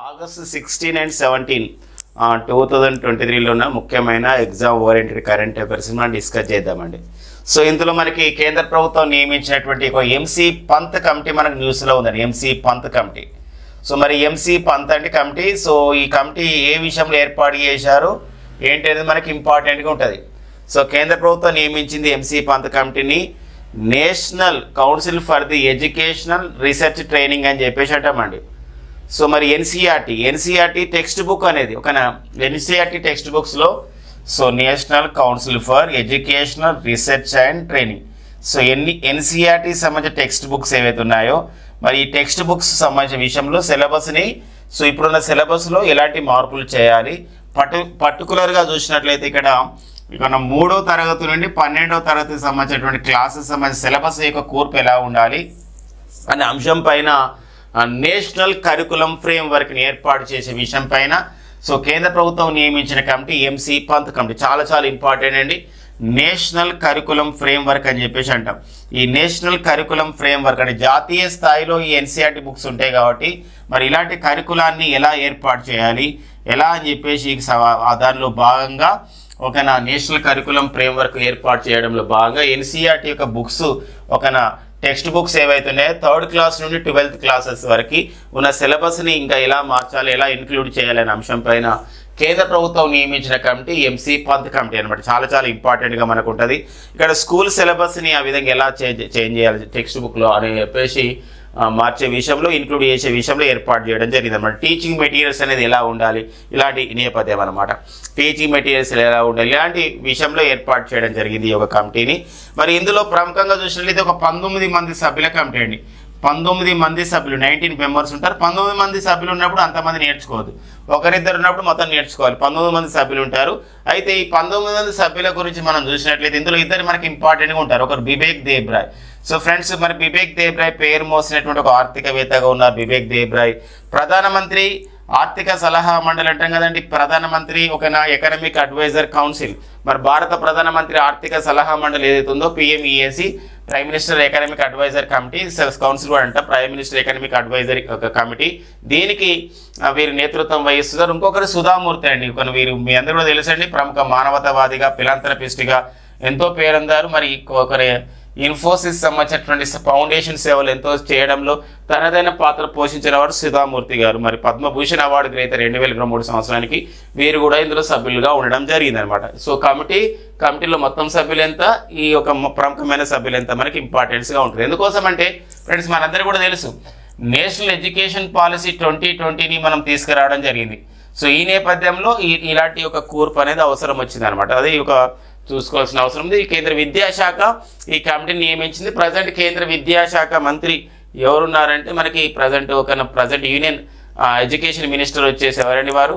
August 16 and 17 2023లో ఉన్న ముఖ్యమైన exam oriented current affairs మనం డిస్కస్ చేద్దామండి. సో ఇందులో మనకి కేంద్ర ప్రభుత్వం నియమించినటువంటి ఒక ఎంసీ పంత్ కమిటీ మనకు న్యూస్లో ఉందండి. MC Pant committee. సో మరి ఎంసీ పంత్ అంటే కమిటీ. సో ఈ కమిటీ ఏ విషయంలో ఏర్పాటు చేశారు ఏంటి అనేది మనకి ఇంపార్టెంట్గా ఉంటుంది. సో కేంద్ర ప్రభుత్వం నియమించింది ఎంసీ పంత్ కమిటీని national council for the educational research training అని చెప్పేసి అంటామండి. సో మరి ఎన్సీఆర్టీ టెక్స్ట్ బుక్ అనేది ఒక ఎన్సీఆర్టీ టెక్స్ట్ బుక్స్లో so national council for educational research and training. So NCERT సంబంధించిన టెక్స్ట్ బుక్స్ ఏవైతే ఉన్నాయో మరి ఈ టెక్స్ట్ బుక్స్ సంబంధించిన విషయంలో సిలబస్ని సో ఇప్పుడున్న సిలబస్లో ఎలాంటి మార్పులు చేయాలి, పర్టికులర్గా చూసినట్లయితే ఇక్కడ 3వ తరగతి నుండి 12వ తరగతికి సంబంధించినటువంటి క్లాసెస్ సంబంధించిన సిలబస్ యొక్క కూర్పు ఎలా ఉండాలి అనే అంశం పైన నేషనల్ కరికులం ఫ్రేమ్వర్క్ని ఏర్పాటు చేసే విషయం పైన సో కేంద్ర ప్రభుత్వం నియమించిన కమిటీ ఎంసీ పంత్ కమిటీ. చాలా ఇంపార్టెంట్ అండి. నేషనల్ కరికులం ఫ్రేమ్వర్క్ అని చెప్పేసి అంటాం. ఈ నేషనల్ కరికులం ఫ్రేమ్వర్క్ అంటే జాతీయ స్థాయిలో ఈ ఎన్సీఆర్టీ బుక్స్ ఉంటాయి కాబట్టి మరి ఇలాంటి కరికులాన్ని ఎలా ఏర్పాటు చేయాలి ఎలా అని చెప్పేసి దానిలో భాగంగా ఒక నేషనల్ కరికులం ఫ్రేమ్వర్క్ ఏర్పాటు చేయడంలో భాగంగా ఎన్సీఆర్టీ యొక్క బుక్స్ టెక్స్ట్ బుక్స్ ఏవైతే ఉన్నాయో 3rd క్లాస్ నుండి 12th క్లాసెస్ వరకు ఉన్న సిలబస్ని ఇంకా ఎలా మార్చాలి, ఎలా ఇంక్లూడ్ చేయాలి అనే అంశం పైన కేంద్ర ప్రభుత్వం నియమించిన కమిటీ ఎంసీ పంత్ కమిటీ అనమాట. చాలా ఇంపార్టెంట్గా మనకు ఉంటుంది. ఇక్కడ స్కూల్ సిలబస్ని ఆ విధంగా ఎలా చేంజ్ చేయాలి టెక్స్ట్ బుక్లో అని చెప్పేసి మార్చే విషయంలో ఇంక్లూడ్ చేసే విషయంలో ఏర్పాటు చేయడం జరిగింది అనమాట. టీచింగ్ మెటీరియల్స్ అనేది ఎలా ఉండాలి ఇలాంటి నేపథ్యం అనమాట. టీచింగ్ మెటీరియల్స్ ఎలా ఉండాలి ఇలాంటి విషయంలో ఏర్పాటు చేయడం జరిగింది ఈ యొక్క కమిటీని. మరి ఇందులో ప్రముఖంగా చూసినట్లయితే ఒక 19 మంది సభ్యుల కమిటీ అండి. 19 మంది సభ్యులు 19 మెంబర్స్ ఉంటారు. 19 మంది సభ్యులు ఉన్నప్పుడు అంతమంది నేర్చుకోవద్దు, ఒకరిద్దరు ఉన్నప్పుడు మొత్తం నేర్చుకోవాలి. 19 మంది సభ్యులు ఉంటారు. అయితే ఈ 19 మంది సభ్యుల గురించి మనం చూసినట్లయితే ఇందులో ఇద్దరు మనకి ఇంపార్టెంట్గా ఉంటారు. ఒకరు బిబేక్ దేబ్రాయ్. సో ఫ్రెండ్స్ మరి బిబేక్ దేబ్రాయ్ పేరు మోసినటువంటి ఒక ఆర్థికవేత్తగా ఉన్నారు బిబేక్ దేబ్రాయ్. ప్రధానమంత్రి ఆర్థిక సలహా మండలి అంటాం కదండి. ప్రధానమంత్రి ఒక ఎకనామిక్ అడ్వైజర్ కౌన్సిల్. మరి భారత ప్రధానమంత్రి ఆర్థిక సలహా మండలి ఏదైతే ఉందో PMEAC prime minister economic advisor committee council కూడా అంట prime minister economic advisor committee. దీనికి వీరు నేతృత్వం వహిస్తున్నారు. ఇంకొకరు సుధామూర్తి అండి. వీరు మీ అందరూ కూడా తెలుసండి, ప్రముఖ మానవతావాదిగా ఫిలాంథ్రపిస్ట్గా ఎంతో పేరొందారు. మరి ఒకరి ఇన్ఫోసిస్ సంబంధించినటువంటి ఫౌండేషన్ సేవలు ఎంతో చేయడంలో తనదైన పాత్ర పోషించిన వారు సుధామూర్తి గారు. మరి పద్మభూషణ్ అవార్డు గ్రహీత 2023 సంవత్సరానికి వీరు కూడా ఇందులో సభ్యులుగా ఉండడం జరిగిందనమాట. సో కమిటీలో మొత్తం సభ్యులు ఎంత, ఈ యొక్క ప్రముఖమైన సభ్యులు ఎంత మనకి ఇంపార్టెన్స్గా ఉంటుంది. ఎందుకోసం అంటే ఫ్రెండ్స్ మనందరూ కూడా తెలుసు నేషనల్ ఎడ్యుకేషన్ పాలసీ 2020ని మనం తీసుకురావడం జరిగింది. సో ఈ నేపథ్యంలో ఇలాంటి ఒక కూర్పు అనేది అవసరం వచ్చింది అనమాట. అది ఒక చూసుకోవాల్సిన అవసరం ఉంది. కేంద్ర విద్యాశాఖ ఈ కమిటీని నియమించింది. ప్రజెంట్ కేంద్ర విద్యాశాఖ మంత్రి ఎవరున్నారంటే మనకి ప్రజెంట్ యూనియన్ ఎడ్యుకేషన్ మినిస్టర్ వచ్చేసి ఎవరండి వారు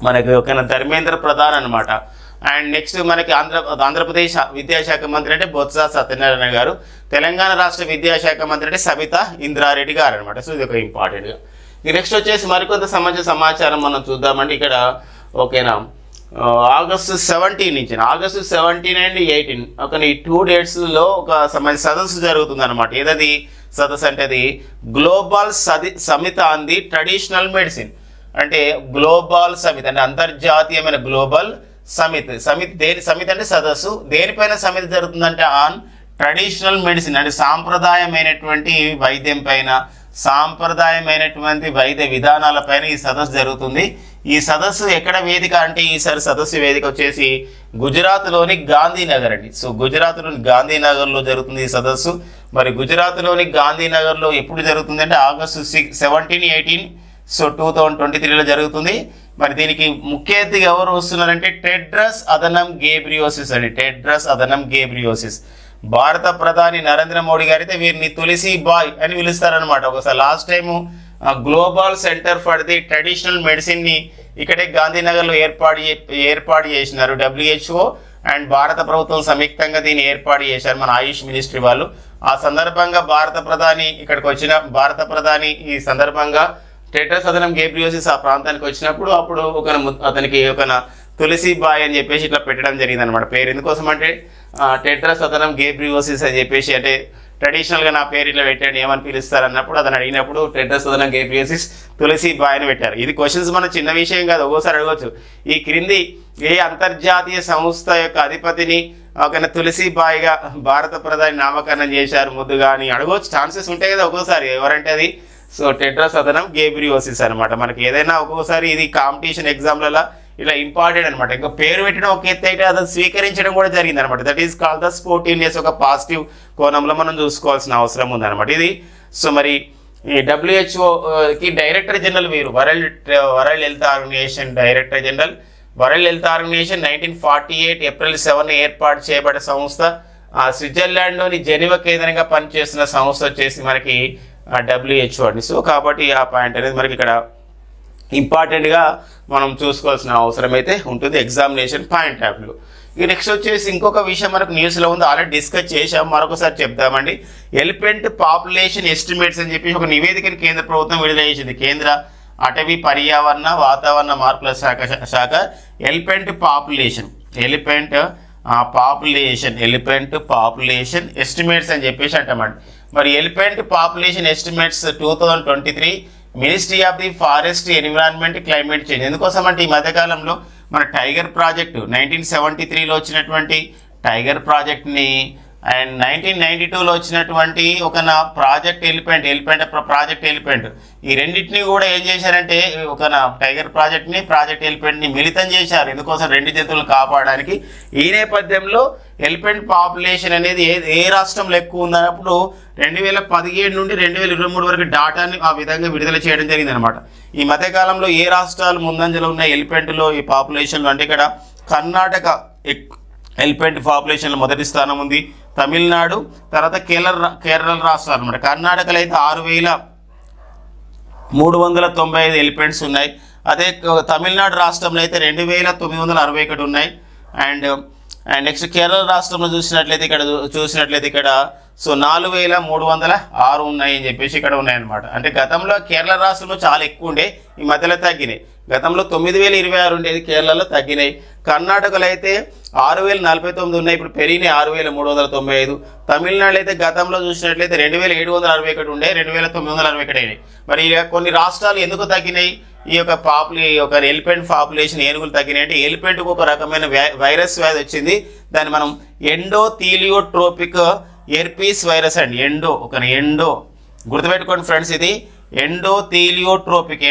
మనకి ఒక ధర్మేంద్ర ప్రధాన్ అనమాట. అండ్ నెక్స్ట్ మనకి ఆంధ్రప్రదేశ్ విద్యాశాఖ మంత్రి అంటే బొత్స సత్యనారాయణ గారు. తెలంగాణ రాష్ట్ర విద్యాశాఖ మంత్రి అంటే సబితా ఇంద్రారెడ్డి గారు అనమాట. సో ఇది ఒక ఇంపార్టెంట్గా. నెక్స్ట్ వచ్చేసి మరికొంత సమాచారం మనం చూద్దామండి. ఇక్కడ ఓకేనా ఆగస్టు 17 అండ్ 18 ఈ 2 డేట్స్లో ఒక సదస్సు జరుగుతుంది అనమాట. ఏదది సదస్సు అంటే అది global summit on the traditional medicine. అంటే గ్లోబల్ సమిట్ అంటే అంతర్జాతీయమైన గ్లోబల్ సమిట్ సమిట్ అంటే సదస్సు. దేనిపైన సమిట్ జరుగుతుందంటే ఆన్ ట్రెడిషనల్ మెడిసిన్ అంటే సాంప్రదాయమైనటువంటి వైద్యం పైన సాంప్రదాయమైనటువంటి వైద్య విధానాలపైన ఈ సదస్సు జరుగుతుంది. ఈ సదస్సు ఎక్కడ వేదిక అంటే ఈసారి సదస్సు వేదిక వచ్చేసి గుజరాత్లోని గాంధీనగర్ అండి. సో గుజరాత్లోని గాంధీనగర్లో జరుగుతుంది ఈ సదస్సు. మరి గుజరాత్లోని గాంధీనగర్లో ఎప్పుడు జరుగుతుంది అంటే ఆగస్టు 17, 18 సో 2023లో జరుగుతుంది. మరి దీనికి ముఖ్య అతిథిగా ఎవరు వస్తున్నారంటే టెడ్రస్ అదనం గేబ్రియోసిస్ అండి. టెడ్రస్ అదనం గేబ్రియోసిస్. భారత ప్రధాని నరేంద్ర మోడీ గారు అయితే వీరిని తులసి బాయ్ అని పిలుస్తారనమాట. ఒకసారి last time global centre for the traditional మెడిసిన్ని ఇక్కడే గాంధీనగర్లో ఏర్పాటు చేసినారు WHO అండ్ భారత ప్రభుత్వం సంయుక్తంగా దీన్ని ఏర్పాటు చేశారు మన ఆయుష్ మినిస్ట్రీ వాళ్ళు. ఆ సందర్భంగా భారత ప్రధాని ఈ సందర్భంగా టెడ్రస్ అదనం గేబ్రియోసిస్ ఆ ప్రాంతానికి వచ్చినప్పుడు అప్పుడు అతనికి తులసి బాయ్ అని చెప్పేసి ఇట్లా పెట్టడం జరిగింది అనమాట. పేరు ఎందుకోసం అంటే టెడ్రస్ అదనం గేబ్రియోసిస్ అని చెప్పేసి అంటే ట్రెడిషనల్గా నా పేరు ఇట్లా పెట్టండి ఏమని పిలుస్తారు అన్నప్పుడు అతను అడిగినప్పుడు టెడ్రస్ సదనం గేబ్రియోసిస్ తులసిబాయ్ అని పెట్టారు. ఇది క్వశ్చన్స్ మన చిన్న విషయం కాదు, ఒక్కోసారి అడగవచ్చు. ఈ క్రింది ఏ అంతర్జాతీయ సంస్థ యొక్క అధిపతిని ఒక తులసిబాయిగా భారత ప్రధాని నామకరణం చేశారు ముద్దుగా అని అడగవచ్చు, ఛాన్సెస్ ఉంటాయి కదా ఒక్కోసారి. ఎవరంటే అది సో టెడ్రస్ అదనం గేబ్రియోసిస్ అనమాట. మనకి ఏదైనా ఒక్కోసారి ఇది కాంపిటీషన్ ఎగ్జామ్లలో ఇలా ఇంపార్టెంట్ అనమాట. ఇంకా పేరు పెట్టడం ఒక ఎత్తు అయితే అది స్వీకరించడం కూడా జరిగింది అనమాట. That is call the sportiveness, ఒక పాజిటివ్ కోణంలో మనం చూసుకోవాల్సిన అవసరం ఉందన్నమాట ఇది. సో మరి ఈ WHO కి డైరెక్టర్ జనరల్ వీరు world health organisation director general. World health organisation 1948 April 7 ఏర్పాటు చేయబడిన సంస్థ. స్విట్జర్లాండ్లోని జెనీవా కేంద్రంగా పనిచేస్తున్న సంస్థ వచ్చేసి మనకి WHO అండి. సో కాబట్టి ఆ పాయింట్ అనేది మనకి ఇక్కడ ఇంపార్టెంట్గా మనం చూసుకోవాల్సిన అవసరం అయితే ఉంటుంది ఎగ్జామినేషన్ పాయింట్ ఆఫ్ వ్యూ. ఇక నెక్స్ట్ వచ్చేసి ఇంకొక విషయం మనకు న్యూస్లో ఉంది, ఆల్రెడీ డిస్కస్ చేసాం, మరొకసారి చెప్దామండి. ఎలిఫెంట్ పాపులేషన్ ఎస్టిమేట్స్ అని చెప్పి ఒక నివేదికను కేంద్ర ప్రభుత్వం విడుదల చేసింది. కేంద్ర అటవీ పర్యావరణ వాతావరణ మార్పుల శాఖ ఎలిఫెంట్ పాపులేషన్ ఎస్టిమేట్స్ అని చెప్పేసి అంటామండి. మరి elephant population estimates 2023 ministry of the forest environment climate change. ఎందుకోసం అంటే ఈ మధ్యకాలంలో మన టైగర్ ప్రాజెక్టు 1973లో వచ్చినటువంటి టైగర్ ప్రాజెక్ట్ని అండ్ 1992లో వచ్చినటువంటి ఒక ప్రాజెక్ట్ ఎలిఫెంట్ ఈ రెండింటిని కూడా ఏం చేశారంటే ఒక టైగర్ ప్రాజెక్ట్ని మిళితం చేశారు. ఎందుకోసం రెండు జంతువులను కాపాడడానికి. ఈ నేపథ్యంలో ఎలిఫెంట్ పాపులేషన్ అనేది ఏ రాష్ట్రంలో ఎక్కువ ఉందన్నప్పుడు 2017 నుండి 2023 వరకు డాటాని ఆ విధంగా విడుదల చేయడం జరిగింది అనమాట. ఈ మధ్యకాలంలో ఏ రాష్ట్రాలు ముందంజలో ఉన్న ఎలిఫెంట్లో ఈ పాపులేషన్లో అంటే ఇక్కడ కర్ణాటక ఎలిఫెంట్ పాపులేషన్లో మొదటి స్థానం ఉంది, తమిళనాడు, తర్వాత కేరళ రాష్ట్రాలు అనమాట. కర్ణాటకలో అయితే 6,395 ఎలిఫెంట్స్ ఉన్నాయి. అదే తమిళనాడు రాష్ట్రంలో అయితే 2,961 ఉన్నాయి. అండ్ నెక్స్ట్ కేరళ రాష్ట్రంలో చూసినట్లయితే ఇక్కడ సో 4,306 ఉన్నాయి అని చెప్పేసి ఇక్కడ ఉన్నాయన్నమాట. అంటే గతంలో కేరళ రాష్ట్రంలో చాలా ఎక్కువ ఉండే, ఈ మధ్యలో తగ్గినాయి. గతంలో 9,026 ఉండేది, కేరళలో తగ్గినాయి. కర్ణాటకలో అయితే 6,049 ఉన్నాయి, ఇప్పుడు పెరిగినాయి 6,395. తమిళనాడు అయితే గతంలో చూసినట్లయితే 2,761 ఉండే, 2,961 అయినాయి. మరి కొన్ని రాష్ట్రాలు ఎందుకు తగ్గినాయి? ఈ యొక్క ఎలిఫెంట్ పాపులేషన్ ఏనుగులు తగ్గినాయి అంటే ఎలిఫెంట్కు ఒక రకమైన వైరస్ వ్యాధి వచ్చింది. దాన్ని మనం ఎండోథీలియోట్రోపిక్ ఎర్పీస్ వైరస్ అండి. ఎండో గుర్తుపెట్టుకోండి ఫ్రెండ్స్, ఇది ఎండోథీలియోట్రోపిక్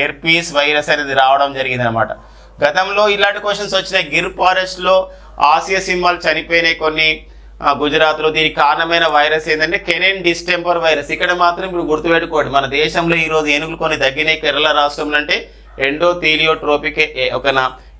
ఎర్పీస్ వైరస్ అనేది రావడం జరిగింది అనమాట. గతంలో ఇలాంటి క్వశ్చన్స్ వచ్చినాయి. గిర్ ఫారెస్ట్లో ఆసియా సింహాలు చనిపోయినాయి కొన్ని గుజరాత్లో. దీనికి కారణమైన వైరస్ ఏంటంటే కెనెన్ డిస్టెంపర్ వైరస్. ఇక్కడ మాత్రం ఇప్పుడు గుర్తుపెట్టుకోండి, మన దేశంలో ఈరోజు ఏనుగులు కొన్ని తగ్గినాయి కేరళ రాష్ట్రంలో అంటే ఎండోథీలియోట్రోపిక్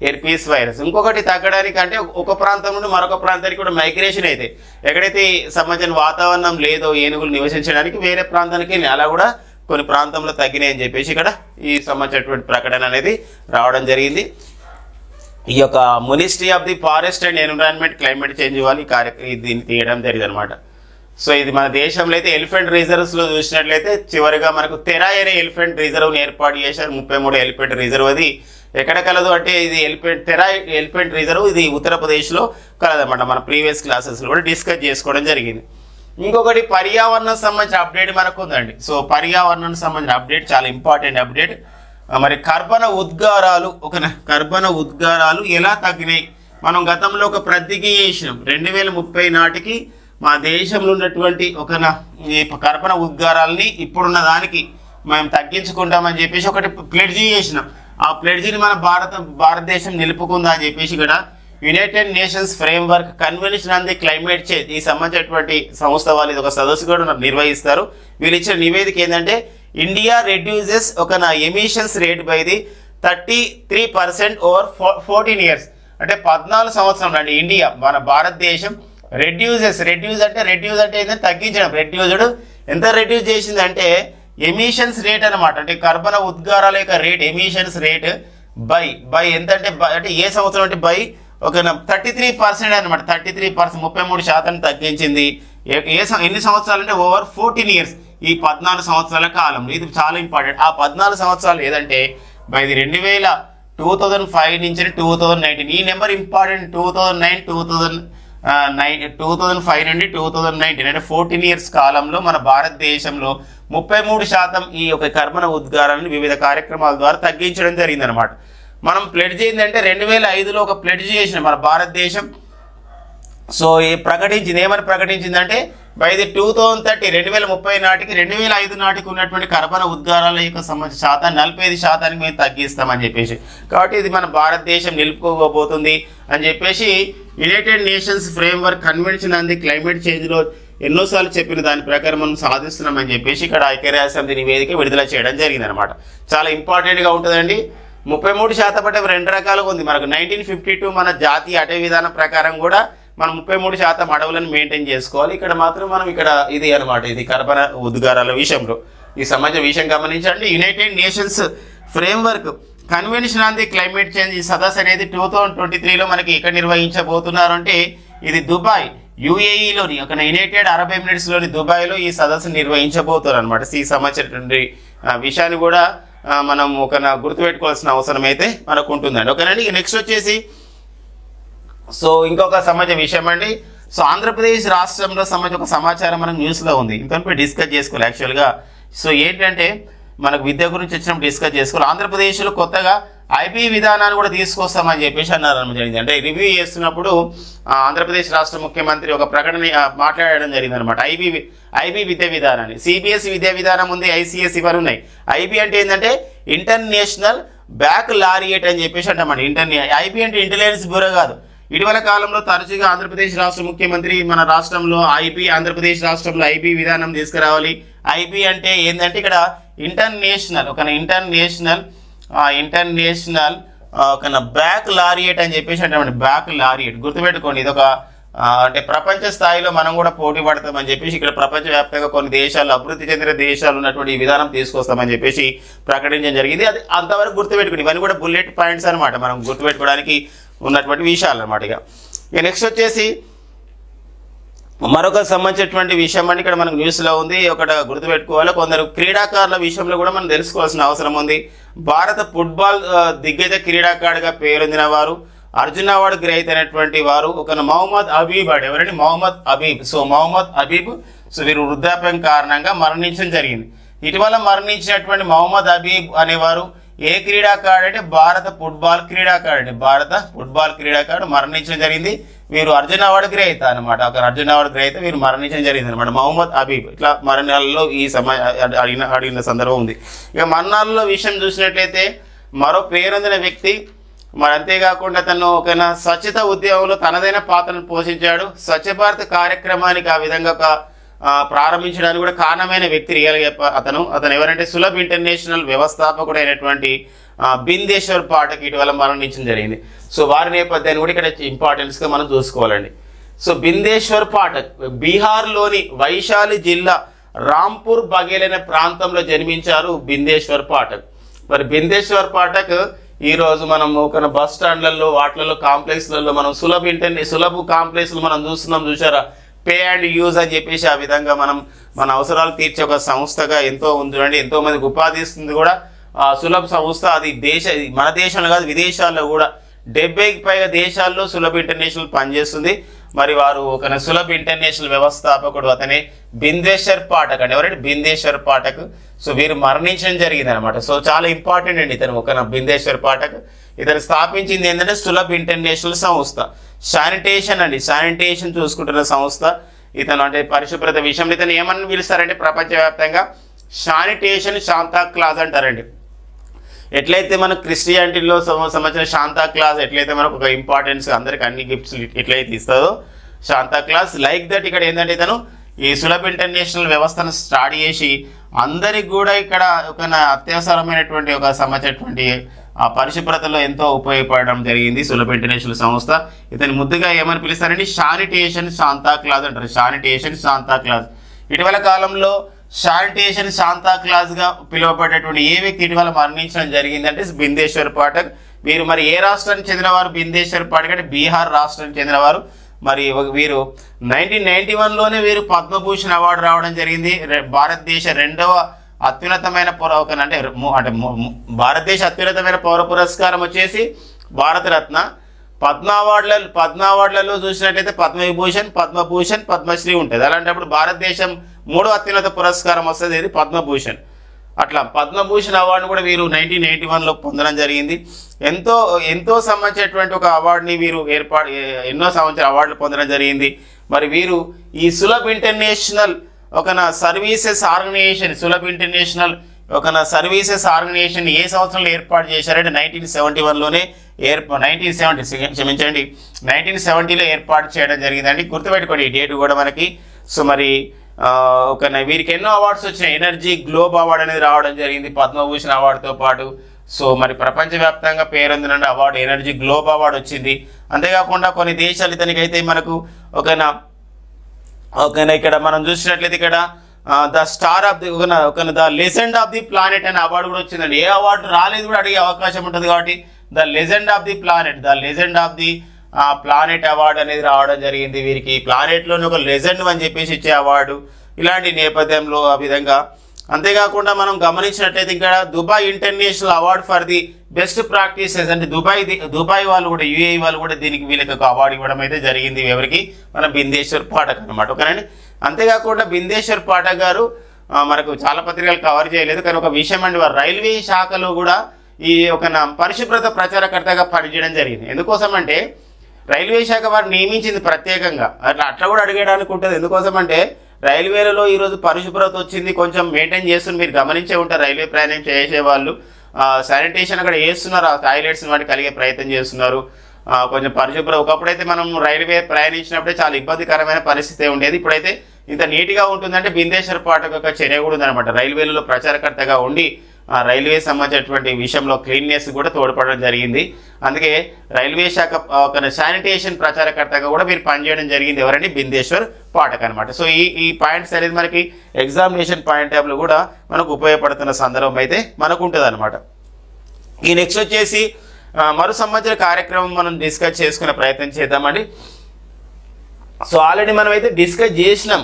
ఎర్పీస్ వైరస్. ఇంకొకటి తగ్గడానికి అంటే ఒక ప్రాంతం నుండి మరొక ప్రాంతానికి కూడా మైగ్రేషన్ అయితే ఎక్కడైతే సంబంధించిన వాతావరణం లేదో ఏనుగులు నివసించడానికి వేరే ప్రాంతానికి వెళ్ళి అలా కూడా కొన్ని ప్రాంతంలో తగ్గినాయి అని చెప్పేసి ఇక్కడ ఈ సంబంధించినటువంటి ప్రకటన అనేది రావడం జరిగింది. ఈ యొక్క ministry of the forest and environment climate change వాళ్ళు దీన్ని తీయడం జరిగింది అనమాట. సో ఇది మన దేశంలో అయితే ఎలిఫెంట్ రిజర్వ్స్లో చూసినట్లయితే చివరిగా మనకు తెరాయ్ అనే ఎలిఫెంట్ రిజర్వ్ని ఏర్పాటు చేశారు. 33 ఎలిఫెంట్ రిజర్వ్. అది ఎక్కడ కలదు అంటే ఇది తెరాయ్ ఎలిఫెంట్ రిజర్వ్ ఇది ఉత్తరప్రదేశ్లో కలదన్నమాట. మన ప్రీవియస్ క్లాసెస్లో కూడా డిస్కస్ చేసుకోవడం జరిగింది. ఇంకొకటి పర్యావరణం సంబంధించిన అప్డేట్ మనకు ఉందండి. సో పర్యావరణం సంబంధించిన అప్డేట్ చాలా ఇంపార్టెంట్ అప్డేట్. మరి కర్బన ఉద్గారాలు ఎలా తగ్గినాయి? మనం గతంలో ఒక ప్రతిజ్ఞ చేసినాం, 2030 నాటికి మా దేశంలో ఉన్నటువంటి ఈ కర్బన ఉద్గారాలని ఇప్పుడున్న దానికి మేము తగ్గించుకుంటామని చెప్పేసి ఒకటి ప్లెడ్జీ చేసినాం. ఆ ప్లెడ్జీని మన భారతదేశం నిలుపుకుందా అని చెప్పేసి ఇక్కడ United Nations framework convention on the climate change ఈ సంబంధించినటువంటి సంస్థ వాళ్ళు ఇది ఒక సదస్సు కూడా నిర్వహిస్తారు. వీళ్ళు ఇచ్చిన నివేదిక ఏంటంటే India reduces emissions rate by the 33% over 14 years. అంటే 14 సంవత్సరాలు అండి ఇండియా మన భారతదేశం రెడ్యూస్ అంటే ఏంటంటే తగ్గించడం. ఎంత రెడ్యూస్ చేసిందంటే ఎమిషన్స్ రేట్ అనమాట. అంటే కర్బన ఉద్గారాల యొక్క రేట్ ఎమిషన్స్ రేట్ బై ఎంత అంటే ఏ సంవత్సరం అంటే బై 33% అనమాట. 33% 33% తగ్గించింది. ఎన్ని సంవత్సరాలు అంటే ఓవర్ 14 ఇయర్స్, ఈ 14 సంవత్సరాల కాలంలో. ఇది చాలా ఇంపార్టెంట్. ఆ 14 సంవత్సరాలు ఏదంటే బై 2020 2005 నుంచి 2019. ఈ నెంబర్ ఇంపార్టెంట్. 2005 నుండి 2019 అంటే 14 ఇయర్స్ కాలంలో మన భారతదేశంలో 33% ఈ యొక్క కర్బన ఉద్గారాలను వివిధ కార్యక్రమాల ద్వారా తగ్గించడం జరిగిందనమాట. మనం ప్లెడ్జ్ ఏంటంటే 2005లో ఒక ప్లెడ్జ్ చేసిన మన భారతదేశం. సో ఏమని ప్రకటించిందంటే బై ది 2030 2030 నాటికి 2005 నాటికి ఉన్నటువంటి కర్బన ఉద్గారాల యొక్క శాతాన్ని 45% మేము తగ్గిస్తామని చెప్పేసి. కాబట్టి ఇది మన భారతదేశం నిలుపుకోబోతుంది అని చెప్పేసి United Nations framework convention on the climate చేంజ్లో ఎన్నోసార్లు చెప్పిన దాని ప్రకారం మనం సాధిస్తున్నామని చెప్పేసి ఇక్కడ ఐక్యరాజ్య సమితి నివేదిక విడుదల చేయడం జరిగిందనమాట. చాలా ఇంపార్టెంట్గా ఉంటుందండి. 33% అంటే 2 రకాలుగా ఉంది. మనకు 1952 మన జాతీయ అటవీ విధానం ప్రకారం కూడా మనం 33% అడవులను మెయింటైన్ చేసుకోవాలి. ఇక్కడ మాత్రం మనం ఇది అనమాట, ఇది కర్బన ఉద్గారాల విషయంలో ఈ సమాజ విషయం గమనించండి. United Nations framework convention on the climate change ఈ సదస్సు అనేది 2023లో మనకి ఎక్కడ నిర్వహించబోతున్నారు అంటే ఇది దుబాయ్ యుఏఈలోని ఒక యునైటెడ్ అరబ్ ఎమిరేట్స్లోని దుబాయ్లో ఈ సదస్సు నిర్వహించబోతున్నారు అనమాట. ఈ సంబంధించినటువంటి విషయాన్ని కూడా మనం గుర్తుపెట్టుకోవాల్సిన అవసరం అయితే మనకు ఉంటుందండి. ఓకేనండి. నెక్స్ట్ వచ్చేసి సో ఇంకొక సమాజ విషయం అండి. సో ఆంధ్రప్రదేశ్ రాష్ట్రంలో సంబంధించి ఒక సమాచారం మనకు న్యూస్లో ఉంది. ఇంతవరకు డిస్కస్ చేసుకోవాలి యాక్చువల్గా. సో ఏంటంటే మనకు విద్య గురించి వచ్చినప్పుడు డిస్కస్ చేసుకోవాలి. ఆంధ్రప్రదేశ్లో కొత్తగా ఐబీ విధానాన్ని కూడా తీసుకొస్తామని చెప్పేసి అన్నారు జరిగింది. అంటే రివ్యూ చేస్తున్నప్పుడు ఆంధ్రప్రదేశ్ రాష్ట్ర ముఖ్యమంత్రి ఒక ప్రకటన మాట్లాడడం జరిగింది అనమాట. ఐబీ విద్యా విధానాన్ని, సిబిఎస్ఈ విద్యా విధానం ఉంది, ఐసిఎస్ఈ ఇవన్నీ ఉన్నాయి. ఐబీ అంటే ఏంటంటే ఇంటర్నేషనల్ బ్యాక్లారియట్ అని చెప్పేసి అంటామండి. ఐబీ అంటే ఇంటెలిజెన్స్ బ్యూరో కాదు. ఇటీవల కాలంలో తరచుగా ఆంధ్రప్రదేశ్ రాష్ట్ర ముఖ్యమంత్రి మన రాష్ట్రంలో ఆంధ్రప్రదేశ్ రాష్ట్రంలో ఐబీ విధానం తీసుకురావాలి. ఐబీ అంటే ఏంటంటే ఇక్కడ ఇంటర్నేషనల్ బ్యాక్లారియట్ అని చెప్పేసి అంటే బ్యాక్లారియట్ గుర్తుపెట్టుకోండి. ఇది ఒక అంటే ప్రపంచ స్థాయిలో మనం కూడా పోటీ పడతామని చెప్పేసి ఇక్కడ ప్రపంచవ్యాప్తంగా కొన్ని దేశాలు అభివృద్ధి చెందిన దేశాలు ఉన్నటువంటి ఈ విధానం తీసుకొస్తామని చెప్పేసి ప్రకటించడం జరిగింది. అది అంతవరకు గుర్తుపెట్టుకోండి. ఇవన్నీ కూడా బుల్లెట్ పాయింట్స్ అనమాట, మనం గుర్తుపెట్టుకోవడానికి ఉన్నటువంటి విషయాలు అనమాట. ఇక నెక్స్ట్ వచ్చేసి మరొక సంబంధించినటువంటి విషయం అని ఇక్కడ మనకు న్యూస్లో ఉంది. ఒకటి గుర్తుపెట్టుకోవాలి, కొందరు క్రీడాకారుల విషయంలో కూడా మనం తెలుసుకోవాల్సిన అవసరం ఉంది. భారత ఫుట్బాల్ దిగ్గజ క్రీడాకారుడిగా పేరొందిన వారు, అర్జున అవార్డు గ్రహీత అయినటువంటి వారు ఒక మొహమ్మద్ అబీబ్ అండి. ఎవరండి? మొహమ్మద్ అబీబ్. సో మొహమ్మద్ అబీబ్ వీరు వృద్ధాప్యం కారణంగా మరణించడం జరిగింది. ఇటీవల మరణించినటువంటి మొహమ్మద్ అబీబ్ అనేవారు ఏ క్రీడాకారుడు అంటే భారత ఫుట్బాల్ క్రీడాకారుడు మరణించడం జరిగింది. వీరు అర్జున అవార్డు గ్రహీత అనమాట. ఒక అర్జున అవార్డు గ్రహీత వీరు మరణించడం జరిగింది అనమాట, మొహమ్మద్ అబీబ్. ఇట్లా మరణాలలో ఈ అడిగిన సందర్భం ఉంది. ఇక మరణాలలో విషయం చూసినట్లయితే మరో పేరొందిన వ్యక్తి, మరి అంతేకాకుండా తను ఒక స్వచ్ఛత ఉద్యమంలో తనదైన పాత్రను పోషించాడు. స్వచ్ఛ భారత్ కార్యక్రమానికి ఆ విధంగా ప్రారంభించడానికి కూడా కారణమైన వ్యక్తి రియల్గా అతను ఎవరంటే సులభ్ ఇంటర్నేషనల్ వ్యవస్థాపకుడు అయినటువంటి బిందేశ్వర్ పాఠక్ ఇటీవల మరణించడం జరిగింది. సో వారి నేపథ్యాన్ని కూడా ఇక్కడ ఇంపార్టెన్స్గా మనం చూసుకోవాలండి. సో బిందేశ్వర్ పాఠక్ బీహార్లోని వైశాలి జిల్లా రాంపూర్ బఘేల్ అనే ప్రాంతంలో జన్మించారు బిందేశ్వర్ పాఠక్. మరి బిందేశ్వర్ పాఠక్ ఈరోజు మనం ఒక బస్ స్టాండ్లలో వాటిలలో కాంప్లెక్స్లలో మనం సులభ్ కాంప్లెక్స్లు మనం చూసారా, పే అండ్ యూజ్ అని చెప్పేసి ఆ విధంగా మనం మన అవసరాలు తీర్చే ఒక సంస్థగా ఎంతో ఉందండి. ఎంతో మందికి ఉపాధి ఇస్తుంది కూడా సులభ్ సంస్థ. అది మన దేశంలో కాదు విదేశాల్లో కూడా 70కి పైగా దేశాల్లో సులభ్ ఇంటర్నేషనల్ పనిచేస్తుంది. మరి వారు ఒక సులభ్ ఇంటర్నేషనల్ వ్యవస్థాపకుడు అతనే బిందేశ్వర్ పాఠక్ అండి. ఎవరంటే బిందేశ్వర్ పాఠక్. సో వీరు మరణించడం జరిగింది అనమాట. సో చాలా ఇంపార్టెంట్ అండి ఇతను ఒక బిందేశ్వర్ పాఠక్. ఇతను స్థాపించింది ఏంటంటే సులభ్ ఇంటర్నేషనల్ సంస్థ. శానిటేషన్ చూసుకుంటున్న సంస్థ ఇతను. అంటే పరిశుభ్రత విషయంలో ఇతను ఏమని పిలుస్తారంటే ప్రపంచవ్యాప్తంగా శానిటేషన్ శాంతా క్లాజ్ అంటారండి. ఎట్లయితే మన క్రిస్టియానిటీలో సంబంధించిన శాంతా క్లాజ్ ఎట్లయితే మనకు ఒక ఇంపార్టెన్స్ అందరికి అన్ని గిఫ్ట్స్ ఎట్లయితే ఇస్తుందో శాంతా క్లాజ్ లైక్ దట్ ఇక్కడ ఏంటంటే ఇతను ఈ సులభ్ ఇంటర్నేషనల్ వ్యవస్థను స్టార్ట్ చేసి అందరికి కూడా ఇక్కడ ఒక అత్యవసరమైనటువంటి ఒక సంబంధించినటువంటి ఆ పరిశుభ్రతలో ఎంతో ఉపయోగపడడం జరిగింది సులభ్ ఇంటర్నేషనల్ సంస్థ. ఇతని ముద్దుగా ఏమని పిలుస్తారంటే శానిటేషన్ శాంతా క్లాజ్ అంటారు. Sanitation Santa Claus. ఇటీవల కాలంలో శానిటేషన్ శాంతా క్లాజ్గా పిలువబడేటువంటి ఏ వ్యక్తి ఇటీవల మరణించడం జరిగిందంటే బిందేశ్వర్ పాఠక్. వీరు మరి ఏ రాష్ట్రానికి చెందినవారు? బిందేశ్వర్ పాఠక్ అంటే బీహార్ రాష్ట్రానికి చెందినవారు. మరి వీరు 1991లోనే వీరు పద్మభూషణ్ అవార్డు రావడం జరిగింది. భారతదేశ 2వ అత్యున్నతమైన భారతదేశ అత్యున్నతమైన పౌర పురస్కారం వచ్చేసి భారతరత్న. పద్మ అవార్డులలో చూసినట్లయితే పద్మవిభూషణ్, పద్మభూషణ్, పద్మశ్రీ ఉంటుంది. అలాంటప్పుడు భారతదేశం 3వ అత్యున్నత పురస్కారం వస్తుంది, ఇది పద్మభూషణ్. అట్లా పద్మభూషణ్ అవార్డును కూడా వీరు 1981లో పొందడం జరిగింది. ఎంతో సంబంధించినటువంటి ఒక అవార్డుని వీరు ఎన్నో సంవత్సరాల అవార్డులు పొందడం జరిగింది. మరి వీరు ఈ సులభ్ ఇంటర్నేషనల్ సర్వీసెస్ ఆర్గనైజేషన్ ఏ సంవత్సరంలో ఏర్పాటు చేశారంటే 1971లోనే 1970లో ఏర్పాటు చేయడం జరిగిందండి. గుర్తుపెట్టుకోండి ఈ డేట్ కూడా మనకి. సో మరి వీరికి ఎన్నో అవార్డ్స్ వచ్చినాయి. ఎనర్జీ గ్లోబ్ అవార్డు అనేది రావడం జరిగింది పద్మభూషణ్ అవార్డుతో పాటు. సో మరి ప్రపంచవ్యాప్తంగా పేరొందిన అవార్డు ఎనర్జీ గ్లోబ్ అవార్డు వచ్చింది. అంతేకాకుండా కొన్ని దేశాలు ఇతనికైతే మనకు ఇక్కడ మనం చూసినట్లయితే ఇక్కడ the star of the the legend of the planet అనే అవార్డు కూడా వచ్చిందండి. ఏ అవార్డు రాలేదు కూడా అడిగే అవకాశం ఉంటుంది కాబట్టి the legend of the planet award అనేది రావడం జరిగింది వీరికి. ప్లానెట్లోని ఒక లెజెండ్ అని చెప్పేసి ఇచ్చే అవార్డు ఇలాంటి నేపథ్యంలో ఆ విధంగా. అంతేకాకుండా మనం గమనించినట్లయితే ఇక్కడ Dubai international award for the best practices అంటే దుబాయ్ వాళ్ళు కూడా యుఏఈ వాళ్ళు కూడా వీళ్ళకి ఒక అవార్డు ఇవ్వడం అయితే జరిగింది. ఎవరికి? మన బిందేశ్వర్ పాఠక్ అనమాట. ఓకేనండి. అంతేకాకుండా బిందేశ్వర్ పాఠక్ గారు మనకు చాలా పత్రికలు కవర్ చేయలేదు కానీ ఒక విషయం అండి, వారు రైల్వే శాఖలో కూడా ఈ పరిశుభ్రత ప్రచారకర్తగా పనిచేయడం జరిగింది. ఎందుకోసం అంటే రైల్వే శాఖ వారు నియమించింది ప్రత్యేకంగా. అట్లా కూడా అడిగేయడానికి ఉంటుంది. ఎందుకోసం అంటే రైల్వేలలో ఈరోజు పరిశుభ్రత వచ్చింది, కొంచెం మెయింటైన్ చేస్తున్నారు. మీరు గమనించే ఉంటారు రైల్వే ప్రయాణం చేసే వాళ్ళు శానిటేషన్ అక్కడ చేస్తున్నారు, ఆ టాయిలెట్స్ వాటి కలిగే ప్రయత్నం చేస్తున్నారు. కొంచెం పరిశుభ్రత ఒకప్పుడైతే మనం రైల్వే ప్రయాణించినప్పుడే చాలా ఇబ్బందికరమైన పరిస్థితి ఉండేది. ఇప్పుడైతే ఇంత నీట్గా ఉంటుందంటే బిందేశ్వర్ పాఠక్ యొక్క చర్య కూడా ఉందన్నమాట. రైల్వేలలో ప్రచారకర్తగా ఉండి రైల్వే సంబంధించినటువంటి విషయంలో క్లీన్నెస్ కూడా తోడ్పడడం జరిగింది. అందుకే రైల్వే శాఖ శానిటేషన్ ప్రచారకర్తగా కూడా మీరు పనిచేయడం జరిగింది. ఎవరండి? బిందేశ్వర్ పాఠక్ అనమాట. సో ఈ పాయింట్స్ అనేది మనకి ఎగ్జామినేషన్ పాయింట్ ఆఫ్ లో కూడా మనకు ఉపయోగపడుతున్న సందర్భం అయితే మనకు ఉంటుంది అనమాట. ఈ నెక్స్ట్ వచ్చేసి మరో సంబంధించిన కార్యక్రమం మనం డిస్కస్ చేసుకునే ప్రయత్నం చేద్దామండి. సో ఆల్రెడీ మనం అయితే డిస్కస్ చేసినాం.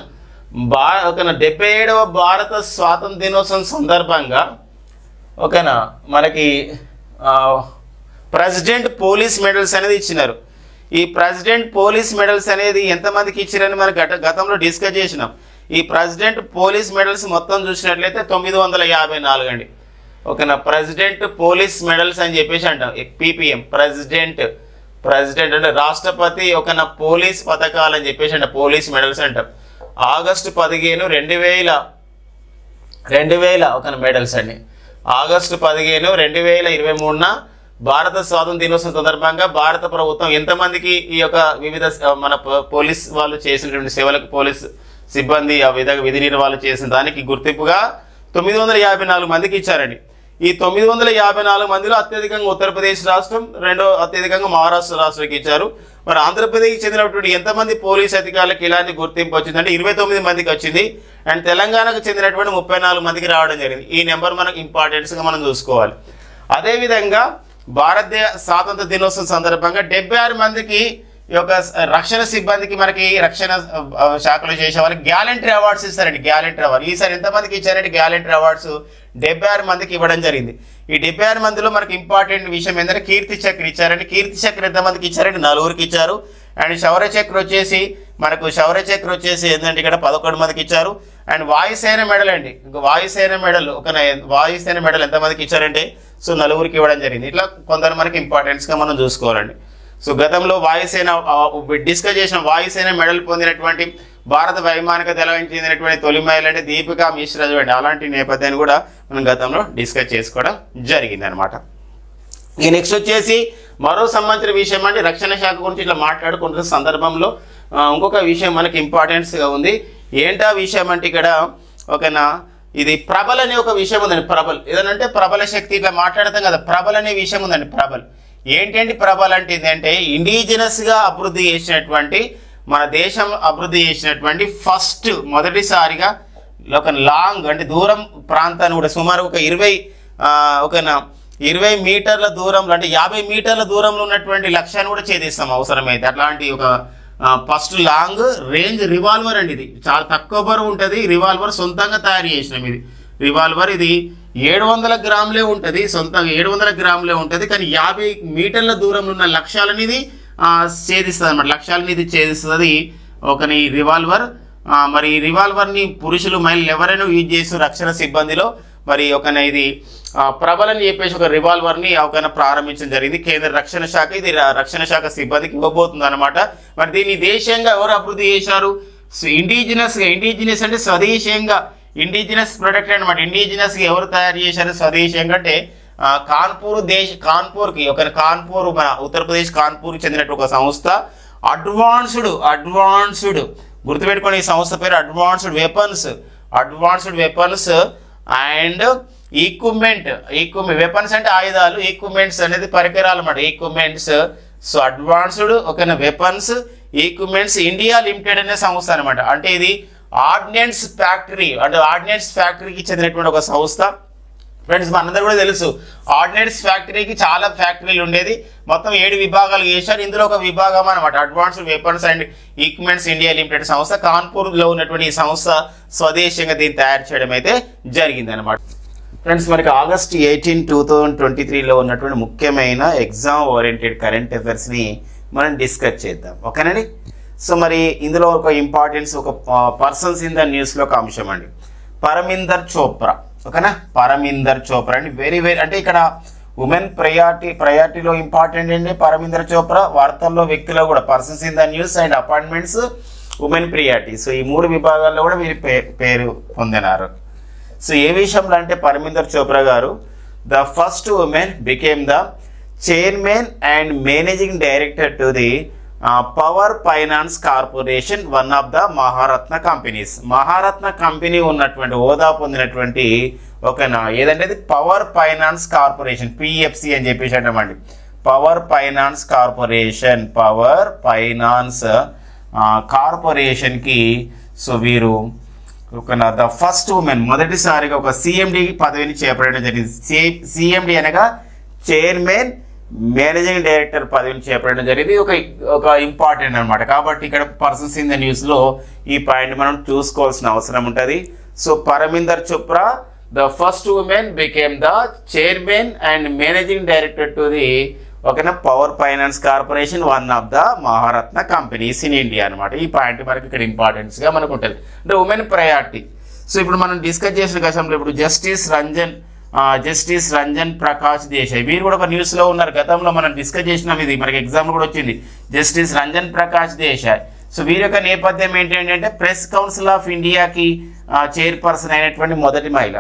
77వ భారత స్వాతంత్ర దినోత్సవం సందర్భంగా ఓకేనా మనకి ప్రెసిడెంట్ పోలీస్ మెడల్స్ అనేది ఇచ్చినారు. ఈ ప్రెసిడెంట్ పోలీస్ మెడల్స్ అనేది ఎంతమందికి ఇచ్చారని మనం గతంలో డిస్కస్ చేసినాం. ఈ ప్రెసిడెంట్ పోలీస్ మెడల్స్ మొత్తం చూసినట్లయితే 954 అండి. ఓకేనా. ప్రెసిడెంట్ పోలీస్ మెడల్స్ అని చెప్పేసి అంటాం. PPM ప్రెసిడెంట్ అంటే రాష్ట్రపతి పోలీస్ పథకాలు అని చెప్పేసి అంట పోలీస్ మెడల్స్ అంటాం. ఆగస్టు 15, 2000 మెడల్స్ అండి. ఆగస్టు 15, 2023న భారత స్వాతంత్ర దినోత్సవం సందర్భంగా భారత ప్రభుత్వం ఎంతమందికి ఈ యొక్క వివిధ మన పోలీస్ వాళ్ళు చేసినటువంటి సేవలకు పోలీస్ సిబ్బంది ఆ విధంగా విధి నిర్వహణ చేసిన దానికి గుర్తింపుగా 954 మందికి ఇచ్చారండి. ఈ 954 మందిలో అత్యధికంగా ఉత్తరప్రదేశ్ రాష్ట్రం, రెండో అత్యధికంగా మహారాష్ట్ర రాష్ట్రానికి ఇచ్చారు. మరి ఆంధ్రప్రదేశ్కి చెందినటువంటి ఎంతమంది పోలీస్ అధికారులకు ఇలాంటి గుర్తింపు వచ్చిందంటే 29 మందికి వచ్చింది. అండ్ తెలంగాణకు చెందినటువంటి 34 మందికి రావడం జరిగింది. ఈ నెంబర్ మనకు ఇంపార్టెన్స్గా మనం చూసుకోవాలి. అదేవిధంగా భారతదేశ స్వాతంత్ర దినోత్సవం సందర్భంగా 76 మందికి ఈ యొక్క రక్షణ సిబ్బందికి మనకి రక్షణ శాఖలో చేసే వాళ్ళకి గ్యాలంటరీ అవార్డ్స్ ఇస్తారండి. గ్యాలంటరీ అవార్డు ఈసారి ఎంతమందికి ఇచ్చారంటే గ్యాలంటరీ అవార్డ్స్ 76 మందికి ఇవ్వడం జరిగింది. ఈ 76 మందిలో మనకి ఇంపార్టెంట్ విషయం ఏంటంటే కీర్తి చక్ర ఇచ్చారండి. కీర్తి చక్ర ఎంతమందికి ఇచ్చారంటే 4 ఇచ్చారు. అండ్ శౌర్య చక్ర వచ్చేసి ఏంటంటే ఇక్కడ 11 మందికి ఇచ్చారు. అండ్ వాయుసేన మెడల్ అండి, వాయుసేన మెడల్ ఎంతమందికి ఇచ్చారంటే 4 ఇవ్వడం జరిగింది. ఇట్లా కొందరు మనకి ఇంపార్టెన్స్గా మనం చూసుకోవాలండి. సో గతంలో వాయుసేన డిస్కస్ చేసిన వాయుసేన మెడల్ పొందినటువంటి భారత వైమానిక దళానికి చెందినటువంటి తొలి మహిళ అంటే దీపికా మిశ్రా చూడండి. అలాంటి నేపథ్యాన్ని కూడా మనం గతంలో డిస్కస్ చేసుకోవడం జరిగింది అనమాట. ఈ నెక్స్ట్ వచ్చేసి మరో సంబంధించిన విషయం అంటే రక్షణ శాఖ గురించి ఇట్లా మాట్లాడుకుంటున్న సందర్భంలో ఇంకొక విషయం మనకి ఇంపార్టెన్స్గా ఉంది. ఏంటా విషయం అంటే ఇక్కడ ఓకేనా ఇది ప్రబల్ అనే ఒక విషయం ఉందండి. ప్రబల్ ఏదనంటే ప్రబల శక్తి ఇట్లా మాట్లాడతాం కదా, ప్రబల్ అనే విషయం ఉందండి. ప్రబల్ ఏంటంటే ప్రబల్ అంటే ఏంటంటే ఇండిజినస్గా అభివృద్ధి చేసినటువంటి మన దేశం అభివృద్ధి చేసినటువంటి మొదటిసారిగా ఒక లాంగ్ అంటే దూరం ప్రాంతాన్ని కూడా సుమారు ఒక 20 మీటర్ల దూరంలో అంటే 50 మీటర్ల దూరంలో ఉన్నటువంటి లక్ష్యాన్ని కూడా ఛేదిస్తాం అవసరమైతే. అట్లాంటి ఒక ఫస్ట్ లాంగ్ రేంజ్ రివాల్వర్ అండి. ఇది చాలా తక్కువ బరువు ఉంటుంది. రివాల్వర్ సొంతంగా తయారు చేసినాం. ఇది రివాల్వర్. ఇది 700 గ్రాములే ఉంటుంది, సొంతంగా 700 గ్రాములే ఉంటుంది. కానీ 50 మీటర్ల దూరంలో ఉన్న లక్ష్యాలని ఇది ఛేదిస్తుంది అనమాట. లక్ష్యాలని ఇది ఛేదిస్తుంది ఒక రివాల్వర్. మరి ఈ రివాల్వర్ని పురుషులు మహిళలు ఎవరైనా యూజ్ చేస్తూ రక్షణ సిబ్బందిలో మరి ఇది ప్రబల్ అని చెప్పేసి ఒక రివాల్వర్ని ప్రారంభించడం జరిగింది కేంద్ర రక్షణ శాఖ. ఇది రక్షణ శాఖ సిబ్బందికి ఇవ్వబోతుంది అనమాట. మరి దీన్ని దేశీయంగా ఎవరు అభివృద్ధి చేశారు? ఇండిజినస్ అంటే స్వదేశీయంగా, ఇండిజినస్ ప్రొడక్ట్ అనమాట. ఇండిజినస్గా ఎవరు తయారు చేశారు స్వదేశీయంగా అంటే కాన్పూర్కి కాన్పూర్ మన ఉత్తరప్రదేశ్ కాన్పూర్కి చెందినట్టు ఒక సంస్థ. అడ్వాన్స్డ్ గుర్తుపెట్టుకోండి, ఈ సంస్థ పేరు advanced weapons and equipment. Weapons అంటే ఆయుధాలు, ఈక్విప్మెంట్స్ అనేది పరికరాలు అన్నమాట. Equipments. So advanced weapons equipments India limited అనే సంస్థ అనమాట. అంటే ఇది ఆర్డినెన్స్ ఫ్యాక్టరీకి చెందినటువంటి ఒక సంస్థ. ఫ్రెండ్స్ మనందరూ కూడా తెలుసు ఆర్డినెన్స్ ఫ్యాక్టరీకి చాలా ఫ్యాక్టరీలు ఉండేది. మొత్తం 7 విభాగాలు చేశారు. ఇందులో ఒక విభాగం అనమాట advanced weapons and equipments India limited సంస్థ. కాన్పూర్లో ఉన్నటువంటి ఈ సంస్థ స్వదేశంగా దీన్ని తయారు చేయడం అయితే జరిగింది అనమాట. ఫ్రెండ్స్ మనకి August 18, 2023లో ఉన్నటువంటి ముఖ్యమైన ఎగ్జామ్ ఓరియంటెడ్ కరెంట్ అఫైర్స్ని మనం డిస్కస్ చేద్దాం. ఓకేనండి. సో మరి ఇందులో ఒక ఇంపార్టెన్స్, ఒక పర్సన్స్ ఇన్ ద న్యూస్లో ఒక అంశం అండి, పరమిందర్ చోప్రా. ఓకేనా, పరమిందర్ చోప్రా అండి. వెరీ అంటే ఇక్కడ ఉమెన్ ప్రయారిటీలో ఇంపార్టెంట్ అండి పరమిందర్ చోప్రా. వార్తల్లో వ్యక్తుల్లో కూడా persons in the news and appointments women priority. So ఈ 3 విభాగాల్లో కూడా వీరి పేరు పొందినారు. సో ఏ విషయంలో అంటే పరమిందర్ చోప్రా గారు the first women became the chairman and managing director to the power finance corporation, one of the Maharatna companies. Maharatna company ఉన్నటువంటి హోదా పొందినటువంటి ఏదంటే అది పవర్ ఫైనాన్స్ కార్పొరేషన్, పిఎఫ్సి అని చెప్పేసి అంటామండి. పవర్ ఫైనాన్స్ కార్పొరేషన్కి సో వీరు ద ఫస్ట్ ఉమెన్, మొదటిసారిగా ఒక సిఎండి పదవిని చేపట్టడం జరిగింది. సిఎండి అనగా చైర్మన్ మేనేజింగ్ డైరెక్టర్ పదవిని చేపట్టడం జరిగింది. ఒక ఇంపార్టెంట్ అనమాట. కాబట్టి ఇక్కడ పర్సన్స్ ఇన్ ద న్యూస్లో ఈ పాయింట్ మనం చూసుకోవాల్సిన అవసరం ఉంటుంది. So Parminder Chopra the first women became the chairman and managing director to the power finance corporation, one of the Maharatna companies in India అనమాట. ఈ పాయింట్ మనకి ఇక్కడ ఇంపార్టెన్స్గా మనకు ఉంటుంది. అంటే ఉమెన్ ప్రయారిటీ. సో ఇప్పుడు మనం డిస్కస్ చేసిన గతంలో ఇప్పుడు జస్టిస్ రంజన్ ప్రకాష్ దేశాయ్ వీరు కూడా ఒక న్యూస్లో ఉన్నారు. గతంలో మనం డిస్కస్ చేసినాం, ఇది మనకి ఎగ్జామ్ కూడా వచ్చింది. జస్టిస్ రంజన్ ప్రకాష్ దేశాయ్. సో వీరి యొక్క నేపథ్యం ఏంటంటే ప్రెస్ కౌన్సిల్ ఆఫ్ ఇండియాకి చైర్పర్సన్ అయినటువంటి మొదటి మహిళ.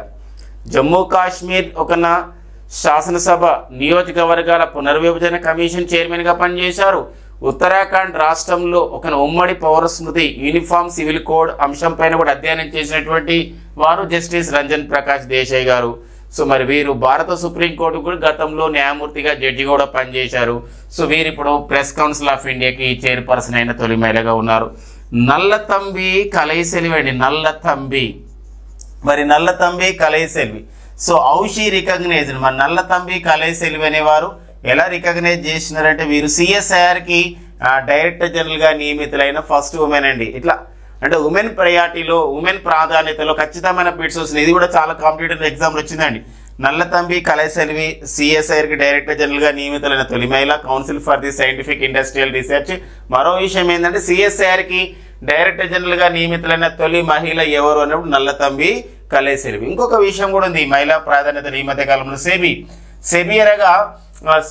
జమ్మూ కాశ్మీర్ శాసనసభ నియోజకవర్గాల పునర్విభజన కమిషన్ చైర్మన్గా పనిచేశారు. ఉత్తరాఖండ్ రాష్ట్రంలో ఉమ్మడి పౌర స్మృతి యూనిఫామ్ సివిల్ కోడ్ అంశం పైన కూడా అధ్యయనం చేసినటువంటి వారు జస్టిస్ రంజన్ ప్రకాష్ దేశాయ్ గారు. సో మరి వీరు భారత సుప్రీంకోర్టు కూడా గతంలో న్యాయమూర్తిగా జడ్జి కూడా పనిచేశారు. సో వీరు ఇప్పుడు ప్రెస్ కౌన్సిల్ ఆఫ్ ఇండియాకి చైర్పర్సన్ అయిన తొలి మహిళగా ఉన్నారు. నల్లతంబి కలైసెల్వి అండి, నల్లతంబి కలైసెల్వి. సో ఔషి రికగ్నైజ్డ్. మరి నల్లతంబి కలైసెల్వి అనేవారు ఎలా రికగ్నైజ్ చేసినారంటే వీరు సిఎస్ఐఆర్కి డైరెక్టర్ జనరల్గా నియమితులైన ఫస్ట్ ఉమెన్ అండి. ఇట్లా అంటే ఉమెన్ ప్రయారిటీలో, ఉమెన్ ప్రాధాన్యతలో ఖచ్చితమైన బిట్స్ వస్తుంది. ఇది కూడా చాలా కాంపిటేటివ్ ఎగ్జామ్లు వచ్చిందండి. నల్లతంబి కలైసెల్వి సిఎస్ఐఆర్కి డైరెక్టర్ జనరల్గా నియమితులైన తొలి మహిళ. Council for the scientific industrial research. మరో విషయం ఏంటంటే సిఎస్ఐఆర్కి డైరెక్టర్ జనరల్గా నియమితులైన తొలి మహిళ ఎవరు అన్నప్పుడు నల్లతంబి కలైసెల్వి. ఇంకొక విషయం కూడా ఉంది మహిళా ప్రాధాన్యత ఈ మధ్య కాలంలో. సెబీ అనగా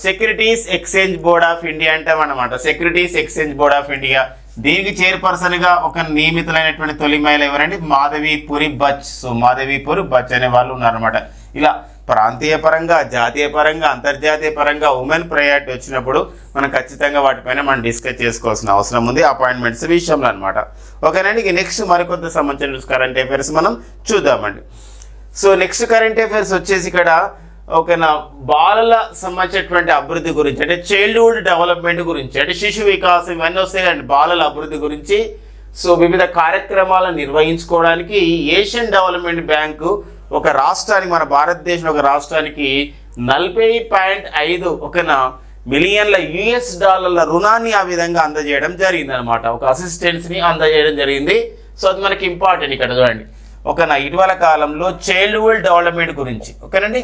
securities exchange board of India అంటామన్నమాట. Securities exchange board of India దీనికి చైర్పర్సన్గా నియమితులైనటువంటి తొలి మహిళ ఎవరంటే Madhabi Puri Butch. So Madhabi Puri Butch అనే వాళ్ళు ఉన్నారన్నమాట. ఇలా ప్రాంతీయ పరంగా, జాతీయ పరంగా, అంతర్జాతీయ పరంగా ఉమెన్ ప్రయారిటీ వచ్చినప్పుడు మనం ఖచ్చితంగా వాటిపైన మనం డిస్కస్ చేసుకోవాల్సిన అవసరం ఉంది అపాయింట్మెంట్స్ విషయంలో అనమాట. ఓకేనండి. ఇక నెక్స్ట్ మరికొంత సంబంధించిన కరెంట్ అఫైర్స్ మనం చూద్దామండి. సో నెక్స్ట్ కరెంట్ అఫైర్స్ వచ్చేసి ఇక్కడ బాలల సంబంధించినటువంటి అభివృద్ధి గురించి, అంటే చైల్డ్హుడ్ డెవలప్మెంట్ గురించి, అంటే శిశు వికాసం ఇవన్నీ వస్తాయండి బాలల అభివృద్ధి గురించి. సో వివిధ కార్యక్రమాలను నిర్వహించుకోవడానికి ఏషియన్ డెవలప్మెంట్ బ్యాంకు ఒక రాష్ట్రానికి, మన భారతదేశం ఒక రాష్ట్రానికి 40.5 మిలియన్ల US డాలర్ల రుణాన్ని ఆ విధంగా అందజేయడం జరిగింది అనమాట. ఒక అసిస్టెన్స్ని అందజేయడం జరిగింది. సో అది మనకి ఇంపార్టెంట్ ఇక్కడ చూడండి. ఓకేనా ఇటీవల కాలంలో చైల్డ్హుడ్ డెవలప్మెంట్ గురించి ఓకేనండి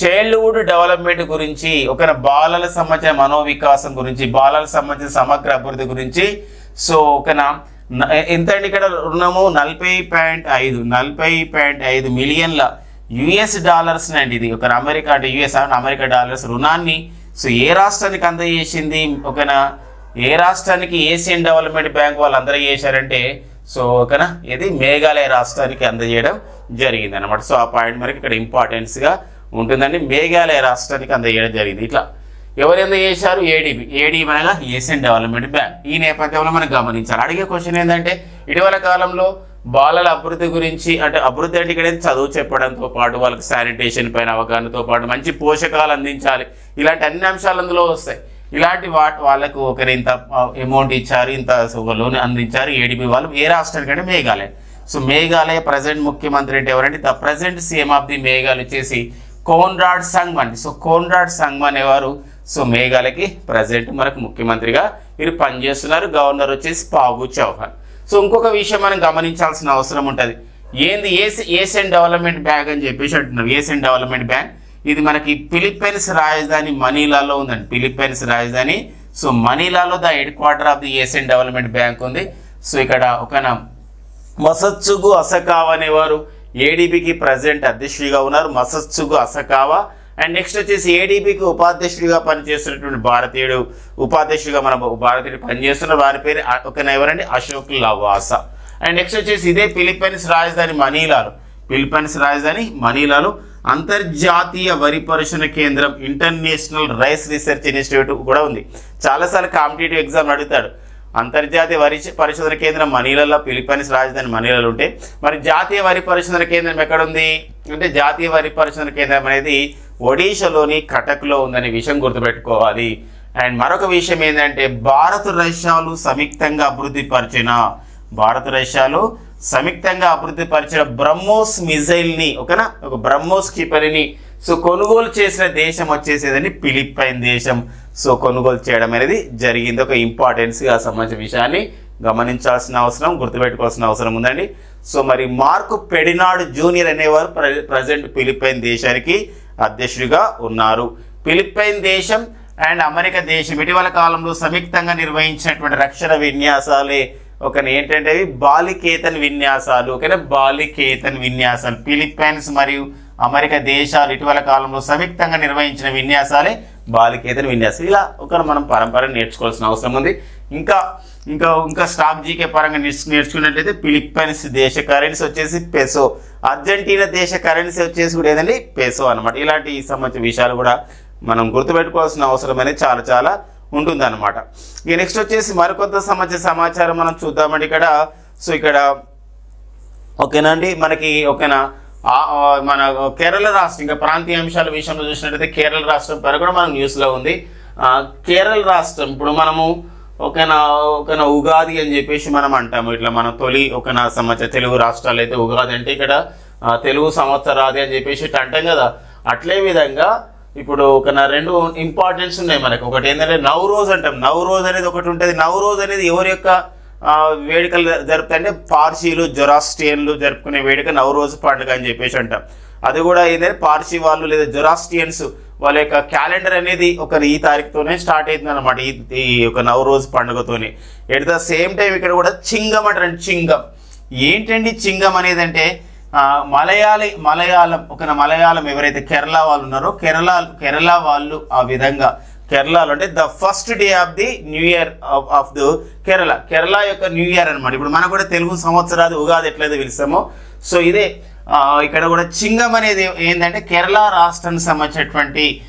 చైల్డ్హుడ్ డెవలప్మెంట్ గురించి ఒక బాలల సంబంధించిన మనోవికాసం గురించి బాలల సంబంధించిన సమగ్ర అభివృద్ధి గురించి సో ఓకేనా ఎంత అండి ఇక్కడ రుణము 40.5 మిలియన్ల యుఎస్ డాలర్స్ అండి ఇది ఒక అమెరికా అంటే యుఎస్ అమెరికా డాలర్స్ రుణాన్ని సో ఏ రాష్ట్రానికి అందజేసింది ఓకేనా ఏ రాష్ట్రానికి ఏషియన్ డెవలప్మెంట్ బ్యాంక్ వాళ్ళు అందజేశారంటే సో ఓకేనా ఇది మేఘాలయ రాష్ట్రానికి అందజేయడం జరిగింది అనమాట సో ఆ పాయింట్ మనకి ఇక్కడ ఇంపార్టెన్స్గా ఉంటుందండి మేఘాలయ రాష్ట్రానికి అందజేయడం జరిగింది ఇట్లా ఎవరు అందజేశారు ఏడీబీ అనగా ఏషియన్ డెవలప్మెంట్ బ్యాంక్ ఈ నేపథ్యంలో మనం గమనించాలి అడిగే క్వశ్చన్ ఏంటంటే ఇటీవల కాలంలో బాలల అభివృద్ధి గురించి అంటే అభివృద్ధి అంటే ఇక్కడ చదువు చెప్పడంతో పాటు వాళ్ళకి శానిటేషన్ పైన అవగాహనతో పాటు మంచి పోషకాలు అందించాలి ఇలాంటి అన్ని అంశాలు అందులో వస్తాయి ఇలాంటి వాళ్ళకు ఒకరి ఇంత అమౌంట్ ఇచ్చారు ఇంత లోన్ అందించారు ఏడీబీ వాళ్ళు ఏ రాష్ట్రానికంటే మేఘాలయ సో మేఘాలయ ప్రజెంట్ ముఖ్యమంత్రి అంటే ఎవరంటే the present CM of the Meghalaya వచ్చేసి కోన్రాడ్ సంగ్మన్ సో కోన్రాడ్ సంగ్మన్ అనేవారు సో మేఘాలయకి ప్రజెంట్ మనకు ముఖ్యమంత్రిగా వీరు పనిచేస్తున్నారు గవర్నర్ వచ్చేసి పాగు చౌహాన్ సో ఇంకొక విషయం మనం గమనించాల్సిన అవసరం ఉంటుంది ఏంది ఏషియన్ డెవలప్మెంట్ బ్యాంక్ అని చెప్పేసి అంటున్నారు ఏషియన్ డెవలప్మెంట్ బ్యాంక్ ఇది మనకి ఫిలిప్పైన్స్ రాజధాని మనీలాలో ఉందండి ఫిలిప్పైన్స్ రాజధాని సో మనీలాలో the headquarter of the Asian development bank ఉంది సో ఇక్కడ ఒక మసత్సుగు అసకావా అనేవారు ఏడీబీకి ప్రజెంట్ అధ్యక్షుడిగా ఉన్నారు మసత్సుగు అసకావా అండ్ నెక్స్ట్ వచ్చేసి ఏడీబీకి ఉపాధ్యక్షుడిగా పనిచేస్తున్నటువంటి భారతీయుడు ఉపాధ్యక్షుడిగా మన భారతీయుడు పనిచేస్తున్న వారి పేరు ఒక ఎవరండి అశోక్ లవాసా అండ్ నెక్స్ట్ వచ్చేసి ఇదే ఫిలిప్పైన్స్ రాజధాని మనీలాలో అంతర్జాతీయ వరి పరిశోధన కేంద్రం ఇంటర్నేషనల్ రైస్ రీసెర్చ్ ఇన్స్టిట్యూట్ కూడా ఉంది చాలాసార్లు కాంపిటేటివ్ ఎగ్జామ్ అడుగుతాడు అంతర్జాతీయ వరి పరిశోధన కేంద్రం మనీలలో ఫిలిప్పైన్స్ రాజధాని మనీలలో ఉంటే మరి జాతీయ వరి పరిశోధన కేంద్రం ఎక్కడ ఉంది అంటే జాతీయ వరి పరిశోధన కేంద్రం అనేది ఒడిషాలోని కటక్లో ఉందనే విషయం గుర్తుపెట్టుకోవాలి అండ్ మరొక విషయం ఏంటంటే భారత రష్యాలు సంయుక్తంగా అభివృద్ధి పరిచిన బ్రహ్మోస్ మిజైల్ని ఒక బ్రహ్మోస్ క్షిపణిని సో కొనుగోలు చేసిన దేశం వచ్చేసేదని ఫిలిప్పైన్ దేశం సో కొనుగోలు చేయడం అనేది జరిగింది ఒక ఇంపార్టెన్స్గా సంబంధించిన విషయాన్ని గమనించాల్సిన అవసరం గుర్తుపెట్టుకోవాల్సిన అవసరం ఉందండి సో మరి మార్క్ పెడినాడ్ జూనియర్ అనేవారు ప్రజెంట్ ఫిలిప్పైన్ దేశానికి అధ్యక్షుడిగా ఉన్నారు ఫిలిప్పైన్ దేశం అండ్ అమెరికా దేశం ఇటీవల కాలంలో సంయుక్తంగా నిర్వహించినటువంటి రక్షణ విన్యాసాలే ఏంటంటే అవి బాలికేతన్ విన్యాసాలు బాలికేతన్ విన్యాసాలు ఫిలిప్పైన్స్ మరియు అమెరికా దేశాలు ఇటీవల కాలంలో సంయుక్తంగా నిర్వహించిన విన్యాసాలే బాలికేతన్ విన్యాసాలు ఇలా మనం పరంపర నేర్చుకోవాల్సిన అవసరం ఉంది ఇంకా స్టాక్ జీకే పరంగా నేర్చుకున్నట్లయితే ఫిలిప్పైన్స్ దేశ కరెన్సీ వచ్చేసి పెసో అర్జెంటీనా దేశ కరెన్సీ వచ్చేసి కూడా ఏదండి పెసో అనమాట ఇలాంటి సంబంధించిన విషయాలు కూడా మనం గుర్తుపెట్టుకోవాల్సిన అవసరం అనేది చాలా చాలా ఉంటుందన్నమాట ఇక నెక్స్ట్ వచ్చేసి మరికొంత సంబంధించిన సమాచారం మనం చూద్దామండి ఇక్కడ ఓకేనండి మనకి మన కేరళ రాష్ట్రం ఇంకా ప్రాంతీయ అంశాల విషయంలో చూసినట్లయితే కేరళ రాష్ట్రం పేరు కూడా మనకు న్యూస్లో ఉంది కేరళ రాష్ట్రం ఇప్పుడు మనము ఉగాది అని చెప్పేసి మనం అంటాము ఇట్లా మన తొలి సంవత్సరం తెలుగు రాష్ట్రాలు అయితే ఉగాది అంటే ఇక్కడ తెలుగు సంవత్సరాది అని చెప్పేసి ఇట్లా అంటాం కదా అట్లే విధంగా ఇప్పుడు రెండు ఇంపార్టెన్స్ ఉన్నాయి మనకి ఒకటి ఏంటంటే నవరోజ్ అంటాం నవరోజ్ అనేది ఒకటి ఉంటుంది నవరోజ్ అనేది ఎవరి యొక్క వేడుకలు జరుపుతాయంటే పార్సీలు జొరాస్ట్రియన్లు జరుపుకునే వేడుక నవరోజ్ పండుగ అని చెప్పేసి అంటాం అది కూడా ఏంటంటే పార్సీ వాళ్ళు లేదా జొరాస్ట్రియన్స్ వాళ్ళ యొక్క క్యాలెండర్ అనేది ఈ తారీఖుతోనే స్టార్ట్ అవుతుంది అనమాట ఈ నవరోజ్ పండుగతోనే ఎట్ ద సేమ్ టైం ఇక్కడ కూడా చింగం అంటారండి చింగం ఏంటండి చింగం అనేది అంటే మలయాళం ఎవరైతే కేరళ వాళ్ళు ఉన్నారో కేరళ వాళ్ళు ఆ విధంగా కేరళలో అంటే the first day of the new year of the Kerala యొక్క న్యూ ఇయర్ అనమాట ఇప్పుడు మనకు కూడా తెలుగు సంవత్సరాది ఉగాది ఎట్లయితే పిలుస్తామో సో ఇదే ఇక్కడ కూడా చింగం అనేది ఏంటంటే కేరళ రాష్ట్రానికి సంబంధించినటువంటి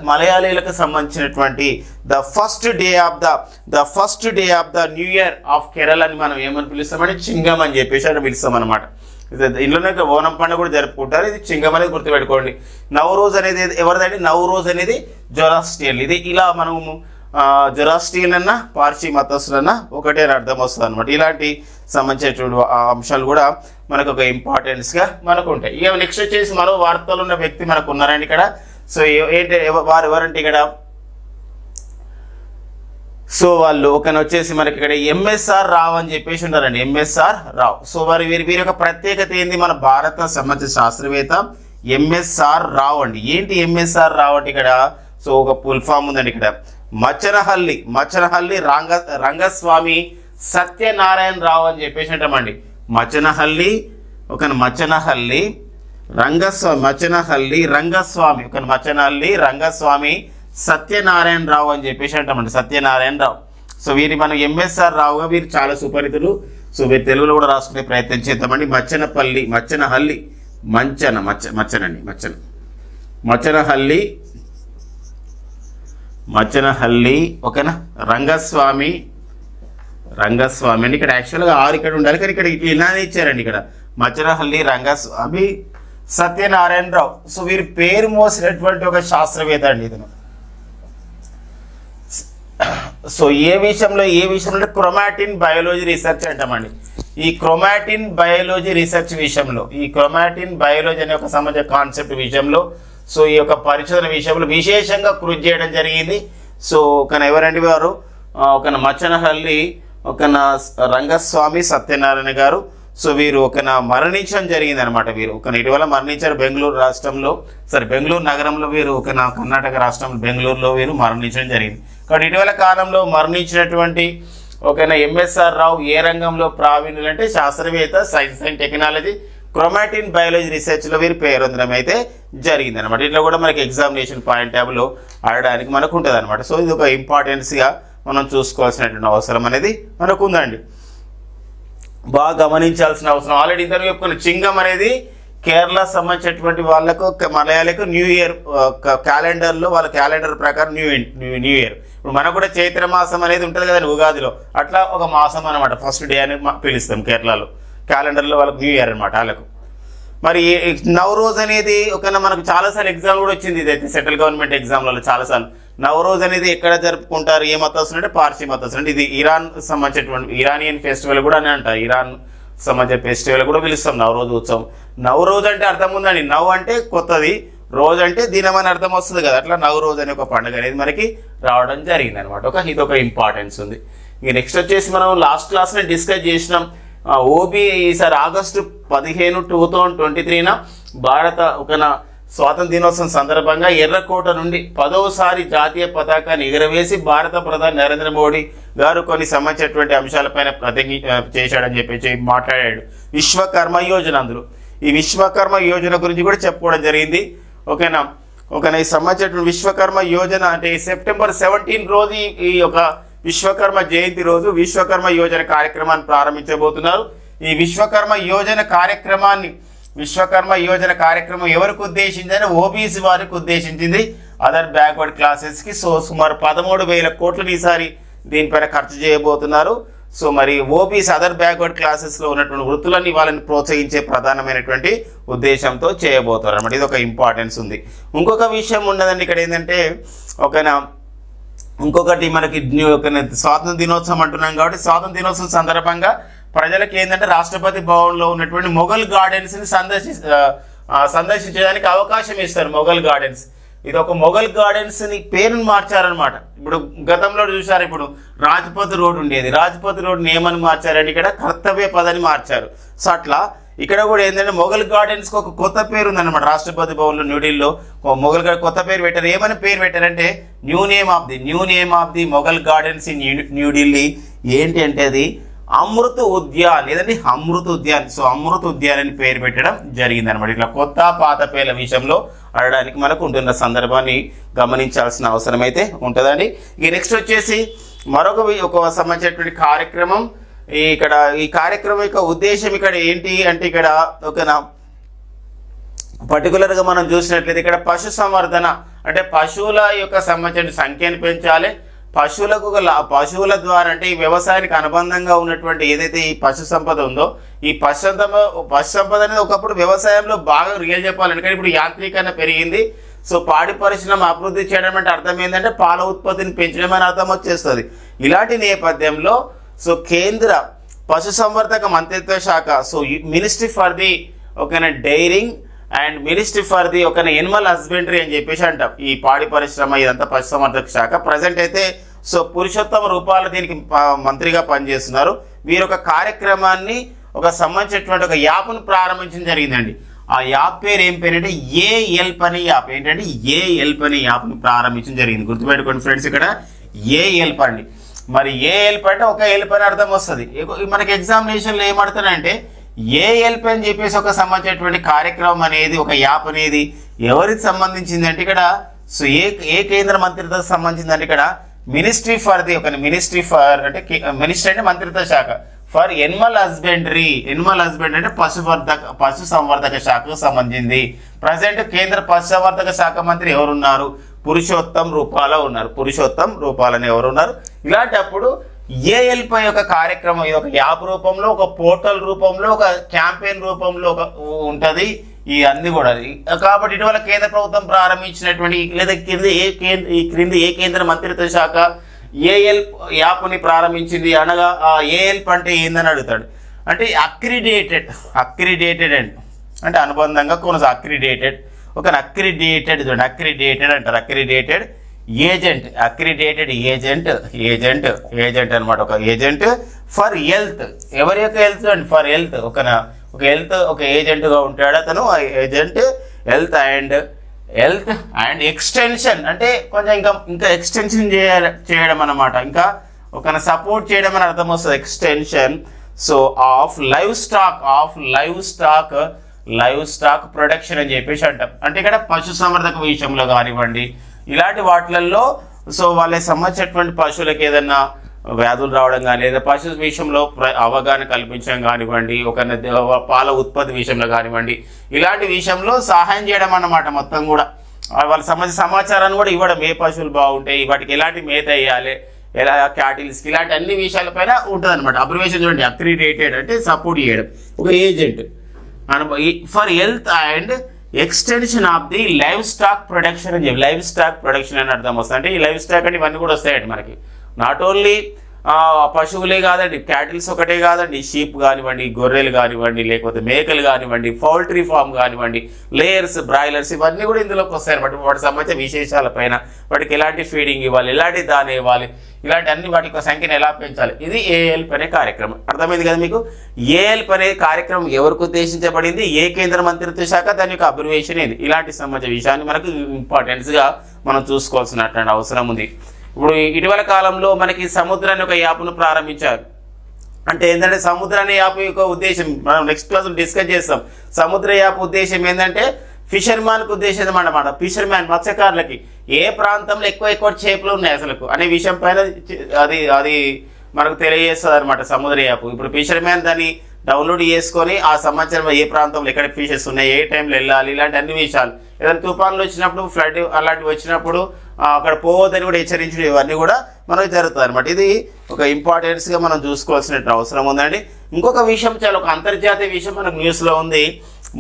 మలయాళీలకు సంబంధించినటువంటి the first day of the new year of Kerala అని మనం ఏమని పిలుస్తామంటే చింగం అని చెప్పేసి అని పిలుస్తాం అనమాట ఇంట్లోనే ఓనం పండుగ కూడా జరుపుకుంటారు ఇది చింగం అనేది గుర్తుపెట్టుకోండి నవరోజ్ అనేది ఎవరిదండి నవరోజ్ అనేది జొరాస్ట్రియన్ ఇది ఇలా మనము జొరాస్ట్రియన్ అన్న పార్సీ మతస్థులన్నా ఒకటే అర్థం వస్తుంది అనమాట ఇలాంటి సంబంధించినటువంటి అంశాలు కూడా మనకు ఒక ఇంపార్టెన్స్గా మనకు ఉంటాయి ఇక నెక్స్ట్ వచ్చేసి మరో వార్తలు ఉన్న వ్యక్తి మనకు ఉన్నారండి ఇక్కడ సో ఏంటి వారు ఎవరంటే ఇక్కడ సో వాళ్ళు ఒకని వచ్చేసి మనకి ఇక్కడ ఎంఎస్ఆర్ రావు అని చెప్పేసి ఉన్నారండి, ఎంఎస్ఆర్ రావు. సో మరి వీరి యొక్క ప్రత్యేకత ఏంది, మన భారత సమాజ శాస్త్రవేత్త ఎంఎస్ఆర్ రావు అండి. ఏంటి ఎంఎస్ఆర్ రావు అంటే ఇక్కడ సో ఒక ఫుల్ ఫామ్ ఉందండి ఇక్కడ, మచ్చనహల్లి రంగస్వామి సత్యనారాయణ రావు అని చెప్పేసి అంటామండి. మచ్చనహల్లి రంగస్వామి సత్యనారాయణ రావు అని చెప్పేసి అంటామండి, సత్యనారాయణ రావు. సో వీరి మనం ఎంఎస్ఆర్ రావుగా వీరు చాలా సుపరితులు. సో వీరు తెలుగులో కూడా రాసుకునే ప్రయత్నం చేద్దామండి. మచ్చనహల్లి ఓకేనా, రంగస్వామి అండి. ఇక్కడ యాక్చువల్గా 6 ఇక్కడ ఉండాలి, కానీ ఇక్కడ ఇలానే ఇచ్చారండి. ఇక్కడ మచ్చనహల్లి రంగస్వామి సత్యనారాయణ రావు. సో వీరి పేరు మోసినటువంటి ఒక శాస్త్రవేత్త అండి ఇతను. సో ఏ విషయంలో అంటే క్రోమాటిన్ బయాలజీ రీసెర్చ్ అంటామండి. ఈ క్రోమాటిన్ బయాలజీ రీసెర్చ్ విషయంలో, ఈ క్రోమాటిన్ బయాలజీ అనే ఒక సమాజ కాన్సెప్ట్ విషయంలో, సో ఈ యొక్క పరిశోధన విషయంలో విశేషంగా కృషి చేయడం జరిగింది. సో ఎవరండి వారు, మచ్చనహల్లి రంగస్వామి సత్యనారాయణ గారు. సో వీరు మరణించడం జరిగింది అనమాట. వీరు ఇటీవల మరణించారు బెంగళూరు నగరంలో. వీరు కర్ణాటక రాష్ట్రంలో బెంగళూరులో వీరు మరణించడం జరిగింది. కాబట్టి ఇటీవల కాలంలో మరణించినటువంటి ఎంఎస్ఆర్ రావు ఏ రంగంలో ప్రావీణ్యులు అంటే శాస్త్రవేత్త, science and technology, chromatin biology రీసెర్చ్లో వీరు పేరొందడం అయితే జరిగింది అనమాట. ఇట్లా కూడా మనకి ఎగ్జామినేషన్ పాయింట్ ట్యాబ్లో ఆడడానికి మనకు ఉంటుంది అనమాట. సో ఇది ఒక ఇంపార్టెన్స్గా మనం చూసుకోవాల్సినటువంటి అవసరం అనేది మనకు ఉందండి, బాగా గమనించాల్సిన అవసరం. ఆల్రెడీ ఇంతకు చెప్పుకున్న చింగం అనేది కేరళ సంబంధించినటువంటి వాళ్ళకు, మలయాళకు న్యూ ఇయర్ క్యాలెండర్లో, వాళ్ళ క్యాలెండర్ ప్రకారం న్యూ ఇయర్. ఇప్పుడు మనకు కూడా చైత్ర మాసం అనేది ఉంటుంది కదండి ఉగాదిలో, అట్లా ఒక మాసం అనమాట. ఫస్ట్ డే అని పిలుస్తాం కేరళలో, క్యాలెండర్లో వాళ్ళకి న్యూ ఇయర్ అనమాట వాళ్ళకు. మరి నవరోజ్ అనేది మనకు చాలాసార్లు ఎగ్జామ్ కూడా వచ్చింది, ఇదైతే సెంట్రల్ గవర్నమెంట్ ఎగ్జామ్లలో చాలాసార్లు. నవరోజ్ అనేది ఎక్కడ జరుపుకుంటారు, ఏ మతస్థులు అంటే పార్సీ మతస్థులు. అంటే ఇది ఇరాన్ సంబంధించినటువంటి ఇరానియన్ ఫెస్టివల్ కూడా అని అంటారు, ఇరాన్ సంబంధించిన ఫెస్టివల్ కూడా పిలుస్తాం నవరోజ్ ఉత్సవం. నవరోజ్ అంటే అర్థం ఉందండి, నవ్ అంటే కొత్తది, రోజు అంటే దినం అని అర్థం వస్తుంది కదా, అట్లా నవరోజ్ అనే ఒక పండుగ అనేది మనకి రావడం జరిగింది అనమాట. ఇది ఒక ఇంపార్టెన్స్ ఉంది. ఇక నెక్స్ట్ వచ్చేసి మనం లాస్ట్ క్లాస్లో డిస్కస్ చేసినాం, ఓబీ ఈసారి ఆగస్టు 15, 2023 భారత స్వాతంత్ర దినోత్సవం సందర్భంగా ఎర్రకోట నుండి 10వసారి జాతీయ పతాకాన్ని ఎగురవేసి భారత ప్రధాని నరేంద్ర మోడీ గారు కొన్ని సంబంధించినటువంటి అంశాలపైన ప్రతిజ్ఞ చేశాడని చెప్పేసి మాట్లాడాడు. విశ్వకర్మ యోజన, అందులో ఈ విశ్వకర్మ యోజన గురించి కూడా చెప్పుకోవడం జరిగింది. ఓకేనా, ఈ సంబంధించినటువంటి విశ్వకర్మ యోజన అంటే September 17 రోజు ఈ యొక్క విశ్వకర్మ జయంతి రోజు విశ్వకర్మ యోజన కార్యక్రమాన్ని ప్రారంభించబోతున్నారు. ఈ విశ్వకర్మ యోజన కార్యక్రమం ఎవరికి ఉద్దేశించిందని ఓబీసీ వారికి ఉద్దేశించింది, అదర్ బ్యాక్వర్డ్ క్లాసెస్కి. సో సుమారు 13,000 కోట్లను ఈసారి దీనిపైన ఖర్చు చేయబోతున్నారు. సో మరి ఓబీసీ అదర్ బ్యాక్వర్డ్ క్లాసెస్లో ఉన్నటువంటి వృత్తులన్నీ వాళ్ళని ప్రోత్సహించే ప్రధానమైనటువంటి ఉద్దేశంతో చేయబోతున్నారు అన్నమాట. ఇది ఒక ఇంపార్టెన్స్ ఉంది. ఇంకొక విషయం ఉన్నదండి ఇక్కడ ఏంటంటే ఇంకొకటి మనకి స్వాతంత్ర దినోత్సవం అంటున్నాం కాబట్టి స్వాతంత్ర దినోత్సవం సందర్భంగా ప్రజలకు ఏంటంటే రాష్ట్రపతి భవన్లో ఉన్నటువంటి మొఘల్ గార్డెన్స్ని సందర్శించడానికి అవకాశం ఇస్తారు. మొఘల్ గార్డెన్స్, ఇది ఒక మొఘల్ గార్డెన్స్ని పేరును మార్చారనమాట. ఇప్పుడు గతంలో చూసారు, ఇప్పుడు రాజ్పథ్ రోడ్ ఉండేది, రాజ్పథ్ రోడ్ని ఏమని మార్చారంటే ఇక్కడ కర్తవ్య పద్ అని మార్చారు. సో అట్లా ఇక్కడ కూడా ఏంటంటే మొఘల్ గార్డెన్స్కి ఒక కొత్త పేరు ఉందన్నమాట. రాష్ట్రపతి భవన్లో న్యూఢిల్లీలో మొఘల్ కొత్త పేరు పెట్టారు. ఏమని పేరు పెట్టారంటే new name of the Mughal gardens in New Delhi. ఏంటి అంటే అది అమృత్ ఉద్యాన్, లేదంటే అమృత్ ఉద్యాన్. సో అమృత్ ఉద్యాన్ అని పేరు పెట్టడం జరిగింది అనమాట. ఇట్లా కొత్త పాత పేర్ల విషయంలో అడగడానికి మనకు ఉంటున్న సందర్భాన్ని గమనించాల్సిన అవసరం అయితే ఉంటుందండి. ఇక నెక్స్ట్ వచ్చేసి ఒక సంబంధించినటువంటి కార్యక్రమం. ఈ కార్యక్రమం యొక్క ఉద్దేశం ఇక్కడ ఏంటి అంటే ఇక్కడ పర్టికులర్గా మనం చూసినట్లయితే ఇక్కడ పశు సంవర్ధన అంటే పశువుల యొక్క సంబంధించిన సంఖ్యను పెంచాలి. పశువుల ద్వారా అంటే ఈ వ్యవసాయానికి అనుబంధంగా ఉన్నటువంటి ఏదైతే ఈ పశు సంపద ఉందో, ఈ పశు సంపద అనేది ఒకప్పుడు వ్యవసాయంలో బాగా రియల్ చెప్పాలంటే, కానీ ఇప్పుడు యాంత్రీకరణ పెరిగింది. సో పాడి పరిశ్రమ అభివృద్ధి చేయడం అంటే అర్థం ఏంటంటే పాల ఉత్పత్తిని పెంచడం అని అర్థం వచ్చేస్తుంది. ఇలాంటి నేపథ్యంలో సో కేంద్ర పశుసంవర్ధక మంత్రిత్వ శాఖ, so ministry for the daring and ministry for the Animal husbandry అని చెప్పేసి అంటాం. ఈ పాడి పరిశ్రమ ఇదంతా పశుసంవర్ధక శాఖ. ప్రజెంట్ అయితే సో పురుషోత్తమ రూపాల దీనికి మంత్రిగా పనిచేస్తున్నారు. వీరు ఒక కార్యక్రమాన్ని ఒక సంబంధించినటువంటి ఒక యాప్ను ప్రారంభించడం జరిగిందండి. ఆ యాప్ పేరు ఏం పేరు అంటే ఏ-హెల్ప్ అనే యాప్. ఏంటంటే ఏ-హెల్ప్ అనే యాప్ను ప్రారంభించడం జరిగింది. గుర్తుపెట్టుకోండి ఫ్రెండ్స్, ఇక్కడ ఏ-హెల్ప్ అండి. మరి ఏ-హెల్ప్ అంటే ఒక హెల్ప్ అని అర్థం వస్తుంది. మనకి ఎగ్జామినేషన్లో ఏమడుతున్నాయంటే ఏ-హెల్ప్ అని చెప్పేసి ఒక సంబంధించినటువంటి కార్యక్రమం అనేది, ఒక యాప్ అనేది ఎవరికి సంబంధించింది అంటే ఇక్కడ సో ఏ కేంద్ర మంత్రిత్వకు సంబంధించింది అంటే ఇక్కడ మినిస్ట్రీ ఫర్ ది ఒక మినిస్ట్రీ ఫర్ అంటే మినిస్ట్రీ అంటే మంత్రిత్వ శాఖ for Animal husbandry. Animal husbandry అంటే పశు సంవర్ధక శాఖకు సంబంధించింది. ప్రజెంట్ కేంద్ర పశు సంవర్ధక శాఖ మంత్రి ఎవరున్నారు? పురుషోత్తం రూపాల ఉన్నారు. పురుషోత్తం రూపాలని ఎవరున్నారు? ఇలాంటప్పుడు ఏ-హెల్ప్ యొక్క కార్యక్రమం ఇది ఒక యాప్ రూపంలో, ఒక పోర్టల్ రూపంలో, ఒక క్యాంపెయిన్ రూపంలో ఒక ఉంటుంది. ఈ అన్ని కూడా కాబట్టి ఇటీవల కేంద్ర ప్రభుత్వం ప్రారంభించినటువంటి లేదా క్రింది ఏ కేంద్ర మంత్రిత్వ శాఖ ఏ-హెల్ప్ యాప్ని ప్రారంభించింది అనగా ఆ ఏ-హెల్ప్ అంటే ఏందని అడుగుతాడు. అంటే అక్రిడేటెడ్ అంటే అనుబంధంగా అక్రిడేటెడ్ అంటారు. ఏజెంట్ అనమాట. ఒక ఏజెంట్ ఫర్ హెల్త్. ఎవరి యొక్క హెల్త్ అండి? For health. ఒక ఏజెంట్గా ఉంటాడు అతను. ఏజెంట్ హెల్త్ అండ్ ఎక్స్టెన్షన్ అంటే కొంచెం ఇంకా ఎక్స్టెన్షన్ చేయడం అన్నమాట. ఇంకా ఒక సపోర్ట్ చేయడం అని అర్థం వస్తుంది. Extension so of live stock production అని చెప్పేసి అంటాం. అంటే ఇక్కడ పశు సంవర్ధక విషయంలో కానివ్వండి, ఇలాంటి వాటిలలో సో వాళ్ళకి సంబంధించినటువంటి పశువులకు ఏదన్నా వ్యాధులు రావడం కానీ, లేదా పశు విషయంలో అవగాహన కల్పించడం కానివ్వండి, ఒక పాల ఉత్పత్తి విషయంలో కానివ్వండి, ఇలాంటి విషయంలో సహాయం చేయడం అన్నమాట. మొత్తం కూడా వాళ్ళ సంబంధించిన సమాచారాన్ని కూడా ఇవ్వడం. ఏ పశువులు బాగుంటాయి, వాటికి ఎలాంటి మేత వేయాలి, ఎలా క్యాటిల్స్కి, ఇలాంటి అన్ని విషయాలపైన ఉంటుంది అనమాట. అబ్రివేషన్ చూడండి, అక్రిడేటెడ్ అంటే సపోర్ట్ చేయడం. ఒక agent for health and extension of the live stock production అని చెప్పి లైవ్ స్టాక్ ప్రొడక్షన్ అని అర్థం వస్తుంది. అంటే ఈ లైవ్ స్టాక్ అంటే ఇవన్నీ కూడా వస్తాయండి మనకి. నాట్ ఓన్లీ పశువులే కాదండి, క్యాటిల్స్ ఒకటే కాదండి, షీప్ కానివ్వండి, గొర్రెలు కానివ్వండి, లేకపోతే మేకలు కానివ్వండి, పౌల్ట్రీ ఫామ్ కానివ్వండి, లేయర్స్, బ్రాయిలర్స్, ఇవన్నీ కూడా ఇందులోకి వస్తాయి అనమాట. వాటికి సంబంధించిన విశేషాల పైన, వాటికి ఎలాంటి ఫీడింగ్ ఇవ్వాలి, ఎలాంటి దాని ఇవ్వాలి, ఇలాంటి అన్ని వాటి యొక్క సంఖ్యను ఎలా పెంచాలి, ఇది ఏ-హెల్ప్ అనే కార్యక్రమం. అర్థమైంది కదా మీకు? ఏ-హెల్ప్ అనే కార్యక్రమం ఎవరికి ఉద్దేశించబడింది, ఏ కేంద్ర మంత్రిత్వ శాఖ, దాని యొక్క అబ్రివేషన్ ఏది, ఇలాంటి సంబంధించిన విషయాన్ని మనకు ఇంపార్టెన్స్గా మనం చూసుకోవాల్సినటువంటి అవసరం ఉంది. ఇప్పుడు ఇటీవల కాలంలో మనకి సముద్రాన్ని ఒక యాప్ను ప్రారంభించారు. అంటే ఏంటంటే సముద్ర అనే యాప్ యొక్క ఉద్దేశం మనం నెక్స్ట్ క్లాస్లో డిస్కస్ చేస్తాం. సముద్ర యాప్ ఉద్దేశం ఏంటంటే ఫిషర్మ్యాన్కి ఉద్దేశం అన్నమాట. ఫిషర్మ్యాన్ మత్స్యకారులకి ఏ ప్రాంతంలో ఎక్కువ చేపలు ఉన్నాయి అసలు అనే విషయం పైన అది మనకు తెలియజేస్తుంది అనమాట సముద్ర యాప్. ఇప్పుడు ఫిషర్మ్యాన్ దాన్ని డౌన్లోడ్ చేసుకొని ఆ సంవత్సరం ఏ ప్రాంతంలో ఎక్కడ ఫిషెస్ ఉన్నాయి, ఏ టైంలో వెళ్ళాలి, ఇలాంటి అన్ని విషయాలు, ఏదైనా తుఫాన్లు వచ్చినప్పుడు, ఫ్లడ్ అలాంటివి వచ్చినప్పుడు అక్కడ పోవద్దని కూడా హెచ్చరించడం, ఇవన్నీ కూడా మనకు జరుగుతుంది అనమాట. ఇది ఒక ఇంపార్టెన్స్గా మనం చూసుకోవాల్సిన అవసరం ఉందండి. ఇంకొక విషయం, చాలా ఒక అంతర్జాతీయ విషయం మనకు న్యూస్లో ఉంది.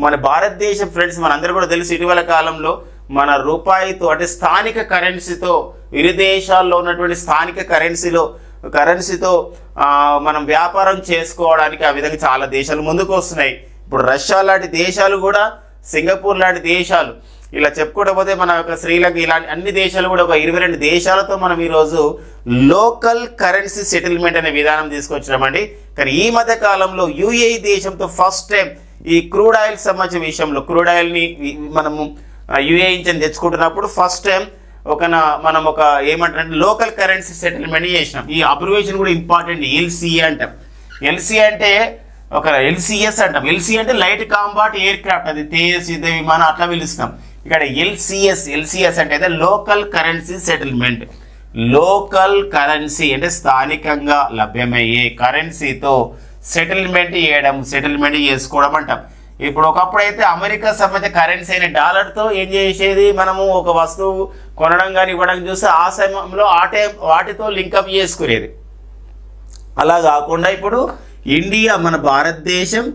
మన భారతదేశం ఫ్రెండ్స్ మనందరూ కూడా తెలుసు, ఇటీవల కాలంలో మన రూపాయితో అంటే స్థానిక కరెన్సీతో ఇరు దేశాల్లో ఉన్నటువంటి స్థానిక కరెన్సీతో మనం వ్యాపారం చేసుకోవడానికి ఆ విధంగా చాలా దేశాలు ముందుకు వస్తున్నాయి. ఇప్పుడు రష్యా లాంటి దేశాలు కూడా, సింగపూర్ లాంటి దేశాలు, ఇలా చెప్పుకోకపోతే మన యొక్క శ్రీలంక, ఇలాంటి అన్ని దేశాలు కూడా ఒక 22 దేశాలతో మనం ఈరోజు లోకల్ కరెన్సీ సెటిల్మెంట్ అనే విధానం తీసుకొచ్చినామండి. కానీ ఈ మధ్య కాలంలో యుఏఈ దేశంతో ఫస్ట్ టైం ఈ క్రూడ్ ఆయిల్ సంబంధించిన విషయంలో, క్రూడ్ ఆయిల్ని మనము యుఏఈ నుంచి తెచ్చుకుంటున్నప్పుడు ఫస్ట్ టైం మనం ఒక ఏమంటారంటే లోకల్ కరెన్సీ సెటిల్మెంట్ చేసినాం. ఈ అబ్రివేషన్ కూడా ఇంపార్టెంట్. ఎల్సీఏ అంటాం. ఎల్సీ అంటే ఒక ఎల్సీఎస్ అంటాం. ఎల్సీ అంటే లైట్ కాంబాట్ ఎయిర్ క్రాఫ్ట్, అది తేజస్ యుద్ధ విమానం అట్లా పిలుస్తాం. ఇక్కడ ఎల్సీఎస్ అంటే local currency settlement. Local currency అంటే స్థానికంగా లభ్యమయ్యే కరెన్సీతో సెటిల్మెంట్ చేసుకోవడం అంటాం. ఇప్పుడు ఒకప్పుడైతే అమెరికా సంబంధించిన కరెన్సీ అయిన డాలర్తో ఏం చేసేది, మనము ఒక వస్తువు కొనడం కానీ ఇవ్వడం చూస్తే ఆ సమయంలో వాటితో లింకప్ చేసుకునేది. అలా కాకుండా ఇప్పుడు ఇండియా, మన భారతదేశం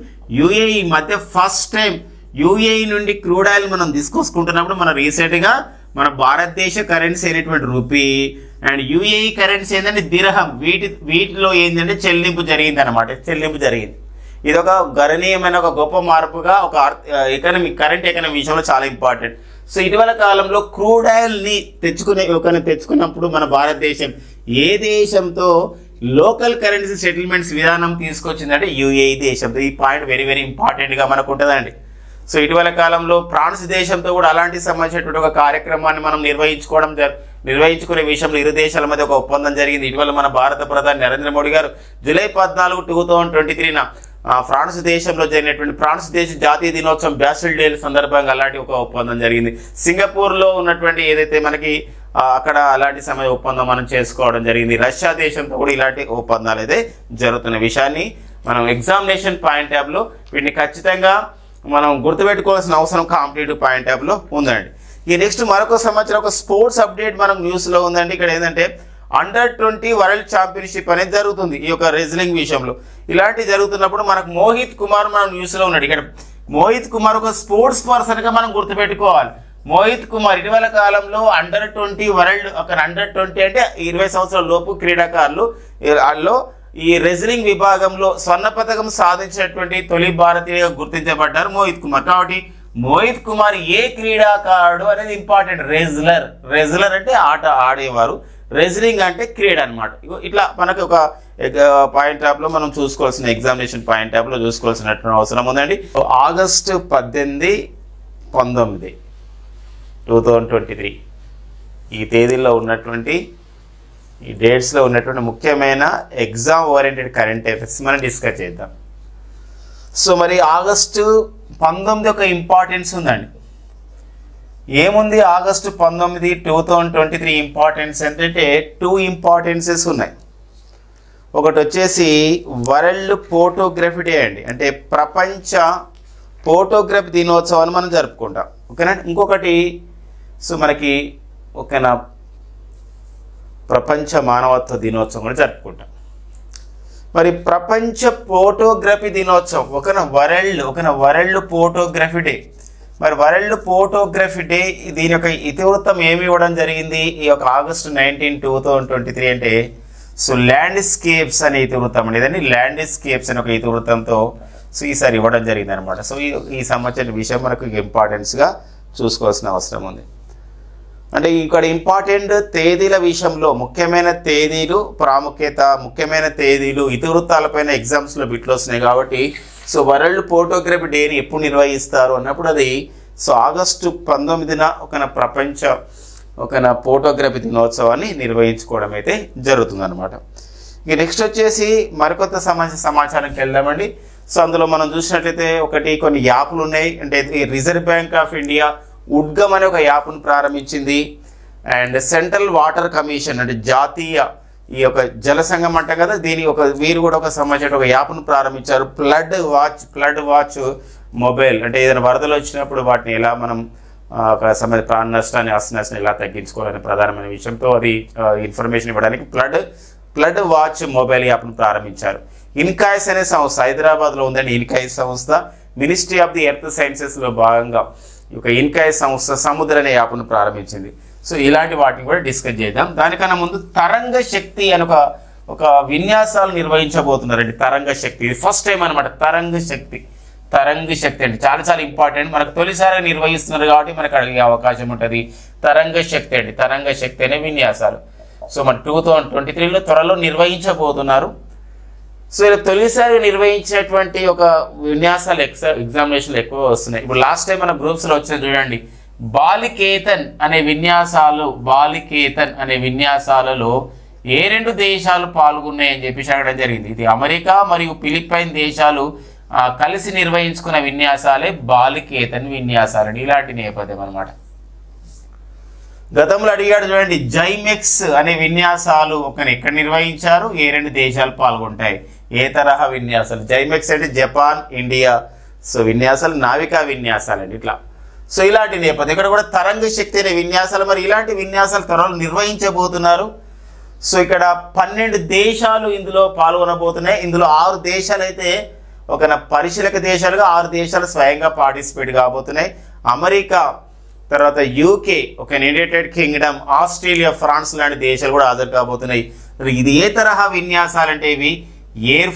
యుఏఈ మధ్య ఫస్ట్ టైం యుఏఈ నుండి క్రూడ్ ఆయిల్ మనం తీసుకొసుకుంటున్నప్పుడు మన రీసెంట్గా మన భారతదేశ కరెన్సీ అయినటువంటి రూపీ అండ్ యుఏఈ కరెన్సీ ఏంటంటే దిర్హం, వీటిలో ఏంటంటే చెల్లింపు జరిగింది. ఇది ఒక గణనీయమైన ఒక గొప్ప మార్పుగా ఒక కరెంట్ ఎకనామీ విషయంలో చాలా ఇంపార్టెంట్. సో ఇటీవల కాలంలో క్రూడ్ ఆయిల్ని తెచ్చుకున్నప్పుడు మన భారతదేశం ఏ దేశంతో లోకల్ కరెన్సీ సెటిల్మెంట్స్ విధానం తీసుకొచ్చిందంటే యుఏఈ దేశంతో. ఈ పాయింట్ వెరీ వెరీ ఇంపార్టెంట్గా మనకు ఉంటుందండి. సో ఇటీవల కాలంలో ఫ్రాన్స్ దేశంతో కూడా అలాంటి సంబంధించినటువంటి ఒక కార్యక్రమాన్ని మనం నిర్వహించుకునే విషయంలో ఇరు దేశాల మధ్య ఒక ఒప్పందం జరిగింది. ఇటీవల మన భారత ప్రధాని నరేంద్ర మోడీ గారు జూలై 14, 2023 ఫ్రాన్స్ దేశంలో జరిగినటువంటి ఫ్రాన్స్ దేశ జాతీయ దినోత్సవం బ్యాస్టిల్ డే సందర్భంగా అలాంటి ఒక ఒప్పందం జరిగింది. సింగపూర్లో ఉన్నటువంటి ఏదైతే మనకి అక్కడ అలాంటి సమయ ఒప్పందం మనం చేసుకోవడం జరిగింది. రష్యా దేశంతో కూడా ఇలాంటి ఒప్పందాలు అయితే జరుగుతున్న విషయాన్ని మనం ఎగ్జామినేషన్ పాయింట్ ట్యాబ్లో వీటిని ఖచ్చితంగా మనం గుర్తుపెట్టుకోవాల్సిన అవసరం కాంపిటేటివ్ పాయింట్ ట్యాబ్లో ఉందండి. ఈ నెక్స్ట్ మరొక సంవత్సరం ఒక స్పోర్ట్స్ అప్డేట్ మనకు న్యూస్లో ఉందండి. ఇక్కడ ఏంటంటే అండర్-20 వరల్డ్ ఛాంపియన్షిప్ అనేది జరుగుతుంది ఈ యొక్క రెజ్లింగ్ విషయంలో. ఇలాంటి జరుగుతున్నప్పుడు మనకు మోహిత్ కుమార్ మన న్యూస్లో ఉన్నాడు. ఇక్కడ మోహిత్ కుమార్ ఒక స్పోర్ట్స్ పర్సన్గా మనం గుర్తుపెట్టుకోవాలి. మోహిత్ కుమార్ ఇటీవల కాలంలో అండర్-20 వరల్డ్ అండర్-20 అంటే 20 సంవత్సరాల లోపు క్రీడాకారులు వాళ్ళు ఈ రెజ్లింగ్ విభాగంలో స్వర్ణ పథకం సాధించినటువంటి తొలి భారతీయుగా గుర్తించబడ్డారు మోహిత్ కుమార్. కాబట్టి మోహిత్ కుమార్ ఏ క్రీడాకారుడు అనేది ఇంపార్టెంట్. రెజ్లర్ అంటే ఆట ఆడేవారు, రెజ్లింగ్ అంటే క్రీడ అనమాట. ఇట్లా మనకి ఒక పాయింట్ ట్యాబ్లో మనం చూసుకోవాల్సిన ఎగ్జామినేషన్ పాయింట్ ట్యాబ్లో చూసుకోవాల్సినటువంటి అవసరం ఉందండి. ఆగస్టు 18, 19, 2023 ఈ తేదీల్లో ఉన్నటువంటి ఈ డేట్స్లో ఉన్నటువంటి ముఖ్యమైన ఎగ్జామ్ ఓరియంటెడ్ కరెంట్ అఫైర్స్ మనం డిస్కస్ చేద్దాం. సో మరి ఆగస్టు 19 ఒక ఇంపార్టెన్స్ ఉందండి. ఏముంది ఆగస్టు 19, 2023 ఇంపార్టెన్స్ ఏంటంటే 2 ఇంపార్టెన్సెస్ ఉన్నాయి. ఒకటి వచ్చేసి వరల్డ్ ఫోటోగ్రఫీ డే అండి, అంటే ప్రపంచ ఫోటోగ్రఫీ దినోత్సవాన్ని మనం జరుపుకుంటాం. ఓకేనా. ఇంకొకటి సో మనకి ఓకేనా ప్రపంచ మానవత్వ దినోత్సవం కూడా జరుపుకుంటాం. మరి ప్రపంచ ఫోటోగ్రఫీ దినోత్సవం వరల్డ్ ఫోటోగ్రఫీ డే. మరి వరల్డ్ ఫోటోగ్రఫీ డే దీని యొక్క ఇతివృత్తం ఏమి ఇవ్వడం జరిగింది ఈ యొక్క ఆగస్టు 19, 2023 అంటే సో ల్యాండ్స్కేప్స్ అనే ఇతివృత్తం అనేది ల్యాండ్స్కేప్స్ అనే ఒక ఇతివృత్తంతో సో ఈసారి ఇవ్వడం జరిగింది అనమాట. సో ఈ సంబంధించిన విషయం మనకు ఇంపార్టెన్స్గా చూసుకోవాల్సిన అవసరం ఉంది. అంటే ఇక్కడ ఇంపార్టెంట్ తేదీల విషయంలో ముఖ్యమైన తేదీలు ప్రాముఖ్యత, ముఖ్యమైన తేదీలు ఇతివృత్తాలపైన ఎగ్జామ్స్లో బిట్లు వస్తున్నాయి కాబట్టి సో వరల్డ్ ఫోటోగ్రఫీ డేని ఎప్పుడు నిర్వహిస్తారు అన్నప్పుడు అది సో ఆగస్టు 19న ప్రపంచ ఫోటోగ్రఫీ దినోత్సవాన్ని నిర్వహించుకోవడం అయితే జరుగుతుందన్నమాట. ఇక నెక్స్ట్ వచ్చేసి మరికొత్త సమాచారంకి వెళ్దామండి. సో అందులో మనం చూసినట్లయితే కొన్ని యాప్లు ఉన్నాయి. అంటే రిజర్వ్ బ్యాంక్ ఆఫ్ ఇండియా ఉడ్గమ్ అనే ఒక యాప్ను ప్రారంభించింది. అండ్ సెంట్రల్ వాటర్ కమిషన్ అంటే జాతీయ ఈ యొక్క జల సంఘం అంట కదా, వీరు కూడా ఒక సంబంధించిన ఒక యాప్ను ప్రారంభించారు. Flood watch mobile. అంటే ఏదైనా వరదలు వచ్చినప్పుడు వాటిని ఎలా మనం ఒక సమయ ప్రాణ నష్టాన్ని, ఆస్తి నష్టాన్ని ఎలా తగ్గించుకోవాలనే ప్రధానమైన విషయంతో అది ఇన్ఫర్మేషన్ ఇవ్వడానికి ఫ్లడ్ వాచ్ మొబైల్ యాప్ను ప్రారంభించారు. ఇన్కాయిస్ అనే సంస్థ హైదరాబాద్లో ఉందండి. ఇన్కాయిస్ సంస్థ మినిస్ట్రీ ఆఫ్ ది ఎర్త్ సైన్సెస్లో భాగంగా ఈ యొక్క ఇన్కాయిస్ సంస్థ సముద్ర అనే యాప్ను ప్రారంభించింది. సో ఇలాంటి వాటిని కూడా డిస్కస్ చేద్దాం. దానికన్నా ముందు తరంగ శక్తి అని ఒక విన్యాసాలు నిర్వహించబోతున్నారండి. తరంగ శక్తి ఇది ఫస్ట్ టైం అనమాట. తరంగ శక్తి అంటే చాలా చాలా ఇంపార్టెంట్. మనకు తొలిసారిగా నిర్వహిస్తున్నారు కాబట్టి మనకు అడిగే అవకాశం ఉంటుంది. తరంగ శక్తి అనే విన్యాసాలు సో మన 2023లో త్వరలో నిర్వహించబోతున్నారు. సో ఇలా తొలిసారిగా నిర్వహించినటువంటి ఒక విన్యాసాలు ఎగ్జామినేషన్లు ఎక్కువ వస్తున్నాయి. ఇప్పుడు లాస్ట్ టైం మన గ్రూప్స్లో వచ్చింది చూడండి, బాలికేతన్ అనే విన్యాసాలలో ఏ 2 దేశాలు పాల్గొన్నాయని చెప్పేసి అడగడం జరిగింది. ఇది అమెరికా మరియు ఫిలిప్పైన్ దేశాలు కలిసి నిర్వహించుకున్న విన్యాసాలే బాలికేతన్ విన్యాసాలు. ఇలాంటి నేపథ్యం అనమాట. గతంలో అడిగాడు చూడండి, జైమెక్స్ అనే విన్యాసాలు ఎక్కడ నిర్వహించారు, ఏ 2 దేశాలు పాల్గొంటాయి, ఏ తరహా విన్యాసాలు. జైమెక్స్ అంటే జపాన్, ఇండియా. సో విన్యాసాలు నావికా విన్యాసాలు అండి ఇట్లా. సో ఇలాంటి నేపథ్యం ఇక్కడ కూడా తరంగ శక్తి అనే విన్యాసాలు. మరి ఇలాంటి విన్యాసాలు త్వరలో నిర్వహించబోతున్నారు. సో ఇక్కడ 12 దేశాలు ఇందులో పాల్గొనబోతున్నాయి. ఇందులో 6 దేశాలు అయితే పరిశీలక దేశాలుగా, 6 దేశాలు స్వయంగా పార్టిసిపేట్ కాబోతున్నాయి. అమెరికా, తర్వాత UK, United Kingdom, Australia, France లాంటి దేశాలు కూడా హాజరు కాబోతున్నాయి. ఇది ఏ తరహా విన్యాసాలు అంటే ఇవి ఎయిర్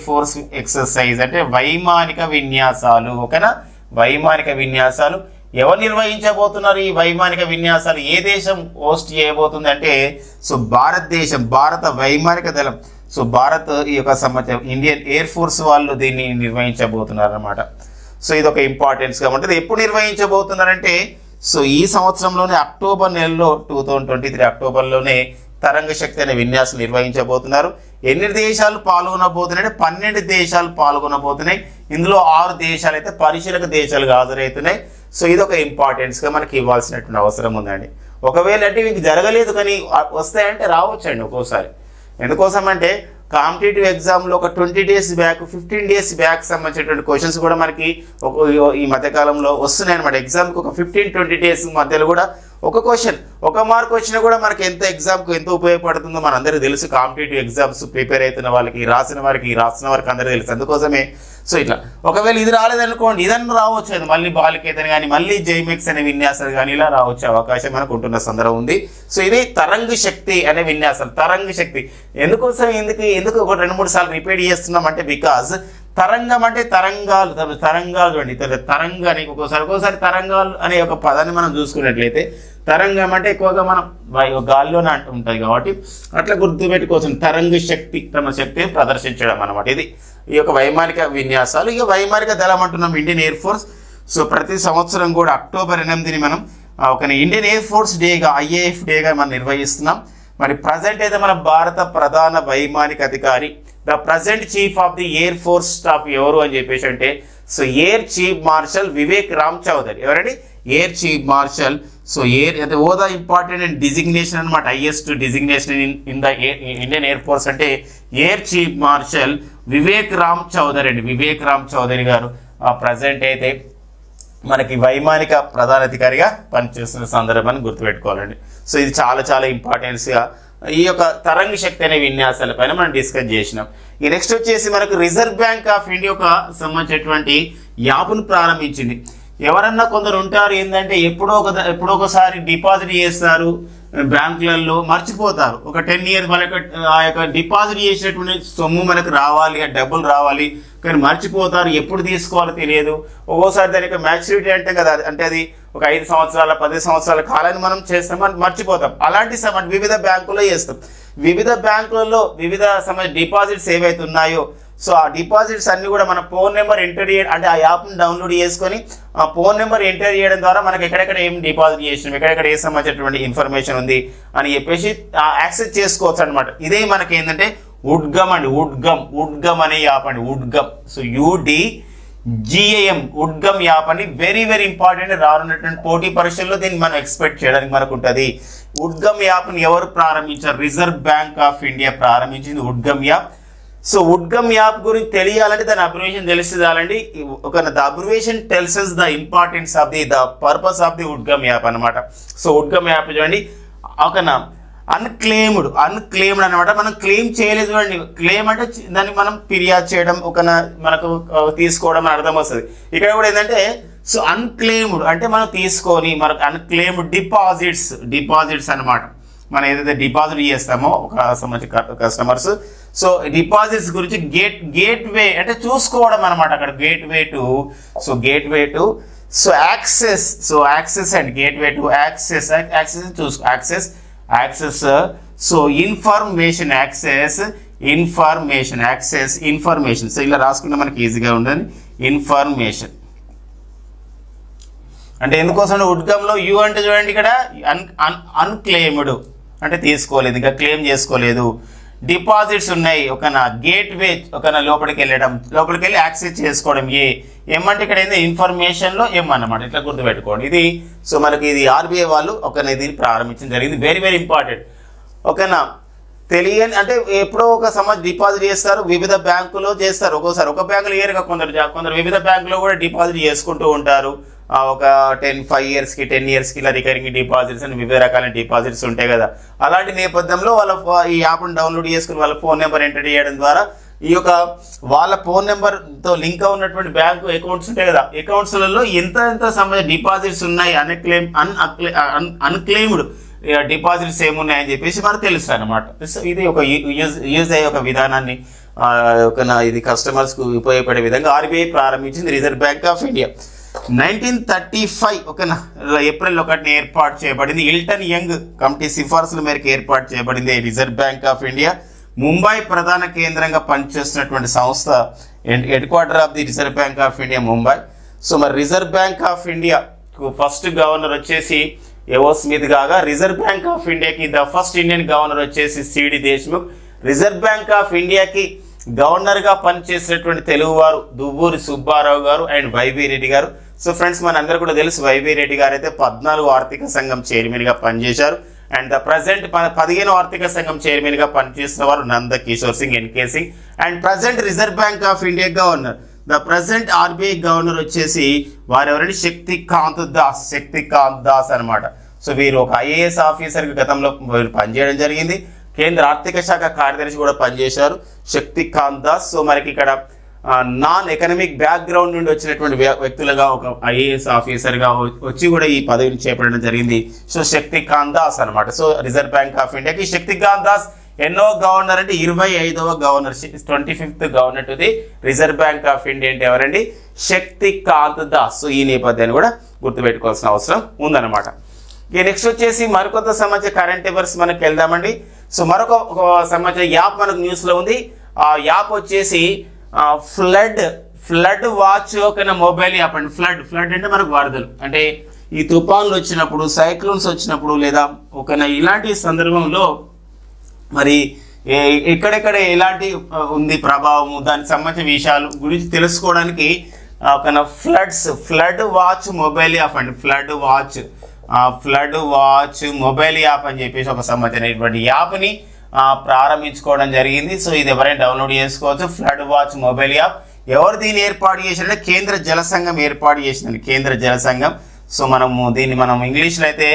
ఫోర్స్ ఎక్సర్సైజ్ అంటే వైమానిక విన్యాసాలు. వైమానిక విన్యాసాలు. ఎవరు నిర్వహించబోతున్నారు ఈ వైమానిక విన్యాసాలు? ఏ దేశం హోస్ట్ చేయబోతుంది అంటే సో భారతదేశం, భారత వైమానిక దళం. సో భారత్ ఈ యొక్క సంవత్సరం ఇండియన్ ఎయిర్ ఫోర్స్ వాళ్ళు దీన్ని నిర్వహించబోతున్నారు అనమాట. సో ఇది ఒక ఇంపార్టెన్స్గా ఉంటుంది. ఎప్పుడు నిర్వహించబోతున్నారంటే సో ఈ సంవత్సరంలోనే అక్టోబర్ నెలలో 2023 అక్టోబర్లోనే తరంగ శక్తి అనే విన్యాసం నిర్వహించబోతున్నారు. ఎన్ని దేశాలు పాల్గొనబోతున్నాయి అంటే 12 దేశాలు పాల్గొనబోతున్నాయి. ఇందులో 6 దేశాలు అయితే పరిశీలక దేశాలుగా హాజరవుతున్నాయి. సో ఇది ఒక ఇంపార్టెన్స్గా మనకి ఇవ్వాల్సినటువంటి అవసరం ఉందండి. ఒకవేళ అంటే మీకు జరగలేదు కానీ వస్తాయంటే రావచ్చండి ఒక్కోసారి. ఎందుకోసం అంటే కాంపిటేటివ్ ఎగ్జామ్లో ఒక 20 days బ్యాక్ 15 days బ్యాక్ సంబంధించినటువంటి క్వశ్చన్స్ కూడా మనకి ఈ మధ్యకాలంలో వస్తున్నాయి అనమాట. ఎగ్జామ్కి ఒక 15-20 days మధ్యలో కూడా ఒక క్వశ్చన్, ఒక మార్క్ వచ్చినా కూడా మనకి ఎంత ఎగ్జామ్కి ఎంత ఉపయోగపడుతుందో మనందరికీ తెలుసు. కాంపిటేటివ్ ఎగ్జామ్స్ ప్రిపేర్ అవుతున్న వాళ్ళకి, రాసిన వారికి అందరికీ తెలుసు. అందుకోసమే సో ఇట్లా ఒకవేళ ఇది రాలేదనుకోండి, ఇదన్నా రావచ్చు. అది మళ్ళీ బాలికేతన్ కానీ మళ్ళీ జైమెక్స్ అనే విన్యాసాలు కానీ ఇలా రావచ్చు అవకాశం మనకు ఉంటున్న సందర్భం ఉంది. సో ఇది తరంగ శక్తి అనే విన్యాసాలు. తరంగ శక్తి ఎందుకోసం ఎందుకు ఒక 2-3 సార్లు రిపీట్ చేస్తున్నాం అంటే బికాజ్ తరంగం అంటే తరంగాలు చూడండి. తరంగాని ఒక్కోసారి తరంగాలు అనే ఒక పదాన్ని మనం చూసుకున్నట్లయితే తరంగం అంటే ఎక్కువగా మనం గాల్లోనే ఉంటుంది కాబట్టి అట్లా గుర్తుపెట్టుకోవచ్చు. తరంగ శక్తి తమ శక్తిని ప్రదర్శించడం అనమాట. ఇది ఈ యొక్క వైమానిక విన్యాసాలు. ఇక వైమానిక దళం అంటున్నాం ఇండియన్ ఎయిర్ ఫోర్స్. సో ప్రతి సంవత్సరం కూడా అక్టోబర్ 8ని మనం ఒక ఇండియన్ ఎయిర్ ఫోర్స్ డేగా, IAF డేగా మనం నిర్వహిస్తున్నాం. మరి ప్రజెంట్ అయితే మన భారత ప్రధాన వైమానిక అధికారి, the present chief of the air force staff ఎవరు అని చెప్పేసి అంటే so air chief marshal Vivek Ram Chaudhari. ఎవరండి? Air chief marshal. So air అంటే హోదా ఇంపార్టెంట్ అండ్ డిజిగ్నేషన్ అనమాట. Highest designation in the Indian air force అంటే air chief marshal Vivek Ram Chaudhari అండి. వివేక్ రామ్ చౌదరి గారు ప్రజెంట్ అయితే మనకి వైమానిక ప్రధానాధికారిగా పనిచేస్తున్న సందర్భాన్ని గుర్తుపెట్టుకోవాలండి. సో ఇది చాలా ఇంపార్టెన్స్గా ఈ యొక్క తరంగ శక్తి అనే విన్యాసాలపైన మనం డిస్కస్ చేసినాం. ఈ నెక్స్ట్ వచ్చేసి మనకు రిజర్వ్ బ్యాంక్ ఆఫ్ ఇండియాకు సంబంధించినటువంటి యాప్ను ప్రారంభించింది. ఎవరన్నా కొందరు ఉంటారు ఏంటంటే ఎప్పుడో ఒకసారి డిపాజిట్ చేస్తారు బ్యాంకులలో, మర్చిపోతారు. ఒక 10 years వాళ్ళకి ఆ యొక్క డిపాజిట్ చేసినటువంటి సొమ్ము మనకు రావాలి, ఆ డబ్బులు రావాలి, కానీ మర్చిపోతారు. ఎప్పుడు తీసుకోవాలో తెలియదు. ఒక్కోసారి దాని యొక్క మ్యాచ్యూరిటీ అంటే కదా, అంటే అది ఒక 5 సంవత్సరాల 10 సంవత్సరాల కాలాన్ని మనం చేస్తాం, మర్చిపోతాం. అలాంటి వివిధ బ్యాంకుల్లో చేస్తాం. వివిధ బ్యాంకులలో వివిధ డిపాజిట్స్ ఏవైతే ఉన్నాయో సో ఆ డిపాజిట్స్ అన్ని కూడా మన ఫోన్ నెంబర్ ఎంటర్ చేయడం, అంటే ఆ యాప్ని డౌన్లోడ్ చేసుకొని ఆ ఫోన్ నెంబర్ ఎంటర్ చేయడం ద్వారా మనకి ఎక్కడెక్కడ ఏం డిపాజిట్ చేసినాం, ఎక్కడెక్కడ ఏ సంబంధించినటువంటి ఇన్ఫర్మేషన్ ఉంది అని చెప్పేసి యాక్సెస్ చేసుకోవచ్చు అనమాట. ఇదే మనకి ఏంటంటే ఉడ్గమ్ అండి. ఉడ్గమ్ అనే యాప్ అండి. ఉడ్గమ్. సో UDGAM ఉడ్గమ్ యాప్ అని వెరీ ఇంపార్టెంట్. రానున్నటువంటి పోటీ పరీక్షల్లో దీన్ని మనం ఎక్స్పెక్ట్ చేయడానికి మనకు ఉంటుంది. ఉడ్గమ్ యాప్ని ఎవరు ప్రారంభించారు? రిజర్వ్ బ్యాంక్ ఆఫ్ ఇండియా ప్రారంభించింది Udgam app. So Udgam app గురించి తెలియాలంటే దాని అబ్రివేషన్ తెలిసి చాలండి. The abbreviation tells us the importance of the purpose of the Udgam app అనమాట. సో ఉడ్గమ్ యాప్ చూడండి, ఒక అన్క్లెయిమ్డ్ అనమాట. మనం క్లెయిమ్ చేయలేదు చూడండి. క్లెయిమ్ అంటే దాన్ని మనం ఫిర్యాదు చేయడం, మనకు తీసుకోవడం అని అర్థం వస్తుంది. ఇక్కడ కూడా ఏంటంటే సో అన్క్లెయిమ్డ్ అంటే మనం తీసుకొని మనకు అన్క్లెయిమ్డ్ డిపాజిట్స్ అనమాట. మనం ఏదైతే డిపాజిట్ చేస్తామో ఒక సంబంధించిన కస్టమర్స్, సో డిపాజిట్స్ గురించి గేట్వే అంటే చూసుకోవడం అనమాట. అక్కడ gateway to so access and gateway to access so information. So ఇలా రాసుకుంటే మనకి ఈజీగా ఉండదు. ఇన్ఫర్మేషన్ అంటే ఎందుకోసం ఉడ్గంలో యూ అంటే చూడండి ఇక్కడ అన్క్లెయిమ్డ్ అంటే తీసుకోలేదు, ఇంకా క్లెయిమ్ చేసుకోలేదు. డిపాజిట్స్ ఉన్నాయి, గేట్వే లోపలికి వెళ్ళి యాక్సెస్ చేసుకోవడం. ఏమంటే ఇక్కడ ఏంది ఇన్ఫర్మేషన్లో అన్నమాట. ఇట్లా గుర్తుపెట్టుకోండి. ఇది సో మనకి ఇది RBI వాళ్ళు దీన్ని ప్రారంభించడం జరిగింది. Very important. తెలియని అంటే ఎప్పుడో ఒక డిపాజిట్ చేస్తారు, వివిధ బ్యాంకులో చేస్తారు. ఒక్కోసారి ఒక బ్యాంకులో ఏరుగా కొందరు వివిధ బ్యాంకులో కూడా డిపాజిట్ చేసుకుంటూ ఉంటారు. ఒక 5 yearsకి 10 yearsకి ఇలా రికరింగ్ డిపాజిట్స్ అని వివిధ రకాల డిపాజిట్స్ ఉంటాయి కదా. అలాంటి నేపథ్యంలో ఈ యాప్ను డౌన్లోడ్ చేసుకుని వాళ్ళ ఫోన్ నెంబర్ ఎంటర్ చేయడం ద్వారా వాళ్ళ ఫోన్ నెంబర్తో లింక్ ఉన్నటువంటి బ్యాంకు అకౌంట్స్ ఉంటాయి కదా, అకౌంట్స్లలో ఎంత సంబంధించిన డిపాజిట్స్ ఉన్నాయి, అన్క్లెయిమ్డ్ డిపాజిట్స్ ఏమున్నాయని చెప్పేసి మనకు తెలుస్తుంది అనమాట. ఇది ఒక యూజ్ అయ్యే ఒక విధానాన్ని ఇది కస్టమర్స్కు ఉపయోగపడే విధంగా RBI ప్రారంభించింది, రిజర్వ్ బ్యాంక్ ఆఫ్ ఇండియా. 1935 ఓకేనా ఏప్రిల్ 1 ఏర్పాటు చేయబడింది. ఇల్టన్ యంగ్ కమిటీ సిఫార్సుల మేరకు ఏర్పాటు చేయబడింది reserve bank of India. Mumbai ప్రధాన కేంద్రంగా పనిచేస్తున్నటువంటి సంస్థ, headquarter of the reserve bank of India Mumbai. So మరి reserve bank of India first governor వచ్చేసి ఏవో స్మిత్ కాగా, రిజర్వ్ బ్యాంక్ ఆఫ్ ఇండియాకి ద ఫస్ట్ ఇండియన్ గవర్నర్ వచ్చేసి CD Deshmukh. Reserve bank of ఇండియాకి గవర్నర్గా పనిచేసినటువంటి తెలుగువారు దువ్వూరి సుబ్బారావు గారు అండ్ వైవి రెడ్డి గారు. సో ఫ్రెండ్స్ మన అందరూ కూడా తెలుసు వైవి రెడ్డి గారు అయితే 14 ఆర్థిక సంఘం చైర్మన్గా పనిచేశారు. అండ్ ద ప్రజెంట్ 15 ఆర్థిక సంఘం చైర్మన్గా పనిచేస్తున్న వారు Nand Kishore Singh, NK Singh. And present reserve bank of India governor, the present RBI governor వచ్చేసి వారెవరండి, శక్తికాంత్ దాస్ అనమాట. సో వీరు ఒక ఐఏఎస్ ఆఫీసర్కి గతంలో పనిచేయడం జరిగింది. కేంద్ర ఆర్థిక శాఖ కార్యదర్శి కూడా పనిచేశారు శక్తికాంత్ దాస్. సో మనకి ఇక్కడ నాన్ ఎకనామిక్ బ్యాక్గ్రౌండ్ నుండి వచ్చినటువంటి వ్యక్తులుగా ఒక ఐఏఎస్ ఆఫీసర్గా వచ్చి కూడా ఈ పదవిని చేపట్టడం జరిగింది. సో శక్తికాంత్ దాస్ అనమాట. సో రిజర్వ్ బ్యాంక్ ఆఫ్ ఇండియాకి శక్తికాంత్ దాస్ ఎన్నో గవర్నర్ అంటే 25వ governor, 25th governor to the reserve bank of India అంటే ఎవరండి, శక్తికాంత్ దాస్. సో ఈ నేపథ్యాన్ని కూడా గుర్తుపెట్టుకోవాల్సిన అవసరం ఉందన్నమాట. ఇక నెక్స్ట్ వచ్చేసి మరికొంత సమాచారం కరెంట్ అఫైర్స్ మనకి వెళ్దామండి. సో మరొక సమాచారం యాప్ మనకు న్యూస్లో ఉంది. ఆ యాప్ వచ్చేసి ఫ్లడ్ వాచ్ ఒక మొబైల్ యాప్ అండి. ఫ్లడ్ అంటే మనకు వరదలు, అంటే ఈ తుఫాన్లు వచ్చినప్పుడు, సైక్లోన్స్ వచ్చినప్పుడు, లేదా ఒక ఇలాంటి సందర్భంలో మరి ఎక్కడెక్కడ ఎలాంటి ఉంది ప్రభావము, దానికి సంబంధించిన విషయాలు గురించి తెలుసుకోవడానికి ఒక ఫ్లడ్ వాచ్ మొబైల్ యాప్ అండి. ఫ్లడ్ వాచ్ మొబైల్ యాప్ అని చెప్పేసి ఒక సంబంధించినటువంటి యాప్ని ప్రారంభించుకోవడం జరిగింది. సో ఇది ఎవరైనా డౌన్లోడ్ చేసుకోవచ్చు. ఫ్లడ్ వాచ్ మొబైల్ యాప్ ఎవరు దీన్ని ఏర్పాటు చేశారంటే కేంద్ర జల సంఘం ఏర్పాటు చేసిందండి, కేంద్ర జల సంఘం. సో దీన్ని మనం ఇంగ్లీష్లో అయితే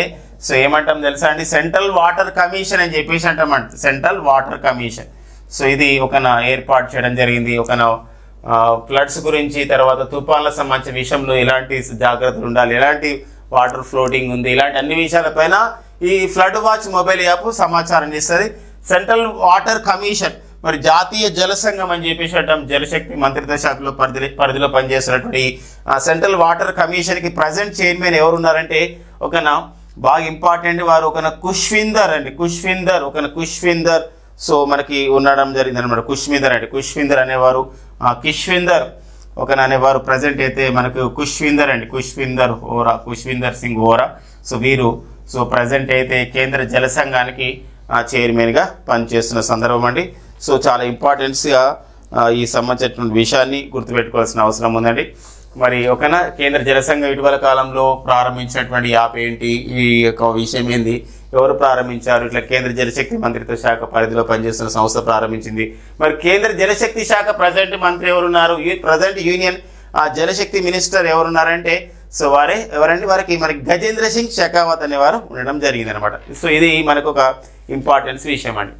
సో ఏమంటాం తెలుసా అండి, సెంట్రల్ వాటర్ కమిషన్ అని చెప్పేసి అంటామంట, సెంట్రల్ వాటర్ కమిషన్. సో ఇది ఏర్పాటు చేయడం జరిగింది. ఫ్లడ్స్ గురించి, తర్వాత తుఫాన్ల సంబంధించిన విషయంలో ఎలాంటి జాగ్రత్తలు ఉండాలి, ఎలాంటి వాటర్ ఫ్లోటింగ్ ఉంది, ఇలాంటి అన్ని విషయాలపైన ఈ ఫ్లడ్ వాచ్ మొబైల్ యాప్ సమాచారం ఇస్తుంది. సెంట్రల్ వాటర్ కమిషన్ మరి జాతీయ జల సంఘం అని చెప్పేసి అంటాం, జలశక్తి మంత్రిత్వ శాఖలో పరిధిలో పనిచేస్తున్నటువంటి సెంట్రల్ వాటర్ కమిషన్కి ప్రజెంట్ చైర్మన్ ఎవరున్నారంటే బాగా ఇంపార్టెంట్ వారు కుష్విందర్. సో మనకి ఉండడం జరిగింది అనమాట. కుష్విందర్ అనేవారు, కిష్విందర్ అనేవారు ప్రజెంట్ అయితే మనకు కుష్విందర్ సింగ్ హోరా. సో వీరు ప్రజెంట్ అయితే కేంద్ర జల సంఘానికి చైర్మన్గా పనిచేస్తున్న సందర్భం అండి. సో చాలా ఇంపార్టెన్స్గా ఈ సంబంధించినటువంటి విషయాన్ని గుర్తుపెట్టుకోవాల్సిన అవసరం ఉందండి. మరి కేంద్ర జల సంఘం ఇటీవల కాలంలో ప్రారంభించినటువంటి యాప్ ఏంటి, ఈ యొక్క విషయం ఏంది, ఎవరు ప్రారంభించారు, ఇట్లా కేంద్ర జలశక్తి మంత్రిత్వ శాఖ పరిధిలో పనిచేస్తున్న సంస్థ ప్రారంభించింది. మరి కేంద్ర జలశక్తి శాఖ ప్రజెంట్ మంత్రి ఎవరున్నారు, ప్రజెంట్ యూనియన్ జలశక్తి మినిస్టర్ ఎవరున్నారంటే సో వారికి మనకి గజేంద్ర సింగ్ షెకావత్ అనేవారు ఉండడం జరిగింది అనమాట. సో ఇది మనకు ఒక ఇంపార్టెన్స్ విషయం అండి.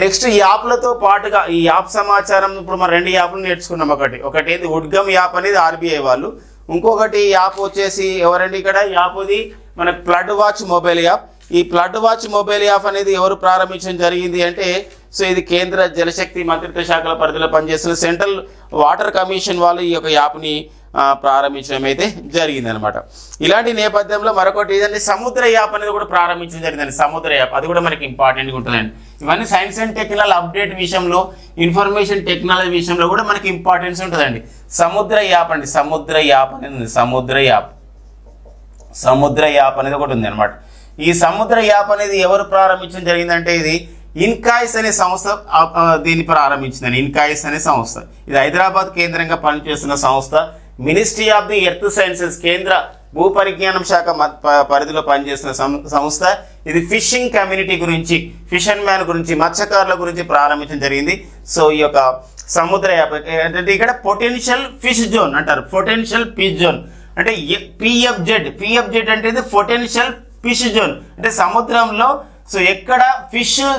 నెక్స్ట్ ఈ యాప్లతో పాటుగా ఈ యాప్ సమాచారం ఇప్పుడు మనం 2 యాప్లు నేర్చుకున్నాం. ఒకటి ఏంది ఉడ్గమ్ యాప్ అనేది ఆర్బీఐ వాళ్ళు, ఇంకొకటి యాప్ వచ్చేసి ఎవరండి ఇక్కడ యాప్ది మనకు ఫ్లడ్ వాచ్ మొబైల్ యాప్. ఈ ఫ్లడ్ వాచ్ మొబైల్ యాప్ అనేది ఎవరు ప్రారంభించడం జరిగింది అంటే సో ఇది కేంద్ర జలశక్తి మంత్రిత్వ శాఖల పరిధిలో పనిచేస్తున్న సెంట్రల్ వాటర్ కమిషన్ వాళ్ళు ఈ యొక్క యాప్ని ప్రారంభించడం అయితే జరిగింది అనమాట. ఇలాంటి నేపథ్యంలో మరొకటి ఏదంటే సముద్ర యాప్ అనేది కూడా ప్రారంభించడం జరిగిందండి. సముద్ర యాప్ అది కూడా మనకి ఇంపార్టెంట్గా ఉంటుందండి. ఇవన్నీ సైన్స్ అండ్ టెక్నాలజీ అప్డేట్ విషయంలో, ఇన్ఫర్మేషన్ టెక్నాలజీ విషయంలో కూడా మనకి ఇంపార్టెన్స్ ఉంటుందండి. సముద్ర యాప్ అనేది ఒకటి ఉంది అనమాట. ఈ సముద్ర యాప్ అనేది ఎవరు ప్రారంభించడం జరిగిందంటే ఇది ఇన్కాయిస్ అనే సంస్థ దీన్ని ప్రారంభించిందండి. ఇన్కాయిస్ అనే సంస్థ ఇది హైదరాబాద్ కేంద్రంగా పనిచేస్తున్న సంస్థ. Ministry of the earth sciences కేంద్ర భూపరిజ్ఞానం శాఖ పరిధిలో పనిచేస్తున్న సంస్థ. ఇది ఫిషింగ్ కమ్యూనిటీ గురించి, ఫిషర్ మ్యాన్ గురించి, మత్స్యకారుల గురించి ప్రారంభించడం జరిగింది. సో ఈ యొక్క సముద్ర యాప్ అంటే ఇక్కడ పొటెన్షియల్ ఫిష్ జోన్ అంటారు. పొటెన్షియల్ ఫిష్ జోన్ అంటే పిఎఫ్జెడ్ అంటే ఇది పొటెన్షియల్ ఫిష్ జోన్ అంటే సముద్రంలో సో ఎక్కడ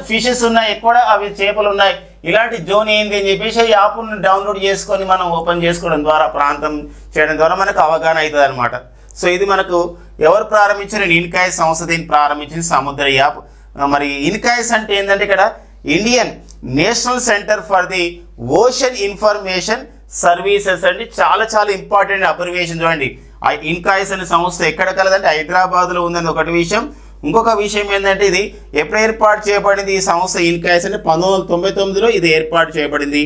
ఫిషెస్ ఉన్నాయి, ఎక్కడ అవి చేపలు ఉన్నాయి, ఇలాంటి జోన్ ఏంది అని చెప్పేసి యాప్ను డౌన్లోడ్ చేసుకొని మనం ఓపెన్ చేసుకోవడం ద్వారా, ప్రాంతం చేయడం ద్వారా మనకు అవగాహన అవుతుంది అనమాట. సో ఇది మనకు ఎవరు ప్రారంభించారు, ఇన్కాయిస్ సంస్థ దీన్ని ప్రారంభించింది సముద్ర యాప్. మరి ఇన్కాయిస్ అంటే ఏంటంటే ఇక్కడ Indian national centre for the ocean information services అండి. చాలా ఇంపార్టెంట్ అబ్రివేషన్ చూడండి. ఇన్కాయిస్ అనే సంస్థ ఎక్కడ కలదంటే హైదరాబాద్లో ఉందని ఒకటి విషయం. ఇంకొక విషయం ఏంటంటే ఇది ఎప్పుడు ఏర్పాటు చేయబడింది ఈ సంస్థ ఇన్కాయిస్ అంటే 1999లో ఇది ఏర్పాటు చేయబడింది.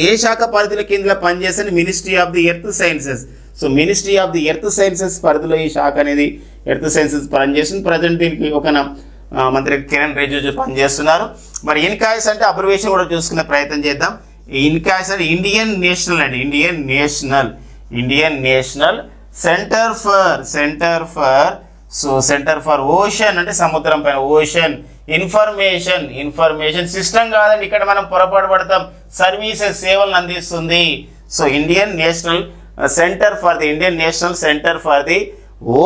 ఏ శాఖ పరిధిలో కింద పనిచేసిన ministry of the earth sciences. So ministry of the earth sciences పరిధిలో ఈ శాఖ అనేది ఎర్త్ సైన్సెస్ పనిచేస్తుంది. ప్రజెంట్ దీనికి ఒక మంత్రి కిరణ్ రిజిజు పనిచేస్తున్నారు. మరి ఇన్కాయిస్ అంటే అబ్రివేషన్ కూడా చూసుకునే ప్రయత్నం చేద్దాం. ఇన్కాయిస్ అంటే ఇండియన్ నేషనల్ అండి, Indian national centre for ocean అంటే సముద్రం పైన ఓషన్ ఇన్ఫర్మేషన్ సిస్టమ్ కాదండి, ఇక్కడ మనం పొరపాటు పడతాం, సర్వీసెస్ సేవలను అందిస్తుంది. So Indian national centre for the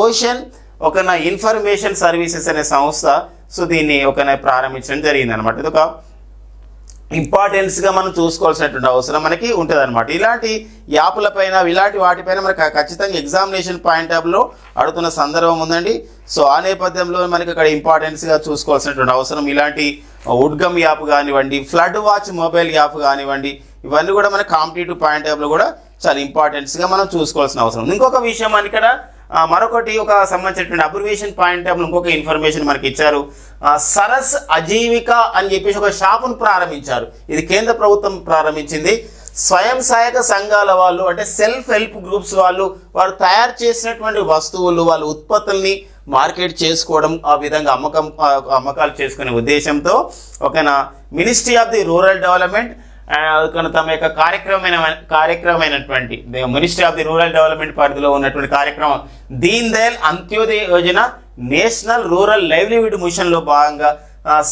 ocean ఒక ఇన్ఫర్మేషన్ సర్వీసెస్ అనే సంస్థ. సో దీన్ని ఒక ప్రారంభించడం జరిగింది అనమాట. ఇది ఒక ఇంపార్టెన్స్గా మనం చూసుకోవాల్సినటువంటి అవసరం మనకి ఉంటుంది అనమాట. ఇలాంటి యాప్లపైన ఇలాంటి వాటిపైన మనకు ఖచ్చితంగా ఎగ్జామినేషన్ పాయింట్ ఆఫ్లో అడుగుతున్న సందర్భం ఉందండి. సో ఆ నేపథ్యంలో మనకి అక్కడ ఇంపార్టెన్స్గా చూసుకోవాల్సినటువంటి అవసరం. ఇలాంటి ఉడ్గమ్ యాప్ కానివ్వండి, ఫ్లడ్ వాచ్ మొబైల్ యాప్ కానివ్వండి, ఇవన్నీ కూడా మన కాంపిటేటివ్ పాయింట్ ఆఫ్లో కూడా చాలా ఇంపార్టెన్స్గా మనం చూసుకోవాల్సిన అవసరం ఉంది. ఇంకొక విషయం అని ఇక్కడ మరొకటి ఒక సంబంధించినటువంటి అబ్రివేషన్ పాయింట్ ఆఫ్ ఇంకొక ఇన్ఫర్మేషన్ మనకి ఇచ్చారు. సరస్ అజీవిక అని చెప్పేసి ఒక షాపును ప్రారంభించారు. ఇది కేంద్ర ప్రభుత్వం ప్రారంభించింది. స్వయం సహాయక సంఘాల వాళ్ళు అంటే సెల్ఫ్ హెల్ప్ గ్రూప్స్ వారు తయారు చేసినటువంటి వస్తువులు వాళ్ళ ఉత్పత్తుల్ని మార్కెట్ చేసుకోవడం, ఆ విధంగా అమ్మకాలు చేసుకునే ఉద్దేశంతో ఒక ministry of the rural development తమ యొక్క కార్యక్రమమైనటువంటి ministry of the rural development పరిధిలో ఉన్నటువంటి కార్యక్రమం Deen Dayal Antyodaya Yojana national rural livelihood మిషన్లో భాగంగా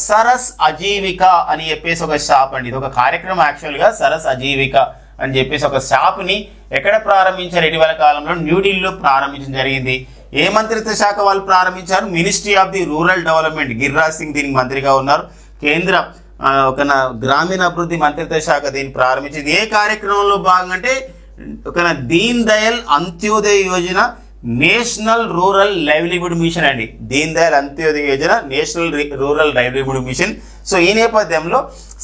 సరస్ అజీవిక అని చెప్పేసి ఒక షాప్ అండి. ఇది ఒక కార్యక్రమం యాక్చువల్గా సరస్ అజీవిక అని చెప్పేసి ఒక షాప్ని ఎక్కడ ప్రారంభించారు? ఇటీవల కాలంలో న్యూఢిల్లీలో ప్రారంభించడం జరిగింది. ఏ మంత్రిత్వ శాఖ వాళ్ళు ప్రారంభించారు? Ministry of the rural development. Giriraj Singh దీనికి మంత్రిగా ఉన్నారు. కేంద్ర ఒక గ్రామీణ అభివృద్ధి మంత్రిత్వ శాఖ దీన్ని ప్రారంభించింది. ఏ కార్యక్రమంలో భాగంగా అంటే ఒక Deen Dayal Antyodaya Yojana national rural livelihood mission అండి. Deen Dayal Antyodaya Yojana national rural livelihood mission. So ఈ నేపథ్యంలో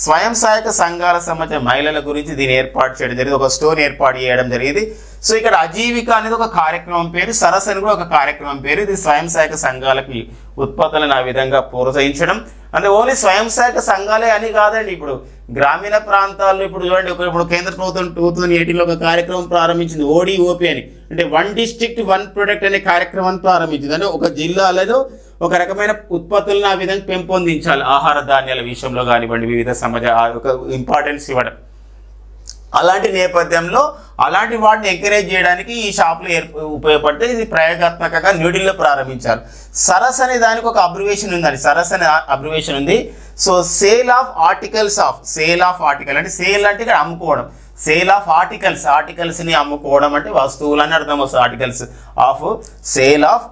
స్వయం సహాయక సంఘాల సంబంధించిన మహిళల గురించి దీన్ని ఏర్పాటు చేయడం జరిగింది. ఒక స్టోర్ ఏర్పాటు చేయడం జరిగింది. సో ఇక్కడ అజీవిక అనేది ఒక కార్యక్రమం పేరు, సరస్ అని కూడా ఒక కార్యక్రమం పేరు. ఇది స్వయం సహాయక సంఘాలకి ఉత్పత్తులను ఆ విధంగా ప్రోత్సహించడం. అంటే ఓన్లీ స్వయం సహాయక సంఘాలే అని కాదండి. ఇప్పుడు గ్రామీణ ప్రాంతాల్లో ఇప్పుడు చూడండి, ఇప్పుడు కేంద్ర ప్రభుత్వం 2018లో ఒక కార్యక్రమం ప్రారంభించింది, ODOP అని, అంటే 1 district 1 product అనే కార్యక్రమాన్ని ప్రారంభించింది. అంటే ఒక జిల్లాలో ఒక రకమైన ఉత్పత్తులను ఆ విధంగా పెంపొందించాలి. ఆహార ధాన్యాల విషయంలో కానివ్వండి, వివిధ ఒక ఇంపార్టెన్స్ ఇవ్వడం. అలాంటి నేపథ్యంలో అలాంటి వాటిని ఎంకరేజ్ చేయడానికి ఈ షాపులు ఉపయోగపడితే ఇది ప్రయోగాత్మకంగా న్యూఢిల్లీలో ప్రారంభించారు. సరస్ అనే దానికి ఒక అబ్రివేషన్ ఉందండి. సరస్ అనే అబ్రివేషన్ ఉంది. సో సేల్ ఆఫ్ ఆర్టికల్ అంటే సేల్ అంటే ఇక్కడ అమ్ముకోవడం. సేల్ ఆఫ్ ఆర్టికల్స్ని అమ్ముకోవడం అంటే వస్తువులు అని అర్థం వస్తుంది. సేల్ ఆఫ్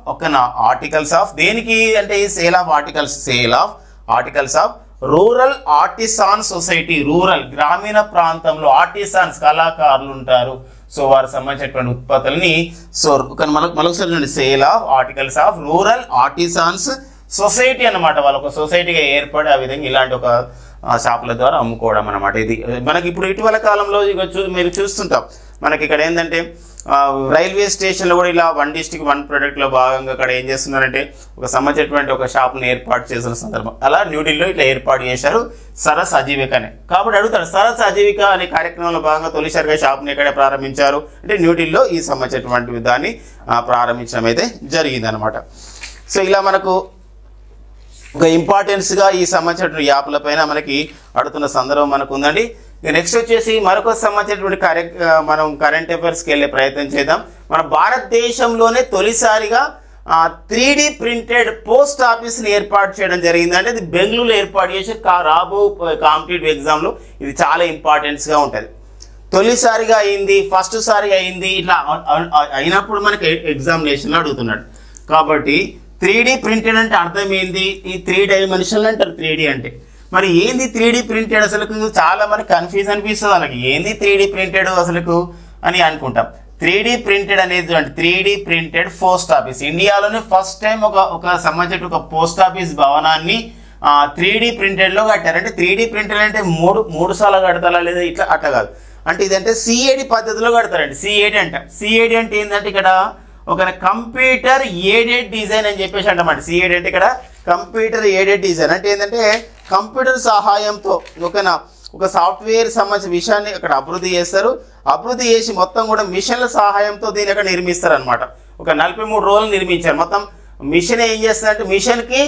ఆర్టికల్స్ ఆఫ్ దేనికి అంటే sale of articles of rural artisan society. Rural గ్రామీణ ప్రాంతంలో ఆర్టిసాన్స్ కళాకారులు ఉంటారు. సో వారు సంబంధించినటువంటి ఉత్పత్తులని మరొకసారి sale of articles of rural artisans society అన్నమాట. వాళ్ళు ఒక సొసైటీగా ఏర్పడి ఆ విధంగా ఇలాంటి ఒక షాపుల ద్వారా అమ్ముకోవడం అన్నమాట. ఇది మనకి ఇప్పుడు ఇటీవల కాలంలో మీరు చూస్తుంటాం. మనకి ఇక్కడ ఏంటంటే రైల్వే స్టేషన్లో కూడా ఇలా 1 district 1 product భాగంగా అక్కడ ఏం చేస్తున్నారంటే ఒక సంబంధించినటువంటి ఒక షాప్ని ఏర్పాటు చేసిన సందర్భం. అలా న్యూఢిల్లీలో ఇట్లా ఏర్పాటు చేశారు సరస్ అజీవిక అని. కాబట్టి అడుగుతారు, సరస్ అజీవిక అనే కార్యక్రమంలో భాగంగా తొలిసారిగా షాప్ని ఎక్కడ ప్రారంభించారు అంటే న్యూఢిల్లీలో ఈ సంబంధించినటువంటి దాన్ని ప్రారంభించడం అయితే జరిగిందనమాట. సో ఇలా మనకు ఒక ఇంపార్టెన్స్గా ఈ సంబంధించినటువంటి యాప్ల పైన మనకి అడుగుతున్న సందర్భం మనకు ఉందండి. నెక్స్ట్ వచ్చేసి మరొక సంబంధించినటువంటి మనం కరెంట్ అఫైర్స్కి వెళ్ళే ప్రయత్నం చేద్దాం. మన భారతదేశంలోనే తొలిసారిగా 3D ప్రింటెడ్ పోస్ట్ ఆఫీస్ని ఏర్పాటు చేయడం జరిగింది. అంటే ఇది బెంగళూరులో ఏర్పాటు చేసి రాబో కాంపిటేటివ్ ఎగ్జామ్లో ఇది చాలా ఇంపార్టెన్స్గా ఉంటుంది. తొలిసారిగా అయింది, ఫస్ట్ సారిగా అయింది, ఇట్లా అయినప్పుడు మనకి ఎగ్జామినేషన్లో అడుగుతున్నాడు. కాబట్టి 3D ప్రింటెడ్ అంటే అర్థం ఏంది? ఈ 3 dimensional అంటారు 3D అంటే. మరి ఏంది 3D ప్రింటెడ్? అసలుకు చాలా మనకి కన్ఫ్యూజ్ అనిపిస్తుంది వాళ్ళకి. ఏంది 3D ప్రింటెడ్ అసలుకు అని అనుకుంటాం. 3D ప్రింటెడ్ అనేది అంటే 3D ప్రింటెడ్ పోస్ట్ ఆఫీస్. ఇండియాలోనే ఫస్ట్ టైం ఒక సంబంధించిన ఒక పోస్ట్ ఆఫీస్ భవనాన్ని 3D ప్రింటెడ్లో కట్టారు. అంటే 3D ప్రింటెడ్ అంటే మూడు సార్లు కడతారా లేదా అట్లా కాదు. అంటే ఇదంటే CAD పద్ధతిలో కడతారండి. CAD అంటే ఏంటంటే ఇక్కడ ఒక కంప్యూటర్ ఎయిడెడ్ డిజైన్ అని చెప్పేసి అంటామండి. సిఏడి అంటే ఇక్కడ కంప్యూటర్ ఎయిడెడ్ డిజైన్ అంటే ఏంటంటే కంప్యూటర్ సహాయంతో ఒక సాఫ్ట్వేర్ సంబంధించిన విషయాన్ని అక్కడ అభివృద్ధి చేస్తారు. అభివృద్ధి చేసి మొత్తం కూడా మిషన్ల సహాయంతో దీన్ని అక్కడ నిర్మిస్తారు అనమాట. ఒక 43 రోజులు నిర్మించారు. మొత్తం మిషన్ ఏం చేస్తుందంటే మిషన్కి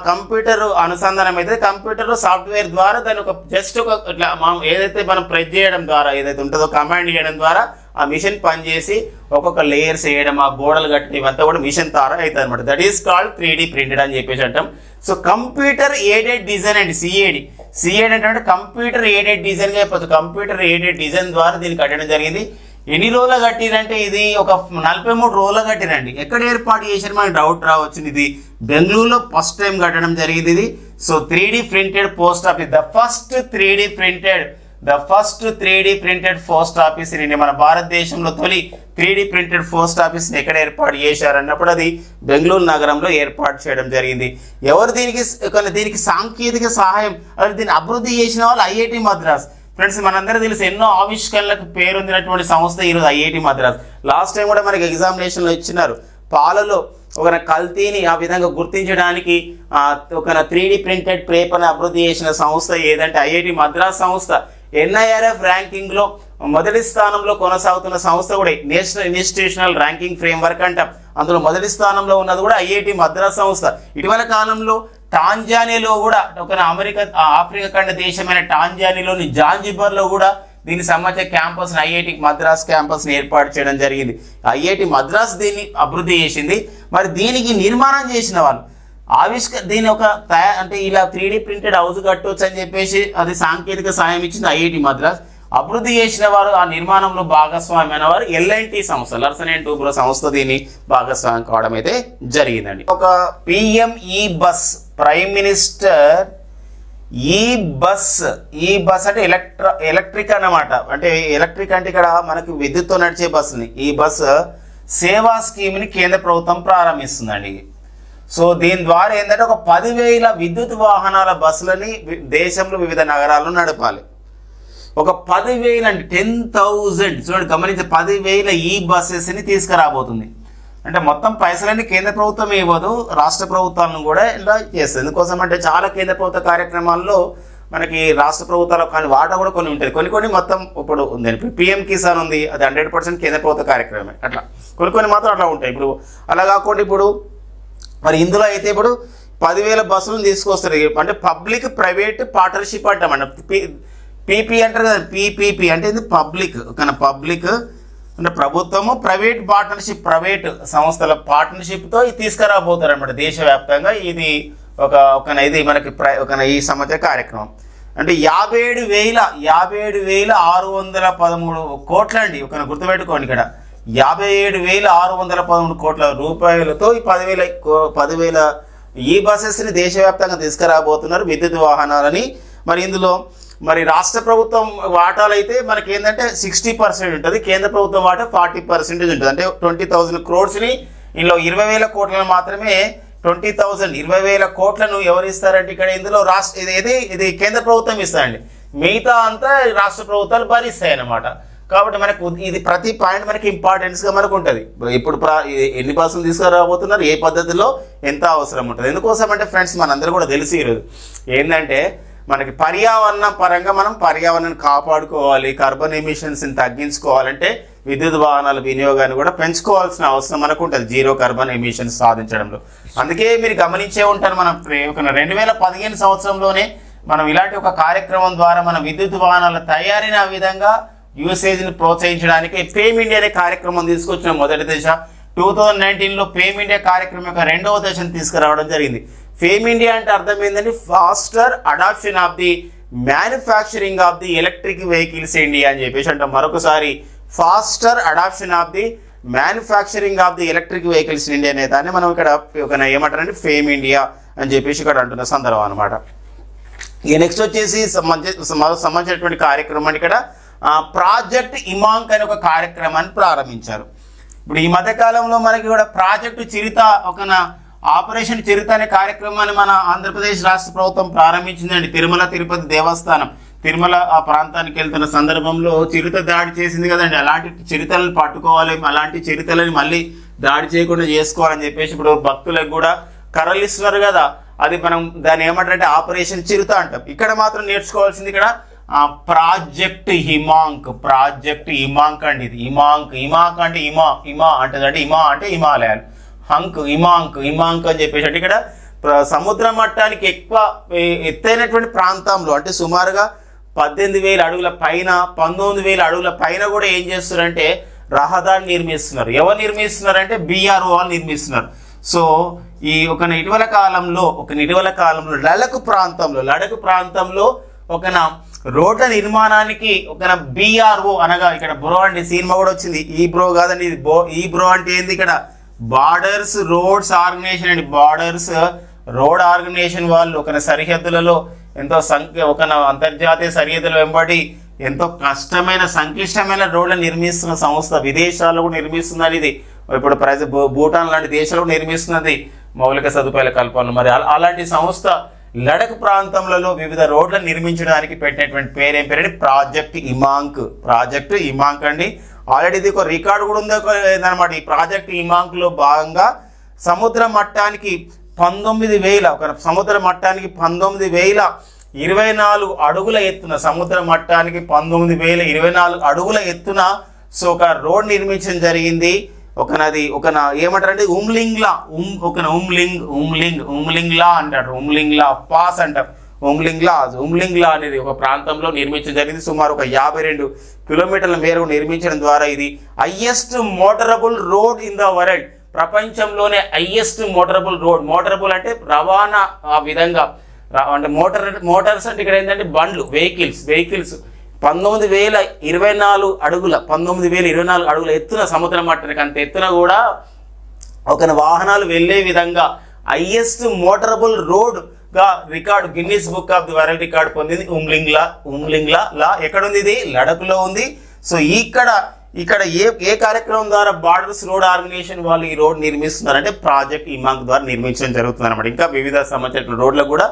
కంప్యూటర్ అనుసంధానం అయితే కంప్యూటర్ సాఫ్ట్వేర్ ద్వారా దాని ఒక జస్ట్ ఒక ఇట్లా ఏదైతే మనం ప్రెస్ చేయడం ద్వారా ఏదైతే ఉంటుందో కమాండ్ చేయడం ద్వారా ఆ మిషన్ పనిచేసి ఒక్కొక్క లేయర్స్ వేయడం ఆ గోడలు కట్టడం ఇవంతా కూడా మిషన్ ద్వారా అవుతుంది అనమాట. That is called 3D printed అని చెప్పేసి అంటాం. సో కంప్యూటర్ ఎయిడెడ్ డిజైన్ అండి సిఏడి అంటే కంప్యూటర్ ఎయిడెడ్ డిజైన్గా చెప్పచ్చు. కంప్యూటర్ ఎయిడెడ్ డిజైన్ ద్వారా దీన్ని కట్టడం జరిగింది. ఎన్ని రోజులు కట్టిరంటే ఇది ఒక 43 రోజులు కట్టిరండి. ఎక్కడ ఏర్పాటు చేశారు మనకి డౌట్ రావచ్చు. ఇది బెంగళూరులో ఫస్ట్ టైం కట్టడం జరిగింది ఇది. So 3D printed post office the first 3D printed post office మన భారతదేశంలో తొలి 3D ప్రింటెడ్ పోస్ట్ ఆఫీస్ని ఎక్కడ ఏర్పాటు చేశారన్నప్పుడు అది బెంగళూరు నగరంలో ఏర్పాటు చేయడం జరిగింది. ఎవరు దీనికి సాంకేతిక సహాయం దీన్ని అభివృద్ధి చేసిన వాళ్ళు ఐఐటి మద్రాస్. ఫ్రెండ్స్ మనందరూ తెలుసు ఎన్నో ఆవిష్కరణలకు పేరొందినటువంటి సంస్థ ఈరోజు ఐఐటి మద్రాస్. లాస్ట్ టైం కూడా మనకి ఎగ్జామినేషన్లో ఇచ్చినారు. పాలలో ఒక కల్తీని ఆ విధంగా గుర్తించడానికి ఒక 3D ప్రింటెడ్ పేపర్ని అభివృద్ధి చేసిన సంస్థ ఏదంటే ఐఐటి మద్రాస్ సంస్థ. NIRF ర్యాంకింగ్లో మొదటి స్థానంలో కొనసాగుతున్న సంస్థ కూడా నేషనల్ ఇన్స్టిట్యూషనల్ ర్యాంకింగ్ ఫ్రేమ్వర్క్ అంటాం. అందులో మొదటి స్థానంలో ఉన్నది కూడా ఐఐటి మద్రాస్ సంస్థ. ఇటీవల కాలంలో టాంజానియాలో కూడా ఒక ఆఫ్రికా ఖండ దేశమైన టాంజానియాలోని జాంజిబర్లో కూడా దీనికి సంబంధించిన క్యాంపస్ని ఐఐటి మద్రాస్ క్యాంపస్ని ఏర్పాటు చేయడం జరిగింది. ఐఐటి మద్రాస్ దీన్ని అభివృద్ధి చేసింది. మరి దీనికి నిర్మాణం చేసిన వాళ్ళు దీని ఒక అంటే ఇలా 3D ప్రింటెడ్ హౌస్ కట్టవచ్చు అని చెప్పేసి అది సాంకేతిక సాయం ఇచ్చింది ఐఐటి మద్రాస్. అభివృద్ధి చేసిన వారు ఆ నిర్మాణంలో భాగస్వామ్యమైన వారు LNT సంస్థ లర్సన్ అండ్ టూబ్రో సంస్థ దీన్ని భాగస్వామ్యం కావడం అయితే జరిగిందండి. ఒక PM ఈ బస్ ప్రైమ్ మినిస్టర్ ఈ బస్ అంటే ఎలక్ట్రిక్ అన్నమాట. అంటే ఎలక్ట్రిక్ అంటే ఇక్కడ మనకి విద్యుత్తో నడిచే బస్సుని ఈ బస్ సేవా స్కీమ్ని కేంద్ర ప్రభుత్వం ప్రారంభిస్తుందండి. సో దీని ద్వారా ఏంటంటే ఒక 10,000 విద్యుత్ వాహనాల బస్సులని దేశంలో వివిధ నగరాల్లో నడపాలి. ఒక 10,000 అంటే 10,000 చూడండి గమనించి 10,000 ఈ బస్సెస్ని తీసుకురాబోతుంది. అంటే మొత్తం పైసలన్నీ కేంద్ర ప్రభుత్వం ఇవ్వదు, రాష్ట్ర ప్రభుత్వాలను కూడా ఇలా చేస్తుంది. ఎందుకోసం అంటే చాలా కేంద్ర ప్రభుత్వ కార్యక్రమాల్లో మనకి రాష్ట్ర ప్రభుత్వాలు కానీ వాటా కూడా కొన్ని ఉంటాయి. కొన్ని మొత్తం ఇప్పుడు ఉంది PM కిసాన్ ఉంది, అది 100% కేంద్ర ప్రభుత్వ కార్యక్రమమే. అట్లా కొన్ని మాత్రం అట్లా ఉంటాయి. ఇప్పుడు అలా కాకుండా ఇప్పుడు మరి ఇందులో అయితే ఇప్పుడు 10,000 బస్సులను తీసుకొస్తారు. అంటే పబ్లిక్ ప్రైవేట్ పార్ట్నర్షిప్ అంటామంట. PP అంటారు కదా, PPP అంటే ఇది పబ్లిక్ అంటే ప్రభుత్వము ప్రైవేట్ పార్ట్నర్షిప్ ప్రైవేట్ సంస్థల పార్ట్నర్షిప్తో ఇది తీసుకురాబోతారు అనమాట దేశవ్యాప్తంగా. ఇది ఇది మనకి ఈ సంబంధిత కార్యక్రమం. అంటే 57,613 కోట్ల అండి. గుర్తుపెట్టుకోండి ఇక్కడ 57,613 కోట్ల రూపాయలతో ఈ 10,000 ఈ బస్సెస్ని దేశవ్యాప్తంగా తీసుకురాబోతున్నారు విద్యుత్ వాహనాలని. మరి ఇందులో మరి రాష్ట్ర ప్రభుత్వం వాటాలు అయితే మనకి ఏంటంటే 60% ఉంటుంది, కేంద్ర ప్రభుత్వం వాటా 40% ఉంటుంది. అంటే 20,000 crores-ని ఇందులో 20,000 కోట్లను మాత్రమే 20,000 కోట్లను ఎవరు ఇస్తారంటే ఇక్కడ ఇందులో ఇది కేంద్ర ప్రభుత్వం ఇస్తారండి. మిగతా అంతా రాష్ట్ర ప్రభుత్వాలు భరిస్తాయి అన్నమాట. కాబట్టి మనకు ఇది ప్రతి పాయింట్ మనకి ఇంపార్టెన్స్గా మనకు ఉంటుంది. ఇప్పుడు ఎన్ని బస్సులు తీసుకురాబోతున్నారు, ఏ పద్ధతిలో ఎంత అవసరం ఉంటుంది. ఎందుకోసం అంటే ఫ్రెండ్స్ మనందరూ కూడా తెలిసి ఈరోజు ఏంటంటే మనకి పర్యావరణ పరంగా మనం పర్యావరణాన్ని కాపాడుకోవాలి, కార్బన్ ఎమిషన్స్ని తగ్గించుకోవాలంటే విద్యుత్ వాహనాల వినియోగాన్ని కూడా పెంచుకోవాల్సిన అవసరం మనకు ఉంటుంది జీరో కార్బన్ ఎమిషన్స్ సాధించడంలో. అందుకే మీరు గమనించే ఉంటారు మనం 2015 సంవత్సరంలోనే మనం ఇలాంటి ఒక కార్యక్రమం ద్వారా మన విద్యుత్ వాహనాల తయారీని ఆ విధంగా యూసేజ్ని ప్రోత్సహించడానికి ఫేమ్ ఇండియా అనే కార్యక్రమం తీసుకొచ్చిన మొదటి దశ. 2019లో ఫేమ్ ఇండియా కార్యక్రమం యొక్క 2వ దశను తీసుకురావడం జరిగింది. ఫేమ్ ఇండియా అంటే అర్థం ఏంటంటే faster adoption of the manufacturing of the electric vehicles India అని చెప్పేసి అంటాం. మరొకసారి faster adoption of the manufacturing of the electric vehicles India అనే దాన్ని మనం ఇక్కడ ఏమంటారంటే ఫేమ్ ఇండియా అని చెప్పేసి ఇక్కడ అంటున్న సందర్భం అనమాట. ఇక నెక్స్ట్ వచ్చేసి సంబంధించినటువంటి కార్యక్రమం ఇక్కడ ప్రాజెక్ట్ ఇమాంక్ అనే ఒక కార్యక్రమాన్ని ప్రారంభించారు. ఇప్పుడు ఈ మధ్యకాలంలో మనకి కూడా ప్రాజెక్టు చిరుత ఆపరేషన్ చిరుత అనే కార్యక్రమాన్ని మన ఆంధ్రప్రదేశ్ రాష్ట్ర ప్రభుత్వం ప్రారంభించిందండి. తిరుమల తిరుపతి దేవస్థానం తిరుమల ఆ ప్రాంతానికి వెళ్తున్న సందర్భంలో చిరుత దాడి చేసింది కదండి. అలాంటి చిరుతలను పట్టుకోవాలి, అలాంటి చిరుతలని మళ్ళీ దాడి చేయకుండా చేసుకోవాలని చెప్పేసి ఇప్పుడు భక్తులకు కూడా కర్రలు ఇస్తున్నారు కదా, అది మనం దాన్ని ఏమంటారంటే ఆపరేషన్ చిరుత అంటాం. ఇక్కడ మాత్రం నేర్చుకోవాల్సింది ఇక్కడ ప్రాజెక్ట్ ఇమాంక్ అండి. ఇది ఇమాంక్ అంటే ఇమా అంటే ఇమా అంటే హిమాలయాలు, ఇమాంక్ అని చెప్పేసి అంటే ఇక్కడ సముద్ర మట్టానికి ఎక్కువ ఎత్తైనటువంటి ప్రాంతంలో అంటే సుమారుగా 18,000 అడుగుల పైన 19,000 అడుగుల పైన కూడా ఏం చేస్తున్నారంటే రహదారి నిర్మిస్తున్నారు. ఎవరు నిర్మిస్తున్నారంటే BRO వాళ్ళు నిర్మిస్తున్నారు. సో ఈ ఒక ఇటీవల కాలంలో లడఖ్ ప్రాంతంలో ఒక రోడ్ల నిర్మాణానికి ఒక BRO అనగా ఇక్కడ బ్రో అంటే సినిమా కూడా వచ్చింది, ఈ బ్రో కాదండి, ఇది ఈ బ్రో అంటే ఏంది ఇక్కడ బార్డర్స్ రోడ్స్ ఆర్గనైజేషన్ అండి. బార్డర్స్ రోడ్ ఆర్గనైజేషన్ వాళ్ళు ఒక సరిహద్దులలో ఎంతో ఒక అంతర్జాతీయ సరిహద్దుల వెంబడి ఎంతో కష్టమైన సంక్లిష్టమైన రోడ్లను నిర్మిస్తున్న సంస్థ. విదేశాల్లో కూడా నిర్మిస్తున్నది ఇది. ఇప్పుడు భూటాన్ లాంటి దేశాలు కూడా నిర్మిస్తున్నది మౌలిక సదుపాయాల కల్పనలు. మరి అలాంటి సంస్థ లడఖ్ ప్రాంతంలో వివిధ రోడ్లను నిర్మించడానికి పెట్టినటువంటి పేరేం పేరండి ప్రాజెక్ట్ ఇమాంక్ అండి. ఆల్రెడీ ఇది ఒక రికార్డు కూడా ఉంది అనమాట. ఈ ప్రాజెక్ట్ ఇమాంక్లో భాగంగా సముద్ర మట్టానికి 19,024 అడుగుల ఎత్తున అడుగుల ఎత్తున సో ఒక రోడ్ నిర్మించడం జరిగింది. ఏమంటారంటే ఉమ్లింగ్లా అంటారు, ఉమ్లింగ్లా పాస్ అంటారు. ఉమ్లింగ్లా అనేది ఒక ప్రాంతంలో నిర్మించడం జరిగింది. సుమారు ఒక 52 కిలోమీటర్ల మేరకు నిర్మించడం ద్వారా ఇది highest motorable road in the world. ప్రపంచంలోనే హైయెస్ట్ మోటరబుల్ రోడ్. మోటరబుల్ అంటే రవాణా ఆ విధంగా అంటే మోటార్స్ అంటే ఇక్కడ ఏంటంటే బండ్లు, వెహికల్స్ 19,024 అడుగుల ఎత్తున సముద్ర మట్టానికి అంత ఎత్తున కూడా ఒక వాహనాలు వెళ్ళే విధంగా హైయెస్ట్ మోటరబుల్ రోడ్ గా record Guinness book of the world record పొందింది ఉమ్లింగ్లా. ఎక్కడుంది? ఇది లడఖ్లో ఉంది. సో ఇక్కడ ఏ కార్యక్రమం ద్వారా బార్డర్స్ రోడ్ ఆర్గనైజేషన్ వాళ్ళు ఈ రోడ్ నిర్మిస్తున్నారంటే ప్రాజెక్ట్ ఇమాంక్ ద్వారా నిర్మించడం జరుగుతుంది అనమాట. ఇంకా వివిధ సంబంధించిన రోడ్లకు కూడా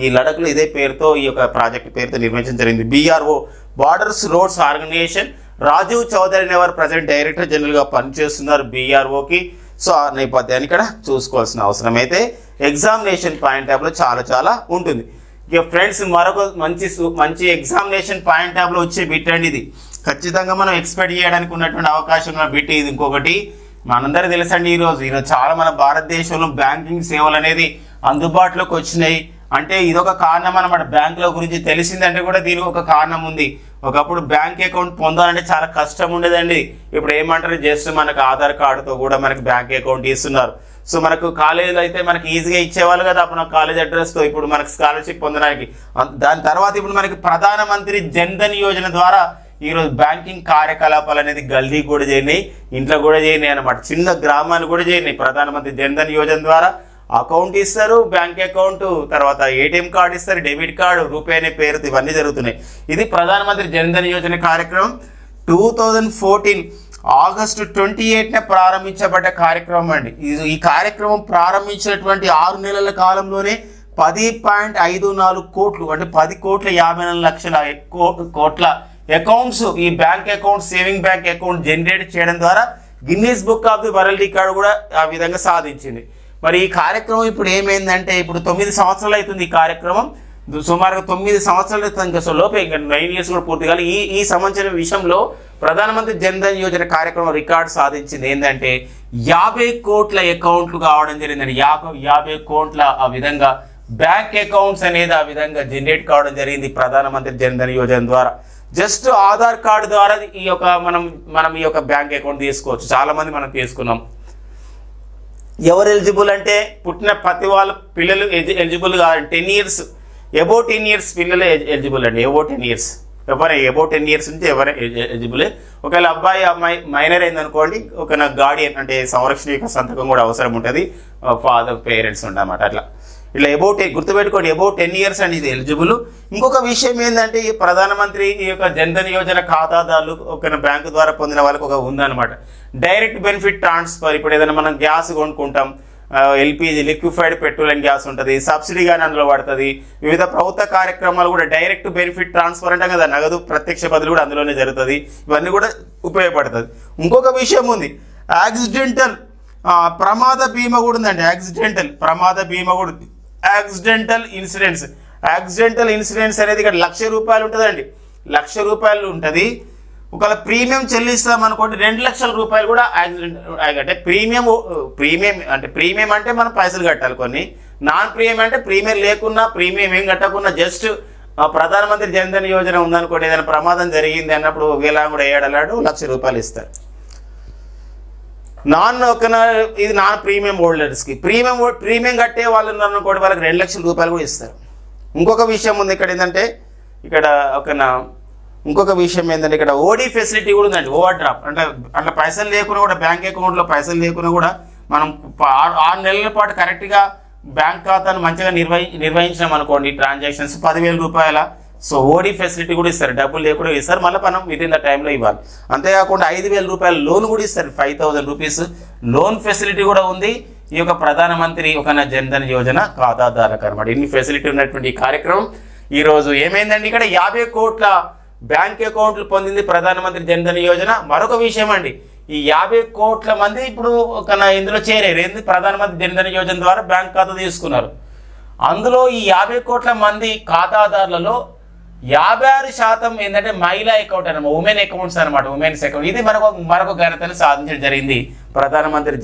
ఈ లడఖ్లో ఇదే పేరుతో ఈ యొక్క ప్రాజెక్ట్ పేరుతో నిర్మించడం జరిగింది. BRO borders roads organisation. Rajiv Chaudhary అనేవారు ప్రజెంట్ డైరెక్టర్ జనరల్గా పనిచేస్తున్నారు BROకి. సో ఆ నేపథ్యాన్ని ఇక్కడ చూసుకోవాల్సిన అవసరం అయితే ఎగ్జామినేషన్ పాయింట్ ఆఫ్లో చాలా ఉంటుంది. ఇక ఫ్రెండ్స్ మరొక మంచి ఎగ్జామినేషన్ పాయింట్ ఆఫ్లో వచ్చే బిట్ అండి. ఇది ఖచ్చితంగా మనం ఎక్స్పెక్ట్ చేయడానికి ఉన్నటువంటి అవకాశం ఉన్న బిట్ ఇది. ఇంకొకటి మనందరూ తెలుసండి, ఈరోజు చాలా మన భారతదేశంలో బ్యాంకింగ్ సేవలు అనేది అందుబాటులోకి వచ్చినాయి. అంటే ఇదొక కారణం అన్నమాట. బ్యాంకుల గురించి తెలిసిందంటే కూడా దీనికి ఒక కారణం ఉంది. ఒకప్పుడు బ్యాంక్ అకౌంట్ పొందాలంటే చాలా కష్టం ఉండేదండి. ఇప్పుడు ఏమంటారు, జస్ట్ మనకు ఆధార్ కార్డుతో కూడా మనకి బ్యాంక్ అకౌంట్ ఇస్తున్నారు. సో మనకు కాలేజీలో అయితే మనకి ఈజీగా ఇచ్చేవాళ్ళు కదా అప్పుడు కాలేజ్ అడ్రస్తో. ఇప్పుడు మనకు స్కాలర్షిప్ పొందడానికి దాని తర్వాత ఇప్పుడు మనకి ప్రధానమంత్రి జన్ధన్ యోజన ద్వారా ఈరోజు బ్యాంకింగ్ కార్యకలాపాలు అనేది గల్లీ కూడా చేరినాయి, ఇంట్లో కూడా చేరినాయి అనమాట. చిన్న గ్రామాలు కూడా చేరినాయి. ప్రధానమంత్రి జన్ధన్ యోజన ద్వారా అకౌంట్ ఇస్తారు, బ్యాంక్ అకౌంట్, తర్వాత ATM కార్డు ఇస్తారు, డెబిట్ కార్డు, రూపే అనే పేరుతో ఇవన్నీ జరుగుతున్నాయి. ఇది ప్రధానమంత్రి జన్ధన్ యోజన కార్యక్రమం 2014 ఆగస్టు 28న ప్రారంభించబడ్డ కార్యక్రమం అండి. ఈ కార్యక్రమం ప్రారంభించినటువంటి 6 నెలల కాలంలోనే 10.54 కోట్లు అంటే 10,54,00,000 కోట్ల అకౌంట్స్ ఈ bank account saving bank account generate చేయడం ద్వారా Guinness book of the world record కూడా ఆ విధంగా సాధించింది. మరి ఈ కార్యక్రమం ఇప్పుడు ఏమైందంటే ఇప్పుడు 9 సంవత్సరాలు అవుతుంది. ఈ కార్యక్రమం సుమారుగా 9 సంవత్సరాలు లోపే, ఇంకా 9 years కూడా పూర్తి కాదు. ఈ సంబంధించిన విషయంలో ప్రధానమంత్రి జన్ధన్ యోజన కార్యక్రమం రికార్డు సాధించింది ఏంటంటే 50 కోట్ల అకౌంట్లు కావడం జరిగిందండి. 50 కోట్ల ఆ విధంగా బ్యాంక్ అకౌంట్స్ అనేది ఆ విధంగా జనరేట్ కావడం జరిగింది ప్రధానమంత్రి జన్ధన్ యోజన ద్వారా. జస్ట్ ఆధార్ కార్డు ద్వారా ఈ యొక్క మనం ఈ యొక్క బ్యాంక్ అకౌంట్ తీసుకోవచ్చు. చాలా మంది మనం తీసుకున్నాం. ఎవరు ఎలిజిబుల్ అంటే పుట్టిన ప్రతి వాళ్ళ పిల్లలు ఎలిజిబుల్ కాదు. 10 years అబౌవ్ 10 years పిల్లలు ఎలిజిబుల్ అండి. అబౌవ్ 10 years అబౌవ్ 10 years నుంచి ఎవరైనా ఎలిజిబులే. ఒకవేళ అబ్బాయి అమ్మాయి మైనర్ అయిందనుకోండి, ఒక గార్డియన్ అంటే సంరక్షణ యొక్క సంతకం కూడా అవసరం ఉంటుంది, ఫాదర్ పేరెంట్స్ ఉండమాట. అట్లా ఇట్లా గుర్తుపెట్టుకోండి, అబౌవ్ 10 years అండి ఇది ఎలిజిబుల్. ఇంకొక విషయం ఏంటంటే ఈ ప్రధానమంత్రి ఈ యొక్క జన్ధన్ యోజన ఖాతాదారులు ఒక బ్యాంకు ద్వారా పొందిన వాళ్ళకి ఒక ఉందన్నమాట డైరెక్ట్ బెనిఫిట్ ట్రాన్స్ఫర్. ఇప్పుడు ఏదైనా మనం గ్యాస్ కొనుక్కుంటాం, LPG liquefied petrol and gas ఉంటుంది, సబ్సిడీ కానీ అందులో పడుతుంది. వివిధ ప్రభుత్వ కార్యక్రమాలు కూడా డైరెక్ట్ బెనిఫిట్ ట్రాన్స్ఫర్ అంటాం కదా, నగదు ప్రత్యక్ష బదిలీ కూడా అందులోనే జరుగుతుంది. ఇవన్నీ కూడా ఉపయోగపడుతుంది. ఇంకొక విషయం ఉంది, యాక్సిడెంటల్ ప్రమాద బీమా కూడా ఉందండి. యాక్సిడెంటల్ ప్రమాద బీమా కూడా ఉంది. యాక్సిడెంటల్ ఇన్సూరెన్స్ అనేది ఇక్కడ ₹1,00,000 ఉంటుందండి. ₹1,00,000 ఉంటుంది. ఒకవేళ ప్రీమియం చెల్లిస్తాం అనుకోండి ₹2,00,000 కూడా యాక్సిడెంట్ అంటే ప్రీమియం అంటే మనం పైసలు కట్టాలి కొన్ని. నాన్ ప్రీమియం అంటే ప్రీమియం లేకున్నా ప్రీమియం ఏం కట్టకున్నా జస్ట్ ప్రధానమంత్రి జన్ధన్ యోజన ఉందనుకోండి, ఏదైనా ప్రమాదం జరిగింది అన్నప్పుడు వికలాంగుడు ఏడాడు ₹1,00,000 ఇస్తారు. ఇది నాన్ ప్రీమియం హోల్డర్స్కి. ప్రీమియం కట్టే వాళ్ళు ఉన్నారనుకోండి వాళ్ళకి ₹2,00,000 కూడా ఇస్తారు. ఇంకొక విషయం ఉంది ఇక్కడ ఏంటంటే ఇక్కడ ఓడీ ఫెసిలిటీ కూడా ఉందండి. ఓవర్ డ్రాఫ్ట్ అంటే అట్లా పైసలు లేకున్నా కూడా బ్యాంక్ అకౌంట్లో పైసలు లేకున్నా కూడా మనం 6 నెలల పాటు కరెక్ట్గా బ్యాంక్ ఖాతాను మంచిగా నిర్వహించినాం అనుకోండి ట్రాన్సాక్షన్స్ ₹10,000. సో ఓడీ ఫెసిలిటీ కూడా ఇస్తారు. డబ్బులు లేకుండా ఇస్తారు, మళ్ళీ మనం విత్ ఇన్ ద టైంలో ఇవ్వాలి. అంతేకాకుండా ₹5,000 లోన్ కూడా ఇస్తారు. ₹5,000 లోన్ ఫెసిలిటీ కూడా ఉంది ఈ యొక్క ప్రధానమంత్రి జన్ధన్ యోజన ఖాతాదారులకు అనమాట. ఇన్ని ఫెసిలిటీ ఉన్నటువంటి ఈ కార్యక్రమం ఈరోజు ఏమైందండి, ఇక్కడ 50 కోట్ల బ్యాంక్ అకౌంట్లు పొందింది ప్రధానమంత్రి జన్ధన్ యోజన. మరొక విషయం అండి, ఈ 50 కోట్ల మంది ఇప్పుడు ఇందులో చేరారు. ఏంది, ప్రధానమంత్రి జన్ధన్ యోజన ద్వారా బ్యాంక్ ఖాతా తీసుకున్నారు. అందులో ఈ 50 కోట్ల మంది ఖాతాదారులలో 56% ఏంటంటే మహిళా అకౌంట్ అనమాట, ఉమెన్ అకౌంట్స్ అనమాట, ఉమెన్స్ అకౌంట్. ఇది మరొక ఘనతను సాధించడం జరిగింది ప్రధానమంత్రి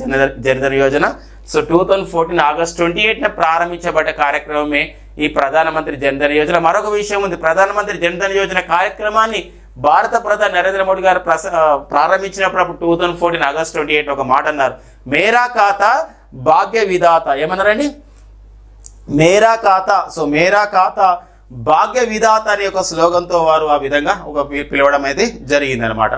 జన్ధన్ యోజన. సో 2014 ఆగస్టు 28న ప్రారంభించబడ్డ కార్యక్రమమే ఈ ప్రధానమంత్రి జన్ధన్ యోజన. మరొక విషయం ఉంది, ప్రధానమంత్రి జన్ధన్ యోజన కార్యక్రమాన్ని భారత ప్రధాని నరేంద్ర మోడీ గారు ప్రారంభించినప్పుడు 2014 ఆగస్టు 28 ఒక మాట అన్నారు, మేరా ఖాతా భాగ్య విధాత. ఏమన్నారండి, మేరా ఖాతా. సో మేరా ఖాతా భాగ్య విధాత అనే ఒక స్లోగన్తో వారు ఆ విధంగా పిలవడం అయితే జరిగిందనమాట.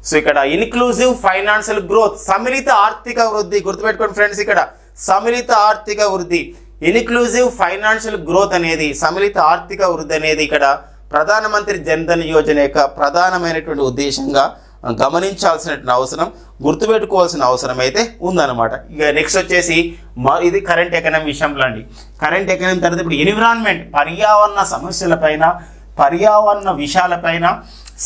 సో ఇక్కడ ఇన్క్లూజివ్ ఫైనాన్షియల్ గ్రోత్, సమ్మిళిత ఆర్థిక వృద్ధి. గుర్తుపెట్టుకోండి ఫ్రెండ్స్, ఇక్కడ సమ్మిళిత ఆర్థిక వృద్ధి, ఇన్క్లూజివ్ ఫైనాన్షియల్ గ్రోత్ అనేది, సమ్మిళిత ఆర్థిక వృద్ధి అనేది ఇక్కడ ప్రధానమంత్రి జన్ధన్ యోజన యొక్క ప్రధానమైనటువంటి ఉద్దేశంగా గమనించాల్సినటువంటి అవసరం, గుర్తుపెట్టుకోవాల్సిన అవసరం అయితే ఉందన్నమాట. ఇక నెక్స్ట్ వచ్చేసి ఇది కరెంట్ ఎకనామీ విషయంలో అండి. కరెంట్ ఎకనామీ తర్వాత ఇప్పుడు ఎన్విరాన్మెంట్, పర్యావరణ సమస్యలపైన, పర్యావరణ విషయాలపైన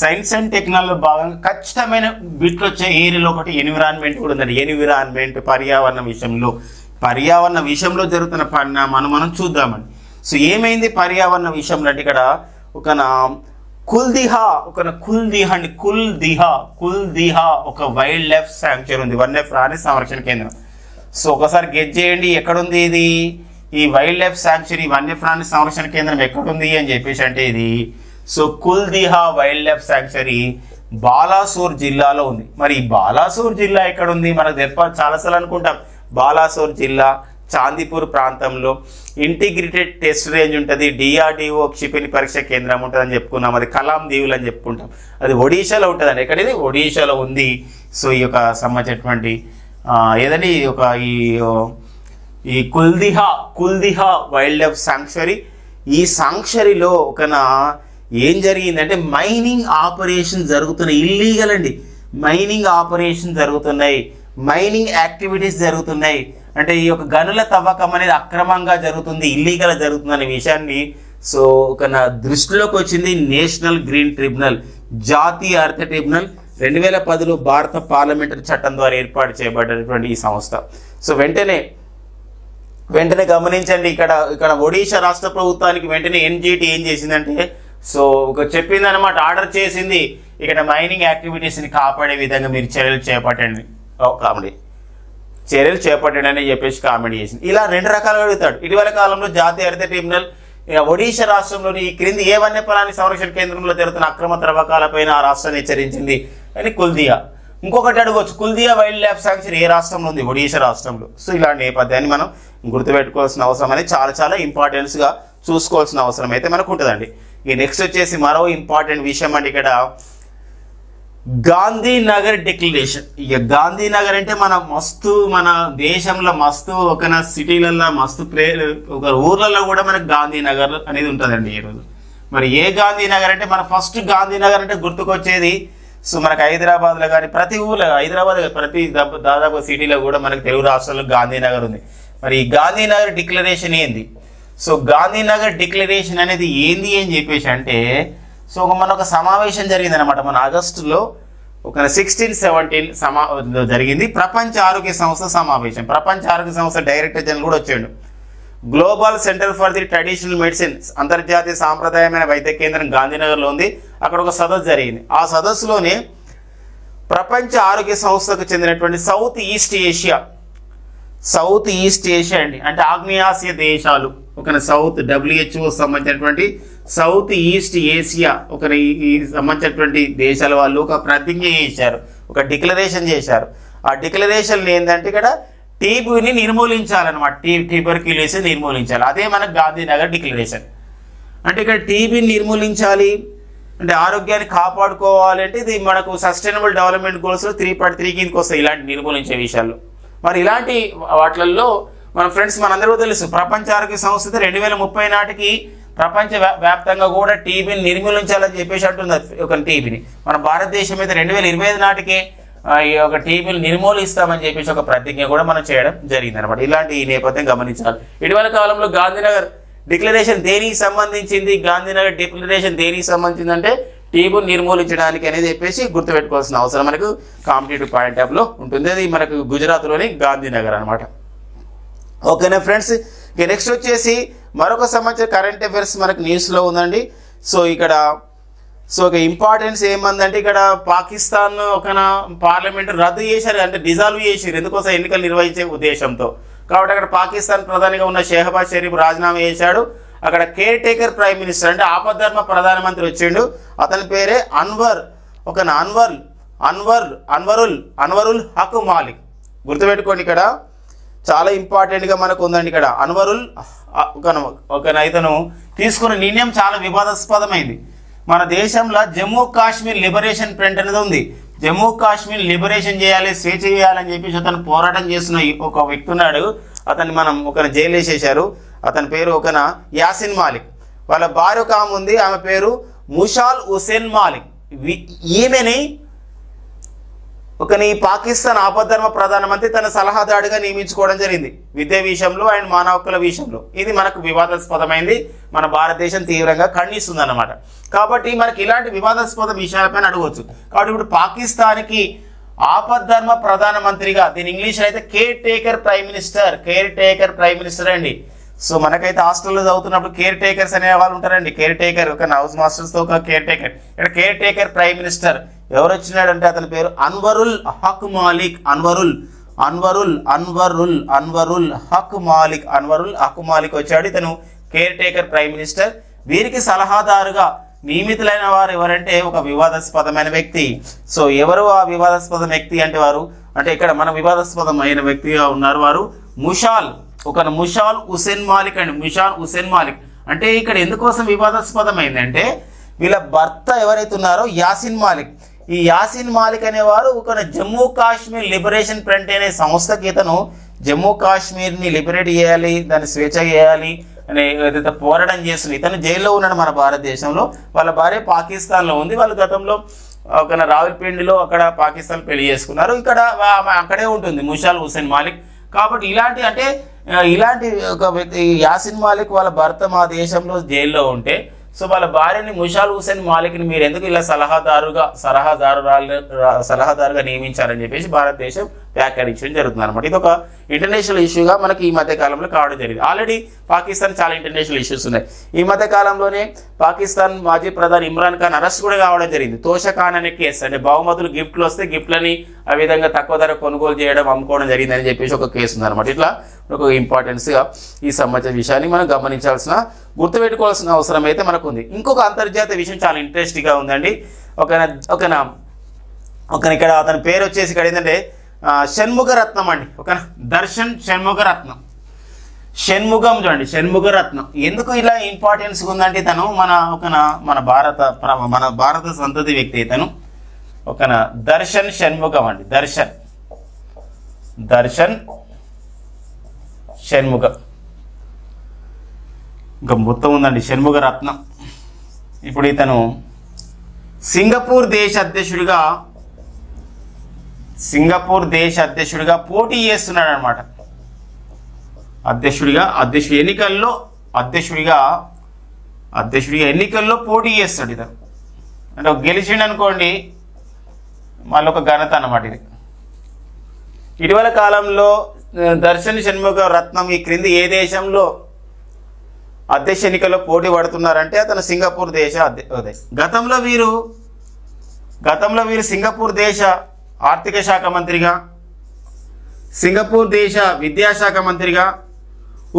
సైన్స్ అండ్ టెక్నాలజీ భాగంగా ఖచ్చితమైన బిట్లు వచ్చే ఏరియాలో ఒకటి ఎన్విరాన్మెంట్ కూడా ఉందండి. ఎన్విరాన్మెంట్ పర్యావరణ విషయంలో జరుగుతున్న పరిణామాన్ని మనం చూద్దామండి. సో ఏమైంది పర్యావరణ విషయంలో అంటే ఇక్కడ కుల్దిహా ఒక వైల్డ్ లైఫ్ శాంక్చురీ ఉంది, వన్య ప్రాణి సంరక్షణ కేంద్రం. సో ఒకసారి గెట్ చేయండి ఎక్కడుంది ఇది, ఈ వైల్డ్ లైఫ్ శాంక్చురీ వన్య ప్రాణి సంరక్షణ కేంద్రం ఎక్కడుంది అని చెప్పేసి అంటే ఇది so Kuldiha wildlife sanctuary Balasore జిల్లాలో ఉంది. మరి ఈ బాలాసోర్ జిల్లా ఎక్కడ ఉంది మనకు తెలపాలి, చాలాసార్లు అనుకుంటాం. బాలాసోర్ జిల్లా చాందీపూర్ ప్రాంతంలో ఇంటిగ్రేటెడ్ టెస్ట్ రేంజ్ ఉంటుంది, డిఆర్డిఓ క్షిపణి పరీక్ష కేంద్రం ఉంటుంది అని చెప్పుకున్నాం. అది కలాం దీవులు అని చెప్పుకుంటాం. అది ఒడిశాలో ఉంటుందండి. ఎక్కడిది, ఒడిశాలో ఉంది. సో ఈ యొక్క సంబంధించినటువంటి ఏదండి ఈ కుల్దిహా వైల్డ్ లైఫ్ శాంక్చురీ. ఈ శాంక్చురీలో ఏం జరిగిందంటే మైనింగ్ ఆపరేషన్ జరుగుతున్నాయి, ఇల్లీగల్ అండి. మైనింగ్ ఆపరేషన్ జరుగుతున్నాయి, మైనింగ్ యాక్టివిటీస్ జరుగుతున్నాయి. అంటే ఈ యొక్క గనుల తవ్వకం అనేది అక్రమంగా జరుగుతుంది, ఇల్లీగల్ జరుగుతుంది అనే విషయాన్ని సో నా దృష్టిలోకి వచ్చింది నేషనల్ గ్రీన్ ట్రిబ్యునల్, జాతీయ హరిత ట్రిబ్యునల్ 2010లో భారత పార్లమెంటరీ చట్టం ద్వారా ఏర్పాటు చేయబడినటువంటి ఈ సంస్థ. సో వెంటనే గమనించండి, ఇక్కడ ఒడిశా రాష్ట్ర ప్రభుత్వానికి వెంటనే ఎన్జిటి ఏం చేసిందంటే సో చెప్పింది అనమాట, ఆర్డర్ చేసింది, ఇక్కడ మైనింగ్ యాక్టివిటీస్ని కాపాడే విధంగా మీరు చర్యలు చేపట్టండి అని చెప్పేసి కామెంట్ చేసింది. ఇలా 2 రకాలుగా అడుగుతాడు. ఇటీవల కాలంలో జాతీయ హరిత ట్రిబ్యునల్ ఒడిశా రాష్ట్రంలోని ఈ క్రింది ఏ వన్యప్రాణి సంరక్షణ కేంద్రంలో జరుగుతున్న అక్రమ త్రవ్వకాలపైన ఆ రాష్ట్రాన్ని హెచ్చరించింది అని కుల్దియా. ఇంకొకటి అడగవచ్చు, కుల్దియా వైల్డ్ లైఫ్ శాంక్చురీ ఏ రాష్ట్రంలో ఉంది, ఒడిశా రాష్ట్రంలో. సో ఇలాంటి నేపథ్యాన్ని మనం గుర్తుపెట్టుకోవాల్సిన అవసరం అనేది చాలా ఇంపార్టెన్స్గా చూసుకోవాల్సిన అవసరం అయితే మనకు ఉంటుందండి. ఈ నెక్స్ట్ వచ్చేసి మరో ఇంపార్టెంట్ విషయం అంటే ఇక్కడ గాంధీనగర్ డిక్లరేషన్. ఇక గాంధీనగర్ అంటే మన దేశంలో మస్తు ఒక సిటీలలో మస్తు ఒక ఊర్లలో కూడా మనకు గాంధీనగర్ అనేది ఉంటుందండి ఈరోజు. మరి ఏ గాంధీనగర్ అంటే మన ఫస్ట్ గాంధీనగర్ అంటే గుర్తుకొచ్చేది సో మనకు హైదరాబాద్లో కానీ ప్రతి ఊర్లో, హైదరాబాద్ ప్రతి దాదాపు సిటీలో కూడా మనకు తెలుగు రాష్ట్రాల్లో గాంధీనగర్ ఉంది. మరి ఈ గాంధీనగర్ డిక్లరేషన్ ఏంది, సో గాంధీనగర్ డిక్లరేషన్ అనేది ఏంది అని చెప్పేసి అంటే సో మన ఒక సమావేశం జరిగిందనమాట మన ఆగస్టులో. ఒక 1617 జరిగింది. ప్రపంచ ఆరోగ్య సంస్థ సమావేశం. ప్రపంచ ఆరోగ్య సంస్థ డైరెక్టర్ జనరల్ కూడా వచ్చాడు. Global centre for the traditional medicine, అంతర్జాతీయ సాంప్రదాయమైన వైద్య కేంద్రం గాంధీనగర్లో ఉంది. అక్కడ ఒక సదస్సు జరిగింది. ఆ సదస్సులోనే ప్రపంచ ఆరోగ్య సంస్థకు చెందినటువంటి సౌత్ ఈస్ట్ ఏషియా అండి, అంటే ఆగ్నేయాసియా దేశాలు, ఒక సౌత్ WHO సంబంధించినటువంటి సౌత్ ఈస్ట్ ఏషియా ఈ సంబంధించినటువంటి దేశాల వాళ్ళు ఒక ప్రతిజ్ఞ చేశారు, ఒక డిక్లరేషన్ చేశారు. ఆ డిక్లరేషన్ ఏంటంటే ఇక్కడ టీబీని నిర్మూలించాలన్నమాట, ట్యూబర్క్యులోసిస్ నిర్మూలించాలి. అదే మనకు గాంధీనగర్ డిక్లరేషన్. అంటే ఇక్కడ టీబీని నిర్మూలించాలి అంటే ఆరోగ్యాన్ని కాపాడుకోవాలి అంటే ఇది మనకు సస్టైనబుల్ డెవలప్మెంట్ గోల్స్లో 3.3 కిందకి వస్తాయి ఇలాంటి నిర్మూలించే విషయాల్లో. మరి ఇలాంటి వాటిల్లో మన ఫ్రెండ్స్ మనందరూ తెలుసు, ప్రపంచ ఆరోగ్య సంస్థ 2030 నాటికి ప్రపంచ వ్యాప్తంగా కూడా టీబీని నిర్మూలించాలని చెప్పేసి అంటుంది. ఒక టీబీని మన భారతదేశం అయితే 2025 నాటికే ఈ ఒక టీబీని నిర్మూలిస్తామని చెప్పేసి ఒక ప్రతిజ్ఞ కూడా మనం చేయడం జరిగింది అనమాట. ఇలాంటి ఈ నేపథ్యం గమనించాలి. ఇటీవల కాలంలో గాంధీనగర్ డిక్లరేషన్ దేనికి సంబంధించింది, గాంధీనగర్ డిక్లరేషన్ దేనికి సంబంధించింది అంటే టీబీని నిర్మూలించడానికి అనేది చెప్పేసి గుర్తుపెట్టుకోవాల్సిన అవసరం మనకు కాంపిటేటివ్ పాయింట్ ఆఫ్ లో ఉంటుంది. అది మనకు గుజరాత్లోని గాంధీనగర్ అనమాట. ఓకేనా ఫ్రెండ్స్, ఇక నెక్స్ట్ వచ్చేసి మరొక సంబంధించిన కరెంట్ అఫైర్స్ మనకు న్యూస్లో ఉందండి. సో ఇక ఇంపార్టెన్స్ ఏమందంటే ఇక్కడ పాకిస్తాన్ ఒక పార్లమెంట్ రద్దు చేశారు, అంటే డిజాల్వ్ చేశారు, ఎందుకోసం ఎన్నికలు నిర్వహించే ఉద్దేశంతో. కాబట్టి అక్కడ పాకిస్తాన్ ప్రధానిగా ఉన్న షెహబాజ్ షరీఫ్ రాజీనామా చేశాడు. అక్కడ కేర్ టేకర్ ప్రైమ్ మినిస్టర్ అంటే ఆపద్ధర్మ ప్రధానమంత్రి వచ్చిండు. అతని పేరే అన్వరుల్ హక్ మాలిక్. గుర్తుపెట్టుకోండి, ఇక్కడ చాలా ఇంపార్టెంట్గా మనకు ఉందండి. ఇక్కడ అన్వరుల్ ఇతను తీసుకున్న నిర్ణయం చాలా వివాదాస్పదమైంది. మన దేశంలో జమ్మూ కాశ్మీర్ లిబరేషన్ ఫ్రంట్ అనేది ఉంది. జమ్మూ కాశ్మీర్ లిబరేషన్ చేయాలి, స్వేచ్ఛ చేయాలని చెప్పేసి అతను పోరాటం చేస్తున్న ఒక వ్యక్తి ఉన్నాడు. అతన్ని మనం జైలు వేసేశారు. అతని పేరు యాసిన్ మాలిక్. వాళ్ళ భార్య ఒక ఆమె ఉంది, ఆమె పేరు ముషాల్ హుసేన్ మాలిక్. ఈమెని ఈ పాకిస్తాన్ ఆపద్ధర్మ ప్రధానమంత్రి తన సలహాదారుడిగా నియమించుకోవడం జరిగింది విద్య విషయంలో అండ్ మానవ హక్కుల విషయంలో. ఇది మనకు వివాదాస్పదమైంది, మన భారతదేశం తీవ్రంగా ఖండిస్తుంది అన్నమాట. కాబట్టి మనకి ఇలాంటి వివాదాస్పద విషయాలపైన అడగవచ్చు. కాబట్టి ఇప్పుడు పాకిస్తాన్కి ఆపద్ధర్మ ప్రధానమంత్రిగా, దీని ఇంగ్లీష్లో అయితే కేర్ టేకర్ ప్రైమ్ మినిస్టర్ అండి. సో మనకైతే హాస్టల్లో చదువుతున్నప్పుడు కేర్ టేకర్స్ అనే వాళ్ళు ఉంటారండి. కేర్ టేకర్ ఒక హౌస్ మాస్టర్స్తో ఒక కేర్ టేకర్. ఇక్కడ కేర్ టేకర్ ప్రైమ్ మినిస్టర్ ఎవరు వచ్చినాడంటే అతని పేరు అన్వరుల్ హక్ మాలిక్. అన్వరుల్ హక్ మాలిక్ వచ్చాడు. ఇతను కేర్ టేకర్ ప్రైమ్ మినిస్టర్. వీరికి సలహాదారుగా నియమితులైన వారు ఎవరంటే ఒక వివాదాస్పదమైన వ్యక్తి. సో ఎవరు ఆ వివాదాస్పద వ్యక్తి అంటే ఇక్కడ మన వివాదాస్పదమైన వ్యక్తిగా ఉన్నారు వారు ముషాల్ హుసేన్ మాలిక్ అండి. ముషాల్ హుసేన్ మాలిక్ అంటే ఇక్కడ ఎందుకోసం వివాదాస్పదమైందంటే వీళ్ళ భర్త ఎవరైతే ఉన్నారో యాసిన్ మాలిక్. ఈ యాసిన్ మాలిక్ అనేవారు జమ్మూ కాశ్మీర్ లిబరేషన్ ఫ్రంట్ అనే సంస్థకి ఇతను జమ్మూ కాశ్మీర్ని లిబరేట్ చేయాలి, దాన్ని స్వేచ్ఛ చేయాలి అనే ఏదైతే పోరాటం చేస్తుంది. ఇతను జైల్లో ఉన్నాడు మన భారతదేశంలో. వాళ్ళ భార్య పాకిస్తాన్లో ఉంది. వాళ్ళు గతంలో రావల్పిండిలో అక్కడ పాకిస్తాన్ పెళ్లి చేసుకున్నారు. ఇక్కడ అక్కడే ఉంటుంది ముషాల్ హుసేన్ మాలిక్. కాబట్టి ఇలాంటి ఒక వ్యక్తి యాసిన్ మాలిక్ వాళ్ళ భర్త మా దేశంలో జైల్లో ఉంటే సో వాళ్ళ భార్యని ముషాల్ హుసేన్ మాలిక్ని మీరు ఎందుకు ఇలా సలహాదారుగా నియమించారని చెప్పేసి భారతదేశం వ్యాఖ్యానించడం జరుగుతుంది అనమాట. ఇది ఒక ఇంటర్నేషనల్ ఇష్యూగా మనకి ఈ మధ్య కాలంలో కావడం జరిగింది. ఆల్రెడీ పాకిస్తాన్ చాలా ఇంటర్నేషనల్ ఇష్యూస్ ఉన్నాయి. ఈ మధ్య కాలంలోనే పాకిస్తాన్ మాజీ ప్రధాని ఇమ్రాన్ ఖాన్ అరెస్ట్ కూడా కావడం జరిగింది. తోషఖాన్ అనే కేసు, అంటే బహుమతులు గిఫ్ట్లు వస్తే గిఫ్ట్లని ఆ విధంగా తక్కువ ధర కొనుగోలు చేయడం, అమ్ముకోవడం జరిగిందని చెప్పేసి ఒక కేసు ఉందన్నమాట. ఇట్లా ఒక ఇంపార్టెన్స్గా ఈ సంబంధించిన విషయాన్ని మనం గమనించాల్సిన, గుర్తుపెట్టుకోవాల్సిన అవసరం అయితే మనకు ఉంది. ఇంకొక అంతర్జాతీయ విషయం చాలా ఇంట్రెస్టింగ్గా ఉందండి. ఇక్కడ అతని పేరు వచ్చేసి ఇక్కడ ఏంటంటే షణ్ముగరత్నం అండి. దర్శన్ షణ్ముగం చూడండి, షణ్ముగరత్నం. ఎందుకు ఇలా ఇంపార్టెన్స్ ఉందంటే తను మన భారత సంతతి వ్యక్తి. ఇతను దర్శన్ షణ్ముగం అండి. దర్శన్ షణ్ముగం ఇంకా మొత్తం ఉందండి షణ్ముగరత్నం. ఇప్పుడు ఇతను సింగపూర్ దేశ అధ్యక్షుడిగా పోటీ చేస్తున్నాడు అనమాట. ఎన్నికల్లో పోటీ చేస్తాడు ఇతను. అంటే గెలిచిండు అనుకోండి, మళ్ళీ ఒక ఘనత అన్నమాట ఇది. ఇటీవల కాలంలో దర్శన్ షణ్ముఖ రత్నం ఈ క్రింది ఏ దేశంలో అధ్యక్ష ఎన్నికల్లో పోటీ పడుతున్నారంటే అతను సింగపూర్ దేశ గతంలో వీరు సింగపూర్ దేశ ఆర్థిక శాఖ మంత్రిగా, సింగపూర్ దేశ విద్యాశాఖ మంత్రిగా,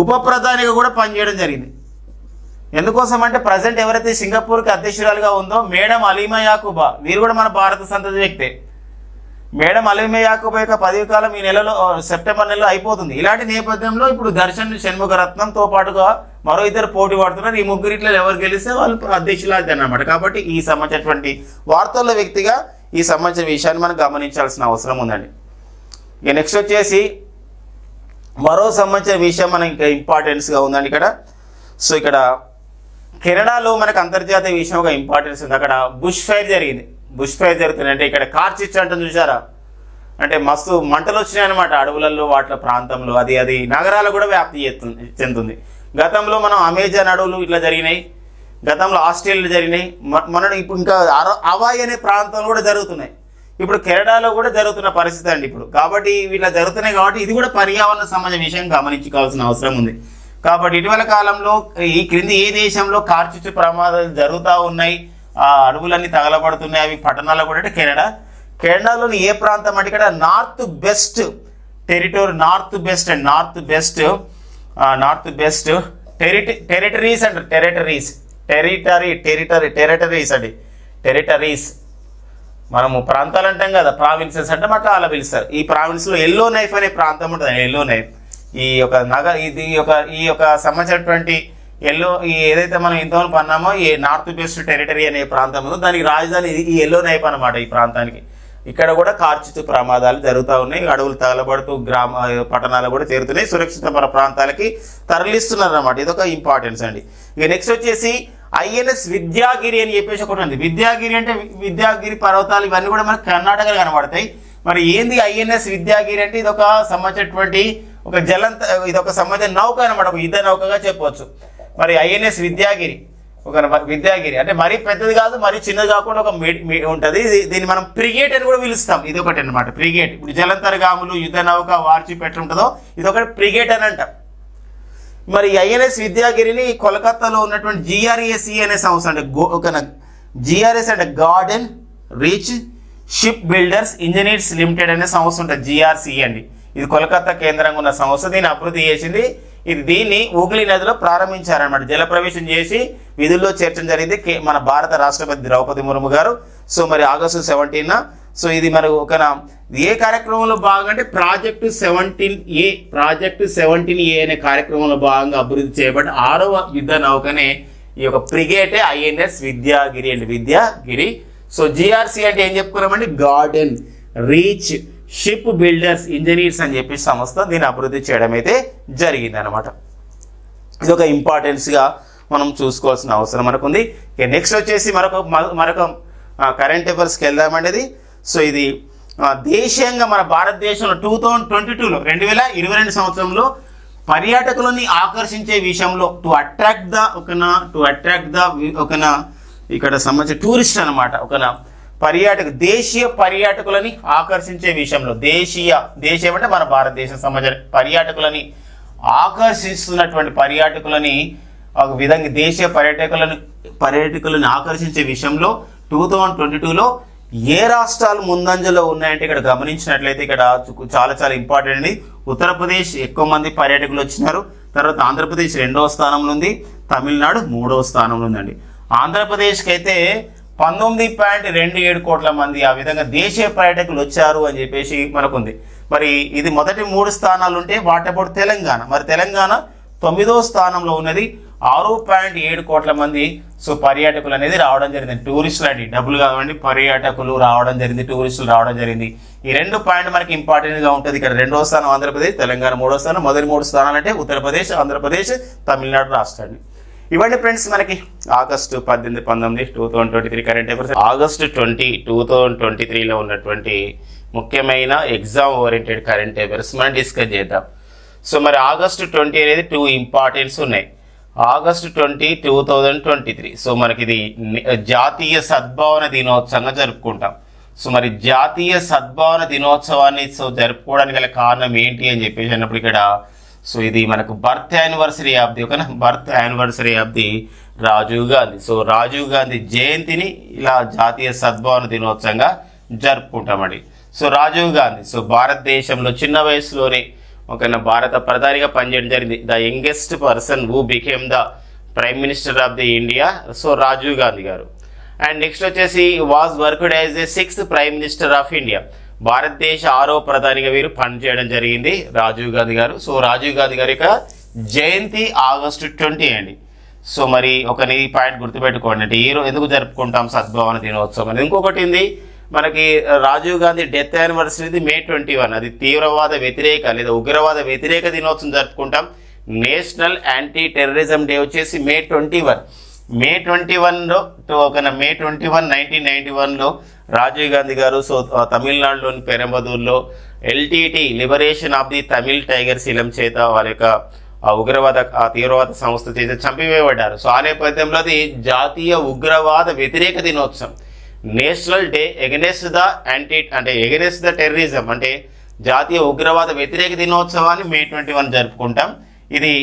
ఉప ప్రధానిగా కూడా పనిచేయడం జరిగింది. ఎందుకోసం అంటే ప్రజెంట్ ఎవరైతే సింగపూర్కి అధ్యక్షురాలుగా ఉందో మేడం అలీమా యాకూబా, వీరు కూడా మన భారత సంతతి వ్యక్తే. మేడం అలీమా యాకూబా యొక్క పదవి కాలం ఈ నెలలో సెప్టెంబర్ నెలలో అయిపోతుంది. ఇలాంటి నేపథ్యంలో ఇప్పుడు దర్శన్ షణ్ముఖ రత్నంతో పాటుగా మరో ఇద్దరు పోటీ పడుతున్నారు. ఈ ముగ్గురిట్లో ఎవరు గెలిస్తే వాళ్ళు అధ్యక్షులు అన్నమాట. కాబట్టి ఈ సంబంధించినటువంటి వార్తల్లో వ్యక్తిగా ఈ సంబంధించిన విషయాన్ని మనం గమనించాల్సిన అవసరం ఉందండి. ఇక నెక్స్ట్ వచ్చేసి మరో సంబంధించిన విషయం మనకి ఇంకా ఇంపార్టెన్స్గా ఉందండి ఇక్కడ. సో ఇక్కడ కెనడాలో మనకు అంతర్జాతీయ విషయం ఒక ఇంపార్టెన్స్ ఉంది. అక్కడ బుష్ ఫైర్ జరిగింది. బుష్ ఫైర్ జరుగుతుంది అంటే ఇక్కడ కార్చిచ్చు అంటుంది చూసారా, అంటే మస్తు మంటలు వచ్చినాయి అనమాట అడవులలో వాటి ప్రాంతంలో. అది నగరాలు కూడా వ్యాప్తి చెందుతుంది. గతంలో మనం అమెజాన్ అడవులు ఇట్లా జరిగినాయి, గతంలో ఆస్ట్రేలియాలో జరిగినాయి, మన ఇప్పుడు ఇంకా హవాయి అనే ప్రాంతంలో కూడా జరుగుతున్నాయి. ఇప్పుడు కెనడాలో కూడా జరుగుతున్న పరిస్థితి అండి ఇప్పుడు. కాబట్టి ఇట్లా జరుగుతున్నాయి కాబట్టి ఇది కూడా పర్యావరణ సంబంధించిన విషయం గమనించుకోవాల్సిన అవసరం ఉంది. కాబట్టి ఇటీవల కాలంలో ఈ క్రింది ఏ దేశంలో కార్చిచ్చు ప్రమాదాలు జరుగుతూ ఉన్నాయి, ఆ అడవులన్నీ తగలబడుతున్నాయి, అవి పట్టణాల్లో కూడా అంటే కెనడాలోని ఏ ప్రాంతం అంటే ఇక్కడ నార్త్ బెస్ట్ టెరిటరీస్ అంటారు. టెరిటరీస్ మనము ప్రాంతాలు అంటాం కదా, ప్రావిన్సెస్ అంటే అట్లా అలా పిలుస్తారు. ఈ ప్రావిన్స్లో ఎల్లో నైఫ్ అనే ప్రాంతం ఉంటుంది. ఎల్లో నైఫ్ ఈ యొక్క సంబంధించినటువంటి ఏదైతే మనం ఇంతవరకు పన్నామో ఈ నార్త్ వెస్ట్ టెరిటరీ అనే ప్రాంతం ఉందో దానికి రాజధాని ఈ ఎల్లో నైఫ్ అనమాట. ఈ ప్రాంతానికి ఇక్కడ కూడా కార్చిచ్చు ప్రమాదాలు జరుగుతూ ఉన్నాయి. అడవులు తగలబడుతూ పట్టణాలు కూడా చేరుతున్నాయి. సురక్షిత ప్రాంతాలకి తరలిస్తున్నారు అన్నమాట. ఇదొక ఇంపార్టెన్స్ అండి. ఇక నెక్స్ట్ వచ్చేసి ఐఎన్ఎస్ విద్యాగిరి అని చెప్పేసి ఒకటి ఉంది. విద్యాగిరి అంటే విద్యాగిరి పర్వతాలు ఇవన్నీ కూడా మనకు కర్ణాటకలో కనబడతాయి. మరి ఏంది ఐఎన్ఎస్ విద్యాగిరి అంటే ఇదొక సంబంధించినటువంటి ఇదొక సంబంధించిన నౌక అనమాట, ఒక యుద్ధ నౌకగా చెప్పవచ్చు. మరి ఐఎన్ఎస్ విద్యాగిరి అంటే మరీ పెద్దది కాదు, మరీ చిన్నది కాకుండా ఒక ఉంటుంది. దీన్ని మనం ఫ్రిగేట్ అని కూడా పిలుస్తాం. ఇది ఒకటి అనమాట ఫ్రిగేట్. ఇప్పుడు జలంతర్గాములు, యుద్ధ నౌక, వార్షిప్ ఎట్లా ఉంటుందో ఇదొకటి ఫ్రిగేట్ అని అంటాం. మరి ఐఎన్ఎస్ విద్యాగిరిని కోల్కతాలో ఉన్నటువంటి జిఆర్ఎస్ఈ అనే సంస్థ అంటే జిఆర్ఎస్ అంటే garden reach ship builders engineers limited అనే సంస్థ ఉంటుంది. జిఆర్సి అండి. ఇది కోల్కతా కేంద్రంగా ఉన్న సంస్థ. దీన్ని అభివృద్ధి చేసింది. దీన్ని హూగ్లీ నదిలో ప్రారంభించారనమాట. జలప్రవేశం చేసి విధుల్లో చేర్చడం జరిగింది మన భారత రాష్ట్రపతి ద్రౌపది ముర్ము గారు. సో మరి ఆగస్టు 17న. సో ఇది మరి ఏ కార్యక్రమంలో భాగంగా అంటే ప్రాజెక్టు 17A అనే కార్యక్రమంలో భాగంగా అభివృద్ధి చేయబడ్డ 6వ యుద్ధ నౌకనే ఈ యొక్క ఫ్రిగేటే ఐఎన్ఎస్ విద్యాగిరి అండి. విద్యాగిరి. సో జిఆర్సి అంటే ఏం చెప్పుకున్నామండి, garden reach shipbuilders engineers అని చెప్పి సంస్థ దీన్ని అభివృద్ధి చేయడం అయితే జరిగింది అనమాట. ఇది ఒక ఇంపార్టెన్స్గా మనం చూసుకోవాల్సిన అవసరం మనకు ఉంది. నెక్స్ట్ వచ్చేసి మరొక కరెంట్ అఫైర్స్కి వెళ్దామండి. సో ఇది దేశీయంగా మన భారతదేశంలో 2022 సంవత్సరంలో పర్యాటకులని ఆకర్షించే విషయంలో ఇక్కడ సంబంధించిన టూరిస్ట్ అనమాట దేశీయ పర్యాటకులని ఆకర్షించే విషయంలో దేశీయం అంటే మన భారతదేశం సంబంధించిన పర్యాటకులని ఆకర్షిస్తున్నటువంటి పర్యాటకులని ఒక విధంగా దేశీయ పర్యాటకులను ఆకర్షించే విషయంలో 2022లో ఏ రాష్ట్రాలు ముందంజలో ఉన్నాయంటే ఇక్కడ గమనించినట్లయితే ఇక్కడ చాలా చాలా ఇంపార్టెంట్ అండి. ఉత్తరప్రదేశ్ ఎక్కువ మంది పర్యాటకులు వచ్చినారు. తర్వాత ఆంధ్రప్రదేశ్ 2వ స్థానంలో ఉంది, తమిళనాడు 3వ స్థానంలో ఉందండి. ఆంధ్రప్రదేశ్కి అయితే 19.27 కోట్ల మంది ఆ విధంగా దేశీయ పర్యాటకులు వచ్చారు అని చెప్పేసి మనకుంది. మరి ఇది మొదటి 3 స్థానాలు ఉంటే వాటప్పుడు తెలంగాణ. మరి తెలంగాణ 9వ స్థానంలో ఉన్నది, 6.7 కోట్ల మంది సో పర్యాటకులు అనేది రావడం జరిగింది. టూరిస్టులు అండి, డబ్బులు కావండి, పర్యాటకులు రావడం జరిగింది, టూరిస్టులు రావడం జరిగింది. ఈ 2 పాయింట్ మనకి ఇంపార్టెంట్గా ఉంటుంది. ఇక్కడ 2వ స్థానం ఆంధ్రప్రదేశ్, తెలంగాణ 3వ స్థానం. మొదటి 3 స్థానాలు అంటే ఉత్తరప్రదేశ్, ఆంధ్రప్రదేశ్, తమిళనాడు రాష్ట్రాన్ని. ఇవన్నీ ఫ్రెండ్స్ మనకి ఆగస్టు 18, 19, 2023 కరెంట్ అఫైర్స్. ఆగస్టు 20, 2023లో ఉన్నటువంటి ముఖ్యమైన ఎగ్జామ్ ఓరియంటెడ్ కరెంట్ అఫైర్స్ మనం డిస్కస్ చేద్దాం. సో మరి ఆగస్టు 20 అనేది 2 ఇంపార్టెన్స్ ఉన్నాయి. ఆగస్టు 20, 2023. సో మనకి ఇది జాతీయ సద్భావన దినోత్సవంగా జరుపుకుంటాం. సో మరి జాతీయ సద్భావన దినోత్సవాన్ని జరుపుకోవడానికి గల కారణం ఏంటి అని చెప్పేసి అన్నప్పుడు ఇక్కడ సో ఇది మనకు బర్త్ యానివర్సరీ ఆఫ్ ది ఓకేనా, birth anniversary of the Rajiv Gandhi. So Rajiv Gandhi జయంతిని ఇలా జాతీయ సద్భావన దినోత్సవంగా జరుపుకుంటామండి. సో రాజీవ్ గాంధీ సో భారతదేశంలో చిన్న వయసులోనే ఒక భారత ప్రధానిగా పనిచేయడం జరిగింది. The youngest person who became the prime minister of the India, so Rajiv Gandhi గారు. అండ్ నెక్స్ట్ వచ్చేసి was worked as a 6th prime minister of India, భారతదేశ 6వ ప్రధానిగా వీరు పనిచేయడం జరిగింది రాజీవ్ గాంధీ గారు. సో రాజీవ్ గాంధీ గారి యొక్క జయంతి August 20 అండి. సో మరి ఒక ఈ పాయింట్ గుర్తుపెట్టుకోండి, అంటే ఎందుకు జరుపుకుంటాం సద్భావన దినోత్సవం అనేది. ఇంకొకటి ఉంది మనకి Rajiv Gandhi death anniversary May 21, అది తీవ్రవాద వ్యతిరేక లేదా ఉగ్రవాద వ్యతిరేక దినోత్సవం జరుపుకుంటాం. నేషనల్ యాంటీ టెర్రరిజం డే వచ్చేసి May 21. May 21లో May 21, 1991లో రాజీవ్ గాంధీ గారు సో తమిళనాడులోని పెరంబదూర్లో LTT liberation of the Tamil tiger శిలం చేత వారి యొక్క ఉగ్రవాద తీవ్రవాద సంస్థ చేత చంపివేయబడ్డారు. సో ఆ నేపథ్యంలో అది జాతీయ ఉగ్రవాద వ్యతిరేక దినోత్సవం, national day against the against the terrorism, అంటే జాతీయ ఉగ్రవాద వ్యతిరేక దినోత్సవాన్ని May 21 జరుపుకుంటాం. ఇది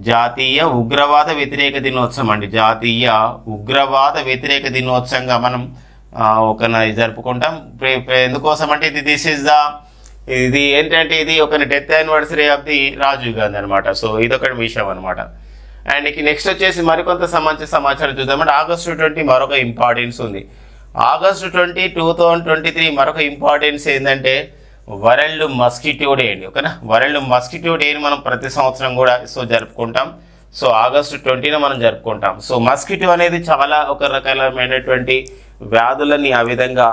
జాతీయ ఉగ్రవాద వ్యతిరేక దినోత్సవం అండి, జాతీయ ఉగ్రవాద వ్యతిరేక దినోత్సవంగా మనం ఒక జరుపుకుంటాం. ఎందుకోసం అంటే ఇది ఏంటంటే ఇది ఒక death anniversary of the Rajiv Gandhi అనమాట. సో ఇదొక విషయం అనమాట. అండ్ నెక్స్ట్ వచ్చేసి మరికొంత సమాచారం చూద్దామంటే August 20 మరొక ఇంపార్టెన్స్ ఉంది. August 20, 2023 మరొక ఇంపార్టెన్స్ ఏంటంటే వరల్డ్ మస్కిటో డే అండి, ఓకేనా. వరల్డ్ మస్కిటో డేని మనం ప్రతి సంవత్సరం కూడా సో జరుపుకుంటాం. సో August 20న మనం జరుపుకుంటాం. సో మస్కిటో అనేది చాలా ఒక రకాలమైనటువంటి వ్యాధులని ఆ విధంగా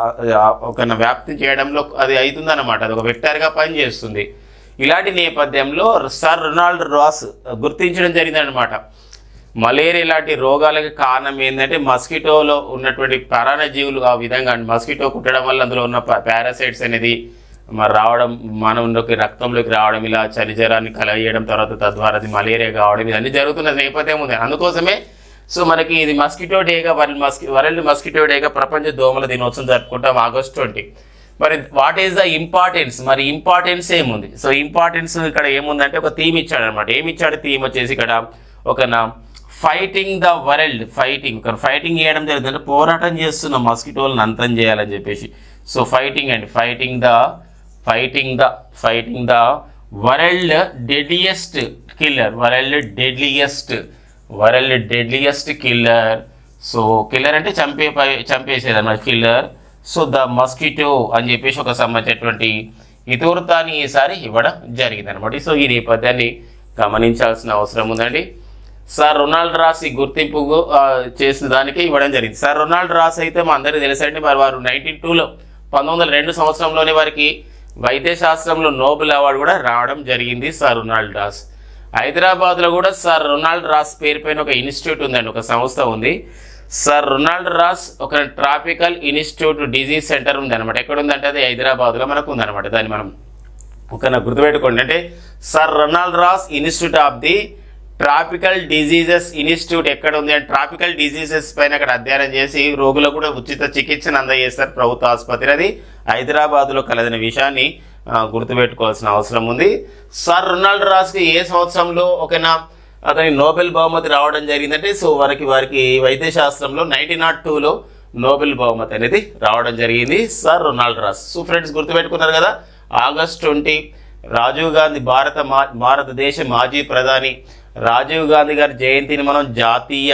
ఒక వ్యాప్తి చేయడంలో అది అవుతుందన్నమాట, అది ఒక వెక్టర్గా పనిచేస్తుంది. ఇలాంటి నేపథ్యంలో సర్ రొనాల్డ్ రాస్ గుర్తించడం జరిగిందనమాట. మలేరియా లాంటి రోగాలకి కారణం ఏంటంటే మస్కిటోలో ఉన్నటువంటి పరాన్నజీవులు ఆ విధంగా మస్కిటో కుట్టడం వల్ల అందులో ఉన్న పారాసైట్స్ అనేది మరి రావడం, మానవులోకి రక్తంలోకి రావడం, ఇలా చలి జ్వరాన్ని కలగడం, తర్వాత తద్వారా అది మలేరియా కావడం, ఇవన్నీ జరుగుతున్న నేపథ్యం ఉంది. అందుకోసమే సో మనకి ఇది మస్కిటో డేగా వరల్డ్ మస్కిటో డేగా ప్రపంచ దోమల దినోత్సవం జరుపుకుంటాం August 20. మరి వాట్ ఈస్ ద ఇంపార్టెన్స్, మరి ఇంపార్టెన్స్ ఏముంది? సో ఇంపార్టెన్స్ ఇక్కడ ఏముందంటే ఒక థీమ్ ఇచ్చాడు అనమాట. ఏమి ఇచ్చాడు థీమ్ వచ్చేసి ఇక్కడ ఒక ఫైటింగ్ ద వరల్డ్, ఫైటింగ్ చేయడం జరుగుతుంది, పోరాటం చేస్తున్న మస్కిటోలను అంతం చేయాలని చెప్పేసి. So fighting the world deadliest killer, world deadliest killer. So killer అంటే చంపేసేది అన్నమాట, కిల్లర్. సో ద మస్కిటో అని చెప్పేసి ఒక సంబంధించినటువంటి ఇతివృత్తాన్ని ఈసారి ఇవ్వడం జరిగింది అనమాట. సో ఈ నేపథ్యాన్ని గమనించాల్సిన అవసరం ఉందండి. సర్ రొనాల్డ్ రాస్ ఈ గుర్తింపు చేసిన దానికి ఇవ్వడం జరిగింది. సర్ రొనాల్డ్ రాస్ అయితే మా అందరికీ తెలుసండి, మరి వారు 1902 సంవత్సరంలోనే వారికి వైద్య శాస్త్రంలో నోబెల్ అవార్డు కూడా రావడం జరిగింది సర్ రొనాల్డ్ రాస్. హైదరాబాద్లో కూడా సర్ రొనాల్డ్ రాస్ పేరు పైన ఒక ఇన్స్టిట్యూట్ ఉందండి, ఒక సంస్థ ఉంది. సర్ రొనాల్డ్ రాస్ ఒక ట్రాపికల్ ఇన్స్టిట్యూట్ డిజీజ్ సెంటర్ ఉంది అనమాట. ఎక్కడ ఉందంటే అది హైదరాబాద్లో మనకు ఉందన్నమాట. దాన్ని మనం ఒక గుర్తుపెట్టుకోండి, అంటే sir Ronald Ross institute of the tropical diseases institute ఎక్కడ ఉంది అంటే ట్రాపికల్ డిజీజెస్ పైన అక్కడ అధ్యయనం చేసి రోగులకు కూడా ఉచిత చికిత్సను అందజేస్తారు ప్రభుత్వ ఆసుపత్రి. అది హైదరాబాద్లో కలదనే విషయాన్ని గుర్తుపెట్టుకోవాల్సిన అవసరం ఉంది. సర్ రొనాల్డ్ రాస్కి ఏ సంవత్సరంలో అతని నోబెల్ బహుమతి రావడం జరిగిందంటే సో వారికి వైద్య శాస్త్రంలో 1902లో నోబెల్ బహుమతి అనేది రావడం జరిగింది sir Ronald Ross. So friends గుర్తుపెట్టుకున్నారు కదా, August 20 రాజీవ్ గాంధీ భారతదేశ మాజీ ప్రధాని రాజీవ్ గాంధీ గారి జయంతిని మనం జాతీయ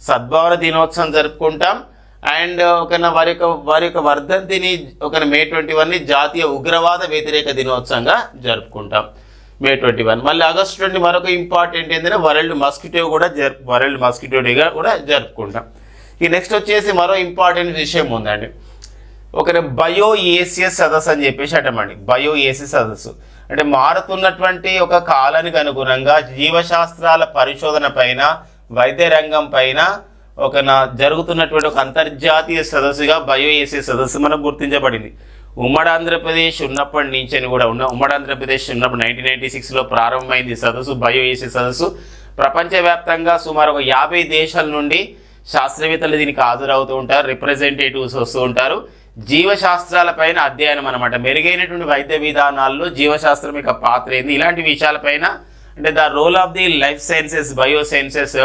సద్భావన దినోత్సవం జరుపుకుంటాం. అండ్ వారి యొక్క వర్ధంతిని May 21ని జాతీయ ఉగ్రవాద వ్యతిరేక దినోత్సవంగా జరుపుకుంటాం May 21. మళ్ళీ August 20 మరొక ఇంపార్టెంట్ ఏంటంటే వరల్డ్ మస్కిటో డేగా కూడా జరుపుకుంటాం. ఈ నెక్స్ట్ వచ్చేసి మరో ఇంపార్టెంట్ విషయం ఉందండి, బయోఏసియస్ సదస్సు అని చెప్పేసి అంటామండి. బయోఏసియస్ సదస్సు అంటే మారుతున్నటువంటి ఒక కాలానికి అనుగుణంగా జీవశాస్త్రాల పరిశోధన పైన, వైద్య రంగం పైన జరుగుతున్నటువంటి ఒక అంతర్జాతీయ సదస్సుగా బయోఏసియస్ సదస్సు మనకు గుర్తించబడింది. ఉమ్మడి ఆంధ్రప్రదేశ్ ఉన్నప్పటి నుంచి కూడా ఉమ్మడి ఆంధ్రప్రదేశ్ ఉన్నప్పుడు 1996లో ప్రారంభమైంది సదస్సు, బయోఏసియస్ సదస్సు. ప్రపంచవ్యాప్తంగా సుమారు ఒక 50 దేశాల నుండి శాస్త్రవేత్తలు దీనికి హాజరవుతూ ఉంటారు, రిప్రజెంటేటివ్స్ వస్తూ ఉంటారు. జీవశాస్త్రాలపైన అధ్యయనం అనమాట. మెరుగైనటువంటి వైద్య విధానాల్లో జీవశాస్త్రం యొక్క పాత్ర ఏంది, ఇలాంటి విషయాలపైన అంటే the role of the life sciences bio sciences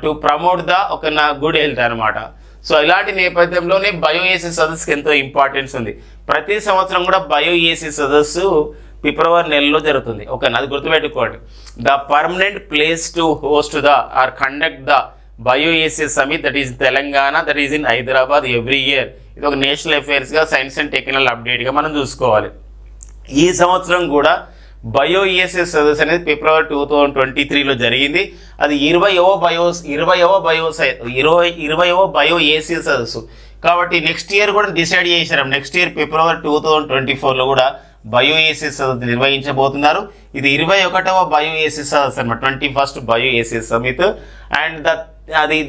to promote the ఒక గుడ్ హెల్త్ అనమాట. సో ఇలాంటి నేపథ్యంలోనే బయోఏసీ సదస్సుకి ఎంతో ఇంపార్టెన్స్ ఉంది. ప్రతి సంవత్సరం కూడా బయోఏసీ సదస్సు ఫిబ్రవరి నెలలో జరుగుతుంది. అది గుర్తుపెట్టుకోండి. The permanent place to host the or conduct the BioAsia summit that is Telangana, that is in Hyderabad every year. ఇది ఒక నేషనల్ అఫైర్స్గా సైన్స్ అండ్ టెక్నాలజీ అప్డేట్గా మనం చూసుకోవాలి. ఈ సంవత్సరం కూడా బయోఏసీ సదస్సు అనేది ఫిబ్రవరి 2023లో జరిగింది. అది 20వ బయోఏసీ సదస్సు. కాబట్టి నెక్స్ట్ ఇయర్ కూడా డిసైడ్ చేశారు. నెక్స్ట్ ఇయర్ ఫిబ్రవరి 2024లో కూడా బయోఏసీ సదస్సు నిర్వహించబోతున్నారు. ఇది 21వ బయోఏసీ సదస్సు అనమాట, 21st బయోఏసీ సమిట్. అండ్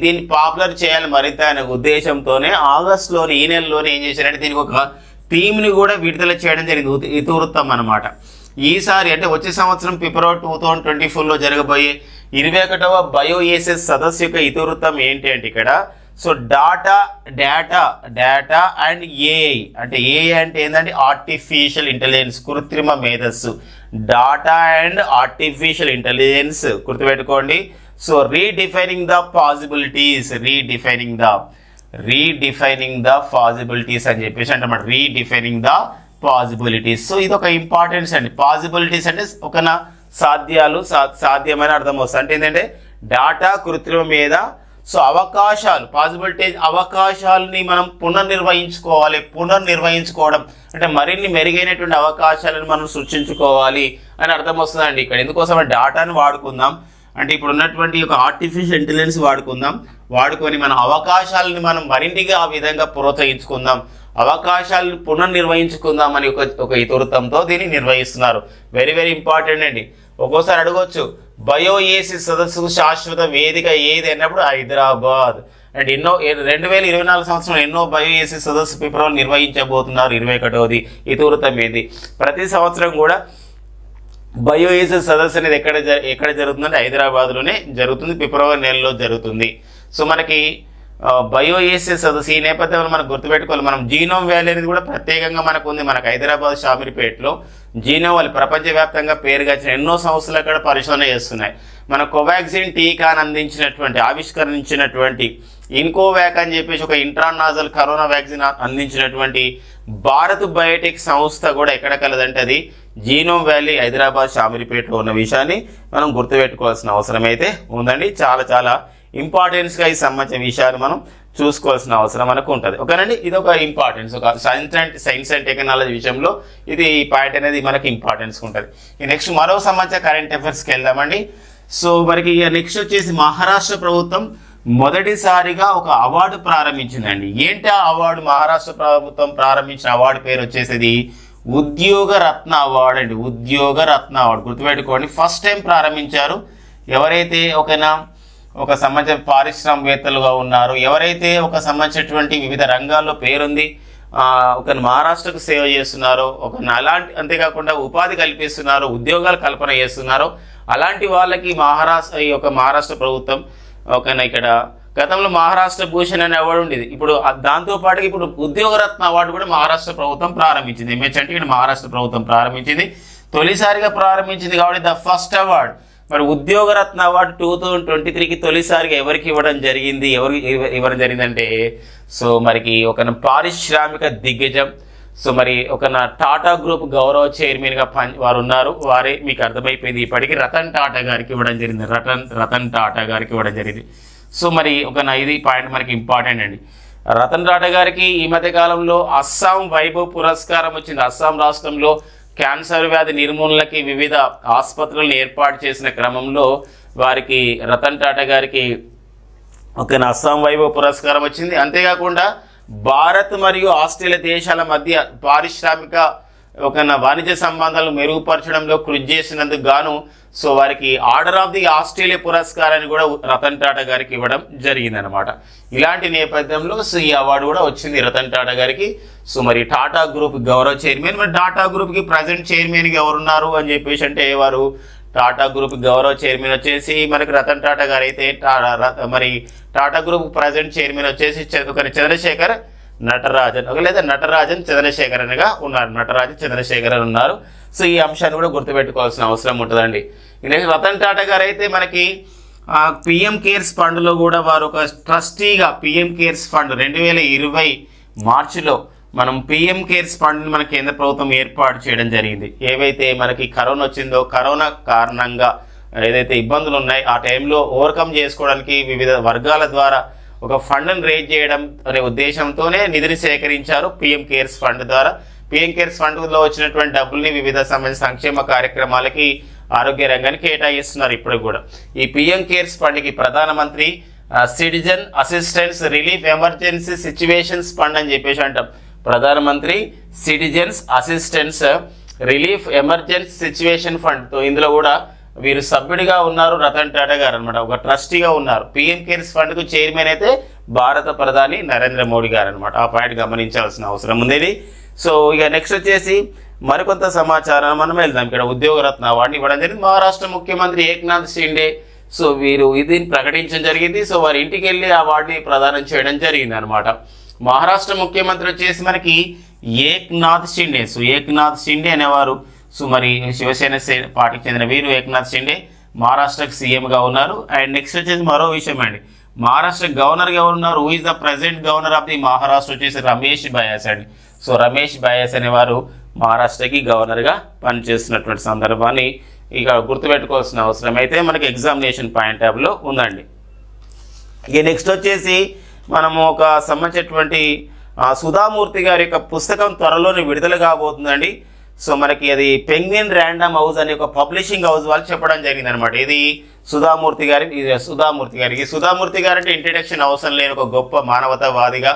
దీన్ని పాపులర్ చేయాలి మరింత అనే ఉద్దేశంతోనే ఆగస్టులోని ఈ నెలలోనే ఏం చేశారంటే దీనికి ఒక థీమ్ని కూడా విడుదల చేయడం జరిగింది, ఇతివృత్తం అనమాట. ఈసారి అంటే వచ్చే సంవత్సరం ఫిబ్రవరి 2024లో జరగబోయే 21వ బయోఏసీ సదస్సు యొక్క ఇతివృత్తం ఏంటి అంటే ఇక్కడ సో డేటా అండ్ ఏఐ. అంటే ఏఐ అంటే ఏంటంటే ఆర్టిఫిషియల్ ఇంటెలిజెన్స్, కృత్రిమ మేధస్సు. డాటా అండ్ ఆర్టిఫిషియల్ ఇంటెలిజెన్స్ గుర్తుపెట్టుకోండి. సో రీడిఫైనింగ్ ద పాసిబిలిటీస్ అని చెప్పేసి అంటే రీడిఫైనింగ్ ద పాసిబిలిటీస్. సో ఇది ఒక ఇంపార్టెన్స్ అండి. పాసిబిలిటీస్ అంటే ఒక సాధ్యమైన అర్థం వస్తుంది. అంటే ఏంటంటే డాటా, కృత్రిమ మీద సో అవకాశాలు, అవకాశాలని మనం పునర్నిర్వహించుకోవడం అంటే మరిన్ని మెరుగైనటువంటి అవకాశాలను మనం సృష్టించుకోవాలి అని అర్థం వస్తుందండి ఇక్కడ. ఎందుకోసం డాటాను వాడుకుందాం అంటే ఇప్పుడు ఉన్నటువంటి ఒక ఆర్టిఫిషియల్ ఇంటెలిజెన్స్ వాడుకొని మన అవకాశాలని మనం మరింటిగా ఆ విధంగా ప్రోత్సహించుకుందాం, అవకాశాలను పునర్నిర్వహించుకుందాం అని ఒక ఇతివృత్తంతో దీన్ని నిర్వహిస్తున్నారు. వెరీ వెరీ ఇంపార్టెంట్ అండి. ఒక్కోసారి అడగవచ్చు బయోఏసీ సదస్సుకు శాశ్వత వేదిక ఏది అన్నప్పుడు హైదరాబాద్. అండ్ 2024 సంవత్సరం ఎన్నో బయోఏసీ సదస్సు ఫిబ్రవరి నిర్వహించబోతున్నారు. 21వది ఇతివృత్తం ఏంది? ప్రతి సంవత్సరం కూడా బయోఏసీ సదస్సు అనేది ఎక్కడ జరుగుతుందంటే హైదరాబాద్లోనే జరుగుతుంది, ఫిబ్రవరి నెలలో జరుగుతుంది. సో మనకి బయోఏసీ సదస్సు ఈ నేపథ్యంలో మనం గుర్తుపెట్టుకోవాలి. మనం జీనోమ్ వ్యాలీ అనేది కూడా ప్రత్యేకంగా మనకు ఉంది. మనకు హైదరాబాద్ షామీర్పేటలో జీనోమ్ వ్యాలీ ప్రపంచవ్యాప్తంగా పేరుగాంచిన ఎన్నో సంస్థలు అక్కడ పరిశోధన చేస్తున్నాయి. మన కోవాక్సిన్ టీకాను ఆవిష్కరించినటువంటి ఇన్కోవాక్ అని చెప్పేసి ఒక ఇంట్రానాజల్ కరోనా వ్యాక్సిన్ అందించినటువంటి భారత్ బయోటెక్ సంస్థ కూడా ఎక్కడ కలదంటే అది జీనోమ్ వ్యాలీ హైదరాబాద్ షామీర్పేటలో ఉన్న విషయాన్ని మనం గుర్తుపెట్టుకోవాల్సిన అవసరం అయితే ఉందండి. చాలా చాలా ఇంపార్టెన్స్గా ఈ సంబంధించిన విషయాలు మనం చూసుకోవాల్సిన అవసరం మనకు ఉంటుంది. ఓకేనండి, ఇది ఒక ఇంపార్టెన్స్. ఒక సైన్స్ అండ్ టెక్నాలజీ విషయంలో ఇది ఈ పాయింట్ అనేది మనకి ఇంపార్టెన్స్ ఉంటుంది. నెక్స్ట్ మరో సంబంధించిన కరెంట్ అఫైర్స్కి వెళ్దామండి. సో మనకి నెక్స్ట్ వచ్చేసి మహారాష్ట్ర ప్రభుత్వం మొదటిసారిగా ఒక అవార్డు ప్రారంభించిందండి. ఏంటి ఆ అవార్డు? మహారాష్ట్ర ప్రభుత్వం ప్రారంభించిన అవార్డు పేరు వచ్చేసి ఉద్యోగ రత్న అవార్డు అండి. ఉద్యోగ రత్న అవార్డు గుర్తుపెట్టుకోండి. ఫస్ట్ టైం ప్రారంభించారు. ఎవరైతే ఒక సంబంధించిన పారిశ్రామికవేత్తలుగా ఉన్నారు, ఎవరైతే ఒక సంబంధించినటువంటి వివిధ రంగాల్లో పేరుంది, ఒక మహారాష్ట్రకు సేవ చేస్తున్నారో, అలాంటి అంతేకాకుండా ఉపాధి కల్పిస్తున్నారో, ఉద్యోగాలు కల్పన చేస్తున్నారో అలాంటి వాళ్ళకి మహారాష్ట్ర ప్రభుత్వం ఇక్కడ గతంలో మహారాష్ట్ర భూషణ్ అనే అవార్డు ఉండేది. ఇప్పుడు దాంతోపాటు ఇప్పుడు ఉద్యోగరత్న అవార్డు కూడా మహారాష్ట్ర ప్రభుత్వం ప్రారంభించింది. ఎంహెచ్ ఇక్కడ మహారాష్ట్ర ప్రభుత్వం ప్రారంభించింది, తొలిసారిగా ప్రారంభించింది కాబట్టి ద ఫస్ట్ అవార్డ్. మరి ఉద్యోగరత్న అవార్డు 2023కి తొలిసారిగా ఎవరికి ఇవ్వడం జరిగిందంటే సో మరికి ఒక పారిశ్రామిక దిగ్గజం, సో మరి ఒక టాటా గ్రూప్ గౌరవ చైర్మన్గా వారు ఉన్నారు. వారే మీకు అర్థమైపోయింది ఇప్పటికీ రతన్ టాటా గారికి ఇవ్వడం జరిగింది. రతన్ టాటా గారికి ఇవ్వడం జరిగింది. సో మరి ఇది పాయింట్ మనకి ఇంపార్టెంట్ అండి. రతన్ టాటా గారికి ఈ మధ్య కాలంలో అస్సాం వైభవ్ పురస్కారం వచ్చింది. అస్సాం రాష్ట్రంలో క్యాన్సర్ వ్యాధి నిర్మూలనకి వివిధ ఆసుపత్రులను ఏర్పాటు చేసిన క్రమంలో వారికి రతన్ టాటా గారికి అస్సాం వైభవ్ పురస్కారం వచ్చింది. అంతేకాకుండా భారత్ మరియు ఆస్ట్రేలియా దేశాల మధ్య పారిశ్రామిక వాణిజ్య సంబంధాలు మెరుగుపరచడంలో కృషి చేసినందుకు గాను సో వారికి ఆర్డర్ ఆఫ్ ది ఆస్ట్రేలియా పురస్కారాన్ని కూడా రతన్ టాటా గారికి ఇవ్వడం జరిగిందనమాట. ఇలాంటి నేపథ్యంలో సో ఈ అవార్డు కూడా వచ్చింది రతన్ టాటా గారికి. సో మరి టాటా గ్రూప్ గౌరవ చైర్మన్, మరి టాటా గ్రూప్కి ప్రజెంట్ చైర్మన్గా ఎవరున్నారు అని చెప్పేసి అంటే వారు టాటా గ్రూప్ గౌరవ చైర్మన్ వచ్చేసి మనకి రతన్ టాటా గారు అయితే మరి టాటా గ్రూప్ ప్రజెంట్ చైర్మన్ వచ్చేసి చంద్రశేఖర్ నటరాజన్ లేదా నటరాజన్ చంద్రశేఖరన్గా ఉన్నారు. నటరాజన్ చంద్రశేఖరన్ ఉన్నారు. సో ఈ అంశాన్ని కూడా గుర్తుపెట్టుకోవాల్సిన అవసరం ఉంటుందండి. నెక్స్ట్ రతన్ టాటా గారు అయితే మనకి పిఎం కేర్స్ ఫండ్లో కూడా వారు ఒక ట్రస్టీగా పిఎం కేర్స్ ఫండ్ 2020 మార్చిలో మనం పిఎం కేర్స్ ఫండ్ మన కేంద్ర ప్రభుత్వం ఏర్పాటు చేయడం జరిగింది. ఏవైతే మనకి కరోనా వచ్చిందో కరోనా కారణంగా ఏదైతే ఇబ్బందులు ఉన్నాయి ఆ టైంలో ఓవర్కమ్ చేసుకోవడానికి వివిధ వర్గాల ద్వారా ఒక ఫండ్ని రేజ్ చేయడం అనే ఉద్దేశంతోనే నిధిని సేకరించారు పిఎం కేర్స్ ఫండ్ ద్వారా. పిఎం కేర్స్ ఫండ్లో వచ్చినటువంటి డబ్బుల్ని వివిధ సంక్షేమ కార్యక్రమాలకి ఆరోగ్య రంగానికి కేటాయిస్తున్నారు ఇప్పుడు కూడా. ఈ పిఎం కేర్స్ ఫండ్కి ప్రధానమంత్రి citizen assistance relief emergency situations fund అని చెప్పేసి అంటాం. ప్రధానమంత్రి citizens assistance relief emergency situation fund. ఇందులో కూడా వీరు సభ్యుడిగా ఉన్నారు రతన్ టాటా గారు అనమాట, ఒక ట్రస్టీగా ఉన్నారు. పిఎం కేర్స్ ఫండ్కు చైర్మన్ అయితే భారత ప్రధాని నరేంద్ర మోడీ గారు అనమాట. ఆ పాయింట్ గమనించాల్సిన అవసరం ఉంది. సో ఇక నెక్స్ట్ వచ్చేసి మరికొంత సమాచారం మనం వెళ్దాం. ఇక్కడ ఉద్యోగరత్న అవార్డుని ఇవ్వడం జరిగింది. మహారాష్ట్ర ముఖ్యమంత్రి ఏక్నాథ్ షిండే సో వీరు దీన్ని ప్రకటించడం జరిగింది. సో వారి ఇంటికి వెళ్ళి ఆ అవార్డుని ప్రదానం చేయడం జరిగింది అనమాట. మహారాష్ట్ర ముఖ్యమంత్రి వచ్చేసి మనకి ఏక్నాథ్ షిండే. సో ఏక్నాథ్ షిండే అనేవారు సో మరి శివసేన పార్టీకి చెందిన వీరు ఏక్నాథ్ షిండే మహారాష్ట్రకి సీఎంగా ఉన్నారు. అండ్ నెక్స్ట్ వచ్చేసి మరో విషయం అండి, మహారాష్ట్ర గవర్నర్గా ఉన్నారు. Who is the present governor of the Maharashtra వచ్చేసి రమేష్ బయాస్ అండి. సో రమేష్ బయాస్ అనేవారు మహారాష్ట్రకి గవర్నర్గా పనిచేస్తున్నటువంటి సందర్భాన్ని ఇక గుర్తుపెట్టుకోవాల్సిన అవసరం అయితే మనకి ఎగ్జామినేషన్ పాయింట్ ఆఫ్లో ఉందండి. ఇక నెక్స్ట్ వచ్చేసి మనము ఒక సంబంధించినటువంటి సుధామూర్తి గారి యొక్క పుస్తకం త్వరలోనే విడుదల కాబోతుందండి. సో మనకి అది పెంగ్విన్ ర్యాండమ్ హౌస్ అనే ఒక పబ్లిషింగ్ హౌస్ వాళ్ళు చెప్పడం జరిగింది అనమాట. ఇది సుధామూర్తి గారికి సుధామూర్తి గారు అంటే ఇంట్రడక్షన్ అవసరం లేని ఒక గొప్ప మానవతావాదిగా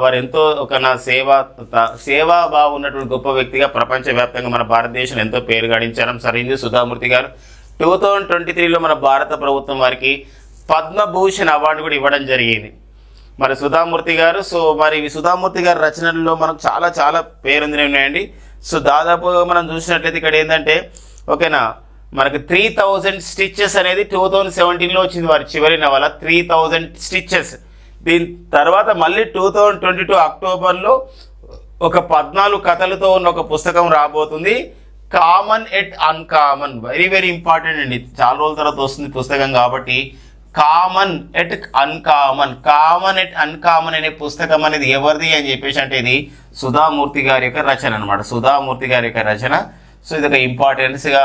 వారు ఎంతో ఒక సేవాభావం ఉన్నటువంటి గొప్ప వ్యక్తిగా ప్రపంచవ్యాప్తంగా మన భారతదేశం ఎంతో పేరు గడించడం సరైంది సుధామూర్తి గారు. 2023లో మన భారత ప్రభుత్వం వారికి పద్మభూషణ్ అవార్డు కూడా ఇవ్వడం జరిగింది మరి సుధామూర్తి గారు. సో మరి సుధామూర్తి గారి రచనల్లో మనకు చాలా చాలా పేరొందినవి ఉన్నాయండి. సో దాదాపుగా మనం చూసినట్లయితే ఇక్కడ ఏంటంటే ఓకేనా మనకి 3000 స్టిచెస్ అనేది 2017లో వచ్చింది వారి చివరి నవల 3000 స్టిచెస్. దీని తర్వాత మళ్ళీ 2022 అక్టోబర్లో ఒక 14 కథలతో ఉన్న ఒక పుస్తకం రాబోతుంది, common at uncommon. Very very important అండి, చాలా రోజుల తర్వాత వస్తుంది పుస్తకం కాబట్టి. కామన్ ఎట్ అన్కామన్ అనే పుస్తకం అనేది ఎవరిది అని చెప్పేసి అంటే ఇది సుధామూర్తి గారి యొక్క రచన అనమాట. సుధామూర్తి గారి యొక్క రచన. సో ఇది ఒక ఇంపార్టెన్స్గా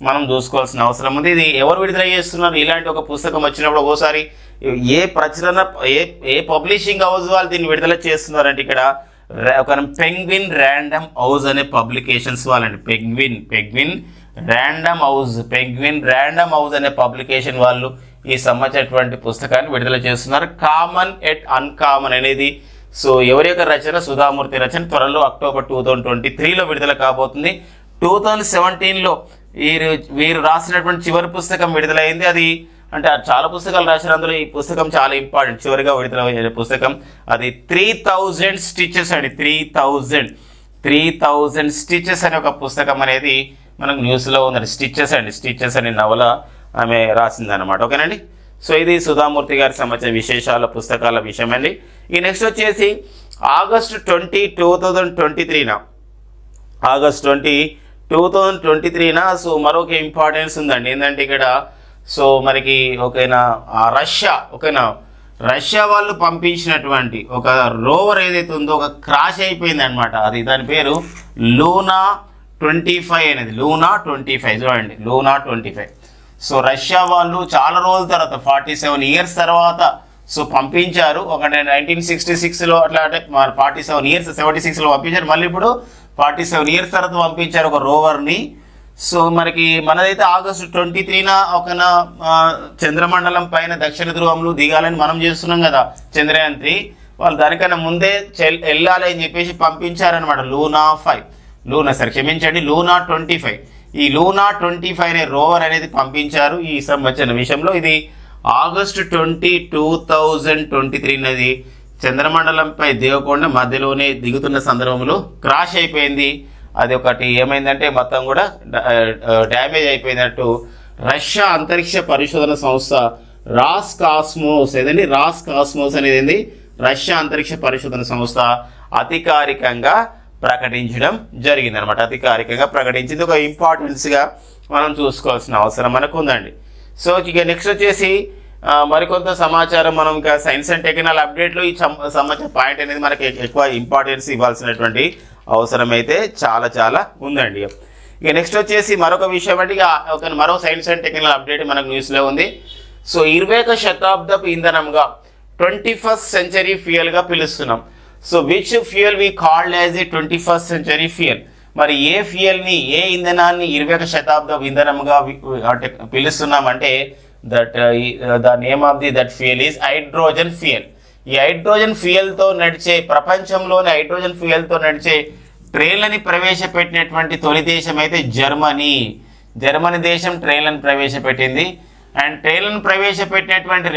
మనం చూసుకోవాల్సిన అవసరం ఉంది. ఇది ఎవరు విడుదల చేస్తున్నారు? ఇలాంటి ఒక పుస్తకం వచ్చినప్పుడు ఒకసారి ఏ ప్రచురణ ఏ పబ్లిషింగ్ హౌస్ వాళ్ళు దీన్ని విడుదల చేస్తున్నారంటే ఇక్కడ ఒక పెంగ్విన్ ర్యాండమ్ హౌస్ అనే పబ్లికేషన్స్ వాళ్ళండి. పెంగ్విన్ ర్యాండమ్ హౌస్ అనే పబ్లికేషన్ వాళ్ళు ఈ సంబంధించినటువంటి పుస్తకాన్ని విడుదల చేస్తున్నారు. కామన్ ఎట్ అన్కామన్ అనేది సో ఎవరి యొక్క రచన? సుధామూర్తి రచన. త్వరలో అక్టోబర్ 2023లో విడుదల కాబోతుంది. 2017లో వీరు రాసినటువంటి చివరి పుస్తకం విడుదలైంది. అది అంటే చాలా పుస్తకాలు రాసిన అందులో ఈ పుస్తకం చాలా ఇంపార్టెంట్, చివరిగా విడుదలైన పుస్తకం అది 3000 స్టిచెస్ అండి. 3000 స్టిచెస్ అనే ఒక పుస్తకం అనేది మనకు న్యూస్లో ఉందండి. స్టిచెస్ అనే నవల ఆమె రాసిందనమాట. ఓకేనండి. సో ఇది సుధామూర్తి గారికి సంబంధించిన విశేషాల పుస్తకాల విషయం అండి. ఈ నెక్స్ట్ వచ్చేసి ఆగస్టు 20, 2023న సో మరొక ఇంపార్టెన్స్ ఉందండి. ఏంటంటే ఇక్కడ సో మనకి రష్యా వాళ్ళు పంపించినటువంటి ఒక రోవర్ ఏదైతే ఉందో ఒక క్రాష్ అయిపోయింది అనమాట. అది దాని పేరు లూనా 25 అనేది. లూనా 25 చూడండి, లూనా 25. సో రష్యా వాళ్ళు చాలా రోజుల తర్వాత 47 ఇయర్స్ తర్వాత సో పంపించారు. ఒక 1966లో అట్లా అంటే 47 ఇయర్స్ 76లో పంపించారు. మళ్ళీ ఇప్పుడు 47 ఇయర్స్ తర్వాత పంపించారు ఒక రోవర్ని. సో మనదైతే ఆగస్టు 23న ఒక చంద్రమండలం పైన దక్షిణ ధ్రువంలో దిగాలని మనం చేస్తున్నాం కదా చంద్రయాన్ 3. వాళ్ళు దానికన్నా ముందే వెళ్ళాలి అని చెప్పేసి పంపించారనమాట. లూనా 25. ఈ లూనా 25 అనే రోవర్ అనేది పంపించారు ఈ సంవత్సరం విషయంలో. ఇది ఆగస్టు 20, 2023 చంద్రమండలంపై దిగకుండా మధ్యలోనే దిగుతున్న సందర్భంలో క్రాష్ అయిపోయింది. అది ఒకటి ఏమైందంటే మొత్తం కూడా డ్యామేజ్ అయిపోయినట్టు రష్యా అంతరిక్ష పరిశోధన సంస్థ రాస్ కాస్మోస్ అనేది రష్యా అంతరిక్ష పరిశోధన సంస్థ అధికారికంగా ప్రకటించడం జరిగింది అనమాట. అధికారికంగా ప్రకటించింది. ఒక ఇంపార్టెన్స్గా మనం చూసుకోవాల్సిన అవసరం మనకు ఉందండి. సో ఇక నెక్స్ట్ వచ్చేసి మరికొంత సమాచారం మనం ఇంకా సైన్స్ అండ్ టెక్నాలజీ అప్డేట్లో ఈ సంబంధించిన పాయింట్ అనేది మనకి ఎక్కువ ఇంపార్టెన్స్ ఇవ్వాల్సినటువంటి అవసరం అయితే చాలా ఉందండి. ఇక నెక్స్ట్ వచ్చేసి మరొక విషయం అంటే ఇక మరో సైన్స్ అండ్ టెక్నాలజీ అప్డేట్ మనకు న్యూస్లో ఉంది. సో 21వ శతాబ్దపు ఇంధనంగా 21st century ఫ్యూయల్గా పిలుస్తున్నాం. So which fuel we called as a 21st century fuel? మరి ఏ ఫ్యూయల్ని, ఏ ఇంధనాన్ని 21వ శతాబ్దపు ఇంధనంగా అంటే పిలుస్తున్నామంటే the name of that fuel is hydrogen fuel. ఈ హైడ్రోజన్ ఫ్యూయల్తో నడిచే ప్రపంచంలోని హైడ్రోజన్ ఫ్యూయల్తో నడిచే ట్రైన్లని ప్రవేశపెట్టినటువంటి తొలి దేశం అయితే జర్మనీ. జర్మనీ దేశం ట్రైన్లను ప్రవేశపెట్టింది. అండ్ ట్రైన్లను ప్రవేశపెట్టినటువంటి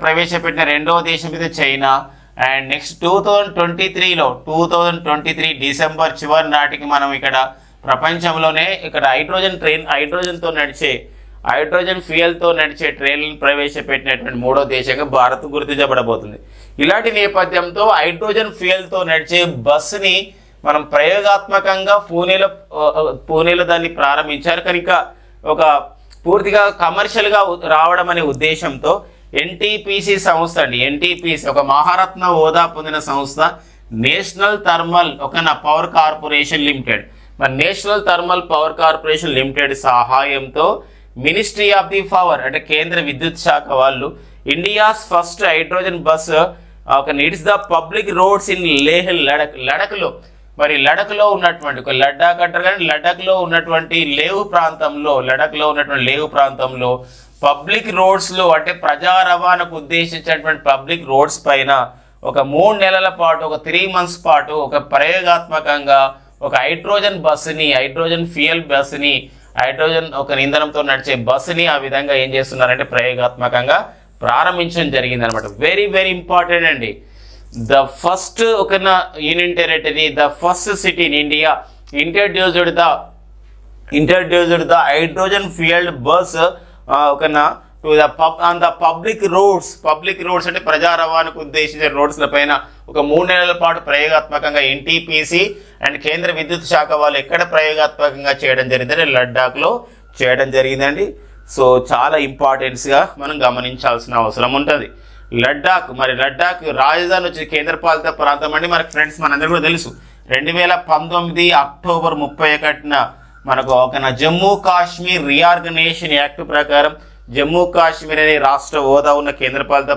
ప్రవేశపెట్టిన రెండవ దేశం అయితే చైనా. అండ్ నెక్స్ట్ 2023 డిసెంబర్ చివరి నాటికి మనం ఇక్కడ ప్రపంచంలోనే ఇక్కడ హైడ్రోజన్ ఫ్యూయల్తో నడిచే ట్రైన్లను ప్రవేశపెట్టినటువంటి మూడో దేశంగా భారత్ గుర్తించబడబోతుంది. ఇలాంటి నేపథ్యంతో హైడ్రోజన్ ఫ్యూయల్తో నడిచే బస్సుని మనం ప్రయోగాత్మకంగా పూణేలో దాన్ని ప్రారంభించారు. కనుక ఒక పూర్తిగా కమర్షియల్గా రావడం అనే ఉద్దేశంతో ఎన్టీపీసీ సంస్థ అండి. ఎన్టీపీసీ ఒక మహారత్న హోదా పొందిన సంస్థ national thermal power corporation limited. మరి national thermal power corporation limited సహాయంతో మినిస్ట్రీ ఆఫ్ ది పవర్ అంటే కేంద్ర విద్యుత్ శాఖ వాళ్ళు India's first hydrogen bus needs the public roads in లడఖ్లో మరి లడఖ్లో ఉన్నటువంటి ఒక లడ్డాక్ అంటారు కానీ లడఖ్లో ఉన్నటువంటి లేహ్ ప్రాంతంలో పబ్లిక్ రోడ్స్లో అంటే ప్రజా రవాణాకు ఉద్దేశించినటువంటి పబ్లిక్ రోడ్స్ పైన ఒక 3 నెలల పాటు ఒక 3 months పాటు ఒక ప్రయోగాత్మకంగా ఒక హైడ్రోజన్ ఫ్యూయల్ బస్సుని హైడ్రోజన్ ఇంధనంతో నడిచే బస్సుని ఆ విధంగా ఏం చేస్తున్నారంటే ప్రయోగాత్మకంగా ప్రారంభించడం జరిగింది అనమాట. వెరీ వెరీ ఇంపార్టెంట్ అండి. The first union territory, the first city in India introduced the hydrogen fuelled bus on the public roads అంటే ప్రజా రవాణాకు ఉద్దేశించిన రోడ్స్ల పైన ఒక 3 నెలల పాటు ప్రయోగాత్మకంగా ఎన్టీపీసీ అండ్ కేంద్ర విద్యుత్ శాఖ వాళ్ళు ఎక్కడ ప్రయోగాత్మకంగా చేయడం జరిగిందంటే లడ్డాఖ్లో చేయడం జరిగిందండి. సో చాలా ఇంపార్టెన్స్గా మనం గమనించాల్సిన అవసరం ఉంటుంది. లడ్డాక్ రాజధాని వచ్చి కేంద్రపాలిత ప్రాంతం అండి. మనకి ఫ్రెండ్స్ మనందరూ కూడా తెలుసు 2019 అక్టోబర్ 31న మనకు జమ్మూ కాశ్మీర్ రీఆర్గనైజేషన్ యాక్ట్ ప్రకారం జమ్మూ కాశ్మీర్ అనే రాష్ట్ర హోదా ఉన్న కేంద్రపాలిత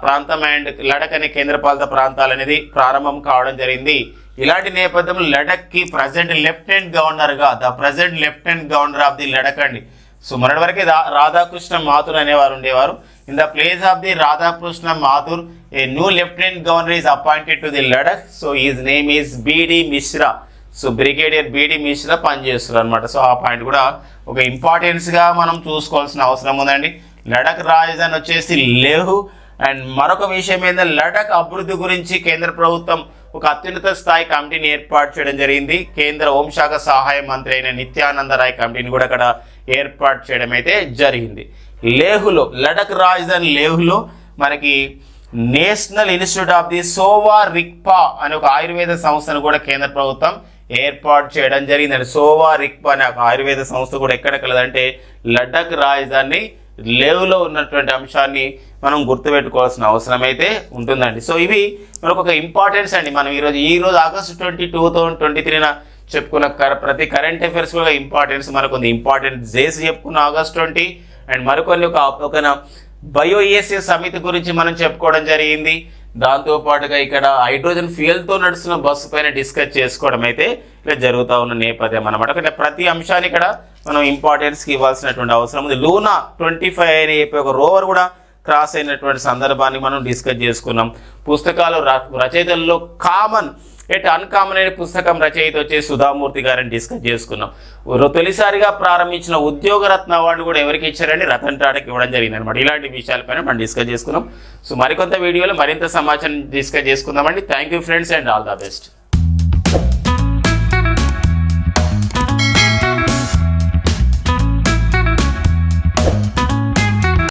ప్రాంతం అండ్ లడక్ అనే కేంద్రపాలిత ప్రాంతాలు అనేది ప్రారంభం కావడం జరిగింది. ఇలాంటి నేపథ్యంలో లడఖ్కి present lieutenant governor of the Ladakh అండి. సో మొన్నటి వరకే రాధాకృష్ణ మాథుర్ అనేవారు ఉండేవారు. In the place of the Radhakrishna Mathur a new lieutenant governor is appointed to the Ladakh. So his name is BD Mishra. So brigadier BD Mishra పనిచేస్తున్నారు అనమాట. సో ఆ పాయింట్ కూడా ఒక ఇంపార్టెన్స్గా మనం చూసుకోవాల్సిన అవసరం ఉందండి. లడక్ రాజధాని వచ్చేసి లేహ్. అండ్ మరొక విషయం ఏంటంటే లడక్ అభివృద్ధి గురించి కేంద్ర ప్రభుత్వం ఒక అత్యున్నత స్థాయి కమిటీని ఏర్పాటు చేయడం జరిగింది. కేంద్ర హోంశాఖ సహాయ మంత్రి అయిన నిత్యానంద రాయ్ కమిటీని కూడా అక్కడ ఏర్పాటు చేయడం అయితే జరిగింది. లడక్ రాజధాని లేహ్లో మనకి నేషనల్ ఇన్స్టిట్యూట్ ఆఫ్ ది సోవా రిక్పా అనే ఒక ఆయుర్వేద సంస్థను కూడా కేంద్ర ప్రభుత్వం ఏర్పాటు చేయడం జరిగిందండి. సోవా రిక్పా అనే ఒక ఆయుర్వేద సంస్థ కూడా ఎక్కడ కలదంటే లడక్ రాజధాని లేహ్లో ఉన్నటువంటి అంశాన్ని మనం గుర్తుపెట్టుకోవాల్సిన అవసరం అయితే ఉంటుందండి. సో ఇవి మనకు ఒక ఇంపార్టెన్స్ అండి. మనం ఈరోజు ఆగస్టు 20, 2023న చెప్పుకున్న ప్రతి కరెంట్ అఫైర్స్ కూడా ఇంపార్టెన్స్ మనకు ఇంపార్టెంట్ డేస్ చెప్పుకున్న ఆగస్ట్ 20 అండ్ మరికొన్ని ఒక బయోఈఎస్ఏ సమితి గురించి మనం చెప్పుకోవడం జరిగింది. దాంతోపాటుగా ఇక్కడ హైడ్రోజన్ ఫ్యూయల్తో నడుస్తున్న బస్సు పైన డిస్కస్ చేసుకోవడం అయితే ఇక్కడ జరుగుతూ ఉన్న నేపథ్యం అనమాట. ప్రతి అంశాన్ని ఇక్కడ మనం ఇంపార్టెన్స్కి ఇవ్వాల్సినటువంటి అవసరం ఉంది. లూనా 25 అని చెప్పి ఒక రోవర్ కూడా క్రాస్ అయినటువంటి సందర్భాన్ని మనం డిస్కస్ చేసుకున్నాం. పుస్తకాలు రచయితల్లో కామన్ ఎట్ అన్కామన్ అనే పుస్తకం రచయిత వచ్చేసి సుధామూర్తి గారిని డిస్కస్ చేసుకున్నాం. తొలిసారిగా ప్రారంభించిన ఉద్యోగరత్న అవార్డు కూడా ఎవరికి ఇచ్చారండి? రతన్ టాటాకి ఇవ్వడం జరిగింది అనమాట. ఇలాంటి విషయాలపైన మనం డిస్కస్ చేసుకున్నాం. సో మరికొంత వీడియోలో మరింత సమాచారం డిస్కస్ చేసుకుందామండి. Thank you friends and all the best.